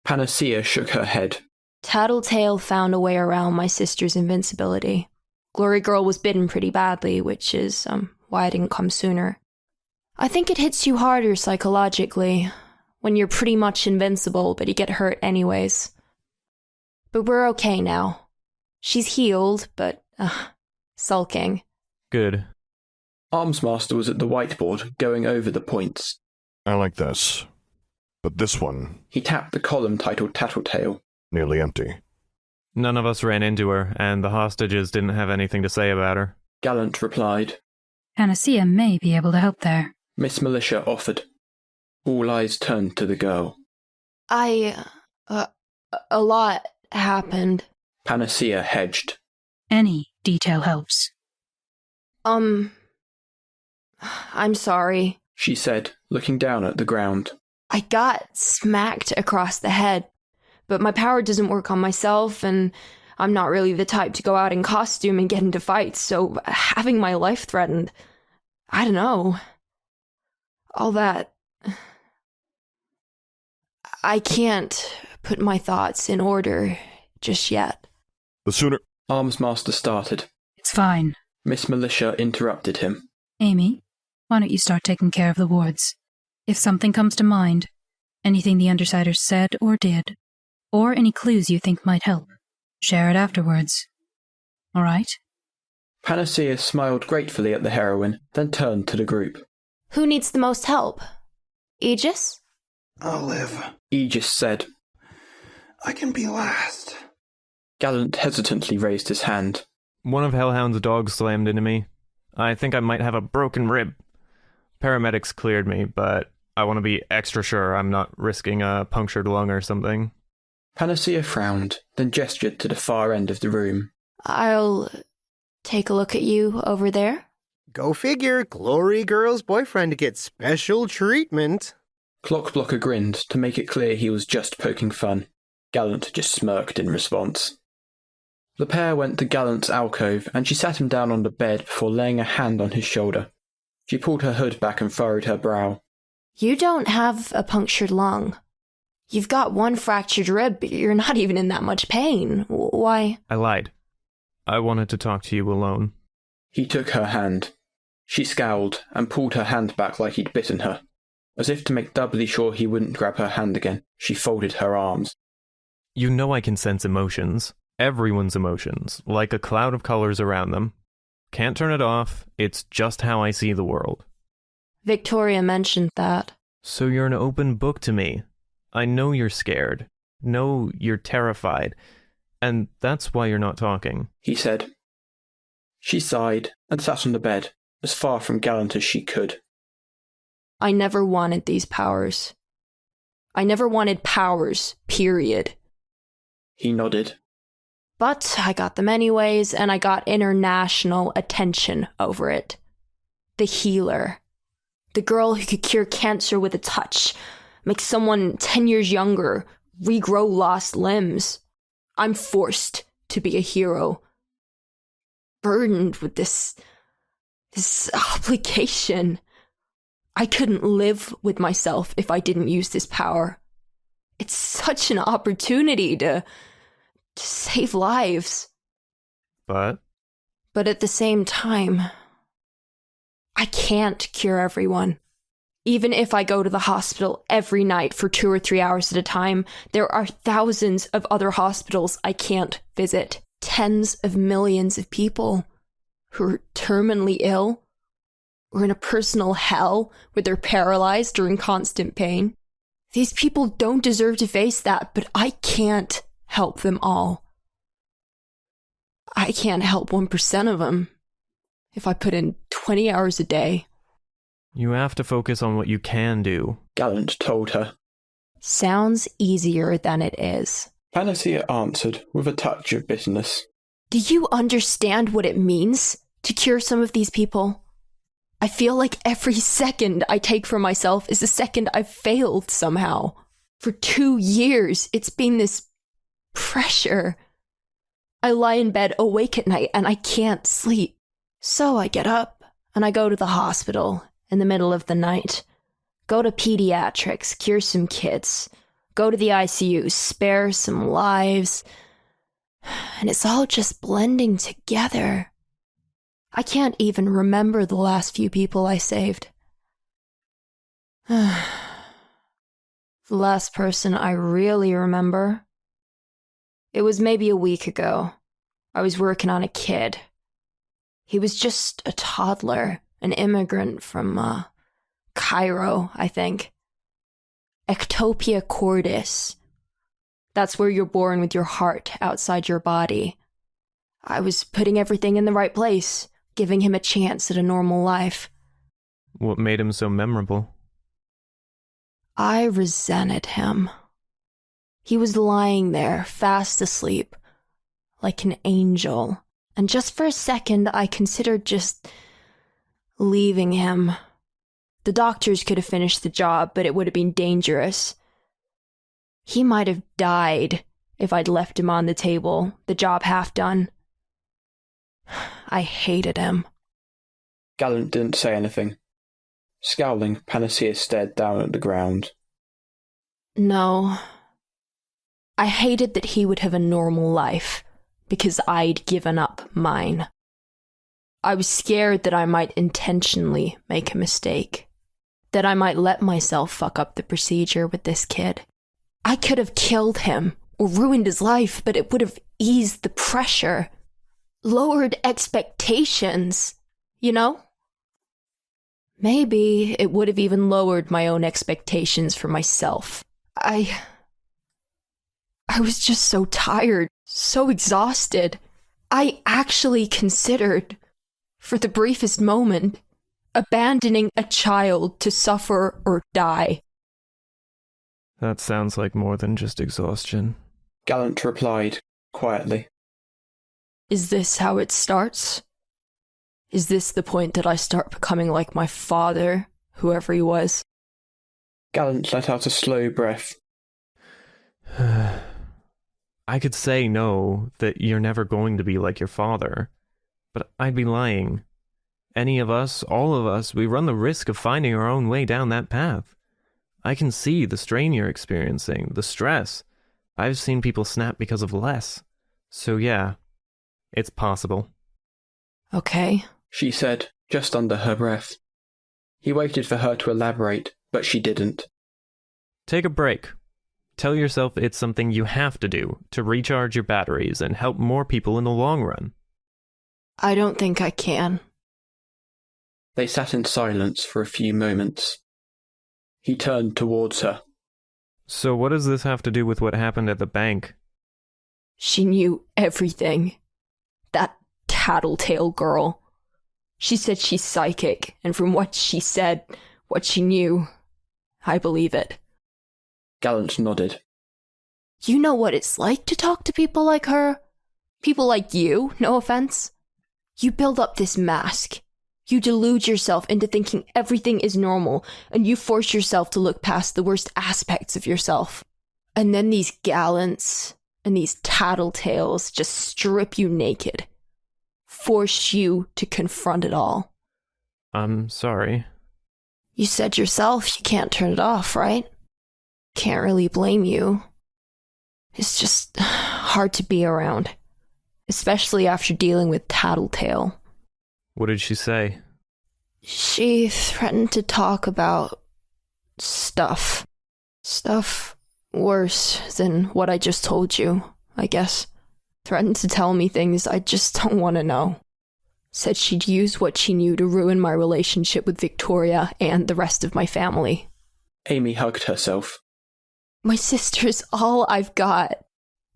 Panacea shook her head. Tattletale found a way around my sister's invincibility. Glory Girl was bitten pretty badly, which is, why I didn't come sooner. I think it hits you harder psychologically, when you're pretty much invincible, but you get hurt anyways. But we're okay now. She's healed, but, sulking. Good. Armsmaster was at the whiteboard, going over the points. I like this. But this one... He tapped the column titled Tattletale. Nearly empty. None of us ran into her, and the hostages didn't have anything to say about her. Gallant replied. Panacea may be able to help there. Miss Militia offered. All eyes turned to the girl. A lot happened. Panacea hedged. Any detail helps. I'm sorry, she said, looking down at the ground. I got smacked across the head, but my power doesn't work on myself, and I'm not really the type to go out in costume and get into fights, so having my life threatened, I don't know. All that. I can't put my thoughts in order just yet. The sooner... Armsmaster started. It's fine. Miss Militia interrupted him. Amy, why don't you start taking care of the wards? If something comes to mind, anything the Undersiders said or did, or any clues you think might help, share it afterwards. All right? Panacea smiled gratefully at the heroine, then turned to the group. Who needs the most help? Aegis? I'll live, Aegis said. I can be last. Gallant hesitantly raised his hand. One of Hellhound's dogs slammed into me. I think I might have a broken rib. Paramedics cleared me, but I want to be extra sure I'm not risking a punctured lung or something. Panacea frowned, then gestured to the far end of the room. I'll take a look at you over there. Go figure, Glory Girl's boyfriend gets special treatment. Clockblocker grinned to make it clear he was just poking fun. Gallant just smirked in response. The pair went to Gallant's alcove, and she sat him down on the bed before laying a hand on his shoulder. She pulled her hood back and furrowed her brow. You don't have a punctured lung. You've got one fractured rib, but you're not even in that much pain. Why? I lied. I wanted to talk to you alone. He took her hand. She scowled and pulled her hand back like he'd bitten her. As if to make doubly sure he wouldn't grab her hand again, she folded her arms. You know I can sense emotions. Everyone's emotions, like a cloud of colors around them. Can't turn it off. It's just how I see the world. Victoria mentioned that. So you're an open book to me. I know you're scared. Know you're terrified. And that's why you're not talking, he said. She sighed and sat on the bed, as far from Gallant as she could. I never wanted these powers. I never wanted powers, period. He nodded. But I got them anyways, and I got international attention over it. The healer. The girl who could cure cancer with a touch, make someone 10 years younger, regrow lost limbs. I'm forced to be a hero. Burdened with this obligation. I couldn't live with myself if I didn't use this power. It's such an opportunity to save lives. But at the same time, I can't cure everyone. Even if I go to the hospital every night for 2 or 3 hours at a time, there are thousands of other hospitals I can't visit. Tens of millions of people who are terminally ill or in a personal hell where they're paralyzed or in constant pain. These people don't deserve to face that, but I can't help them all. I can't help 1% of them if I put in 20 hours a day. you have to focus on what you can do, Gallant told her. Sounds easier than it is. Panacea answered with a touch of bitterness. Do you understand what it means to cure some of these people? I feel like every second I take for myself is a second I've failed somehow. For 2 years, it's been this pressure. I lie in bed awake at night and I can't sleep. So I get up and I go to the hospital in the middle of the night. Go to pediatrics, cure some kids. Go to the ICU, spare some lives. And it's all just blending together. I can't even remember the last few people I saved. The last person I really remember, it was maybe a week ago. I was working on a kid. He was just a toddler, an immigrant from Cairo, I think. Ectopia cordis. That's where you're born with your heart outside your body. I was putting everything in the right place, giving him a chance at a normal life. What made him so memorable? I resented him. He was lying there, fast asleep, like an angel. And just for a second, I considered just leaving him. The doctors could have finished the job, but it would have been dangerous. He might have died if I'd left him on the table, the job half done. I hated him. Gallant didn't say anything. Scowling, Panacea stared down at the ground. No. I hated that he would have a normal life, because I'd given up mine. I was scared that I might intentionally make a mistake. That I might let myself fuck up the procedure with this kid. I could have killed him, or ruined his life, but it would have eased the pressure. Lowered expectations, you know? Maybe it would have even lowered my own expectations for myself. I was just so tired, so exhausted. I actually considered, for the briefest moment, abandoning a child to suffer or die. That sounds like more than just exhaustion. Gallant replied, quietly. Is this how it starts? Is this the point that I start becoming like my father, whoever he was? Gallant let out a slow breath. I I could say no, that you're never going to be like your father, but I'd be lying. Any of us, all of us, we run the risk of finding our own way down that path. I can see the strain you're experiencing, the stress. I've seen people snap because of less. So yeah, it's possible. Okay, she said, just under her breath. He waited for her to elaborate, but she didn't. Take a break. Tell yourself it's something you have to do to recharge your batteries and help more people in the long run. I don't think I can. They sat in silence for a few moments. He turned towards her. So what does this have to do with what happened at the bank? She knew everything. That Tattletale girl. She said she's psychic, and from what she said, what she knew, I believe it. Gallant nodded. You know what it's like to talk to people like her? People like you, no offense. You build up this mask. You delude yourself into thinking everything is normal, and you force yourself to look past the worst aspects of yourself. And then these gallants and these tattletales just strip you naked. Force you to confront it all. I'm sorry. You said yourself you can't turn it off, right? Can't really blame you. It's just hard to be around. Especially after dealing with Tattletale. What did she say? She threatened to talk about stuff. Stuff worse than what I just told you, I guess. Threatened to tell me things I just don't want to know. Said she'd use what she knew to ruin my relationship with Victoria and the rest of my family. Amy hugged herself. My sister's all I've got.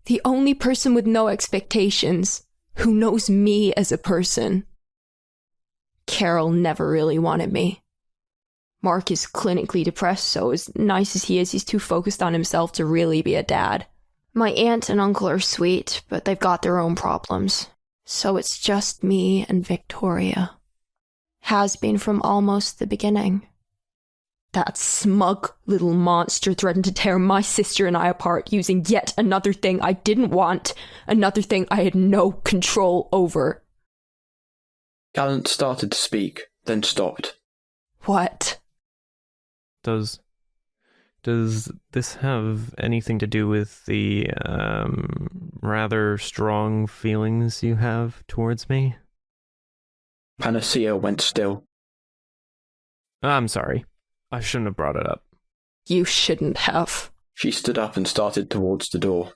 The only person with no expectations, who knows me as a person. Carol never really wanted me. Mark is clinically depressed, so as nice as he is, he's too focused on himself to really be a dad. My aunt and uncle are sweet, but they've got their own problems. So it's just me and Victoria. Has been from almost the beginning. That smug little monster threatened to tear my sister and I apart using yet another thing I didn't want, another thing I had no control over. Gallant started to speak, then stopped. What? Does this have anything to do with the, rather strong feelings you have towards me? Panacea went still. I'm sorry. I shouldn't have brought it up. You shouldn't have. She stood up and started towards the door.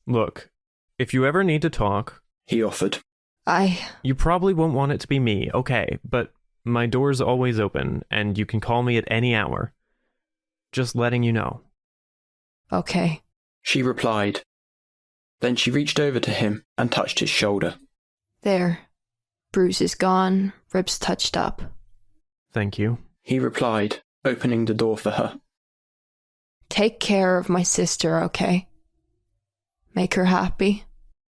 Look, if you ever need to talk... He offered. You probably won't want it to be me, okay, but my door's always open, and you can call me at any hour. Just letting you know. Okay. She replied. Then she reached over to him and touched his shoulder. There. Bruise is gone, ribs touched up. Thank you. He replied, opening the door for her. Take care of my sister, okay? Make her happy.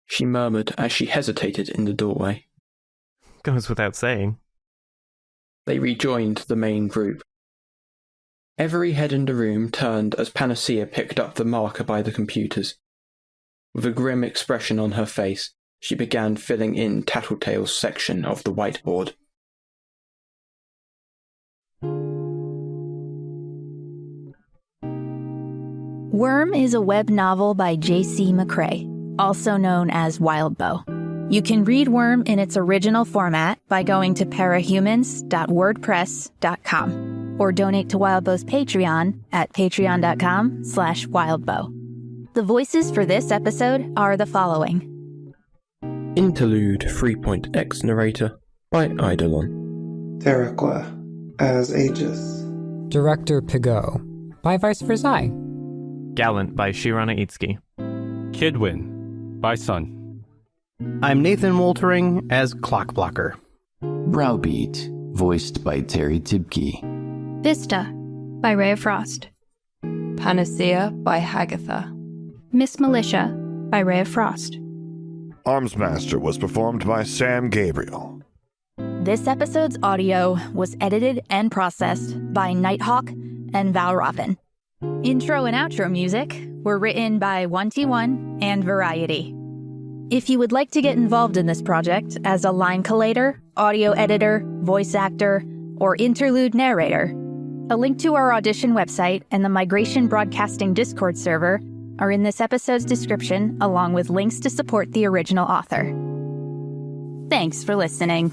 She murmured as she hesitated in the doorway. Goes without saying. They rejoined the main group. Every head in the room turned as Panacea picked up the marker by the computers. With a grim expression on her face, she began filling in Tattletale's section of the whiteboard. Worm is a web novel by J.C. McCrae, also known as Wildbow. You can read Worm in its original format by going to parahumans.wordpress.com or donate to Wildbow's Patreon at patreon.com/wildbow. The voices for this episode are the following. Interlude 3.x narrator by Eidolon. Terraqua as Aegis. Director Piggot by Vice Versailles. Gallant by Shirana Itsuki. Kidwin by Sun. I'm Nathan Woltering as Clockblocker. Browbeat, voiced by Terry Tibke. Vista by Ray of Frost. Panacea by Hagatha. Miss Militia by Ray of Frost. Armsmaster was performed by Sam Gabriel. This episode's audio was edited and processed by NightHawk and Valravn. Intro and outro music were written by 1T1 and Variety. If you would like to get involved in this project as a line collator, audio editor, voice actor, or interlude narrator, a link to our audition website and the Migration Broadcasting Discord server are in this episode's description, along with links to support the original author. Thanks for listening.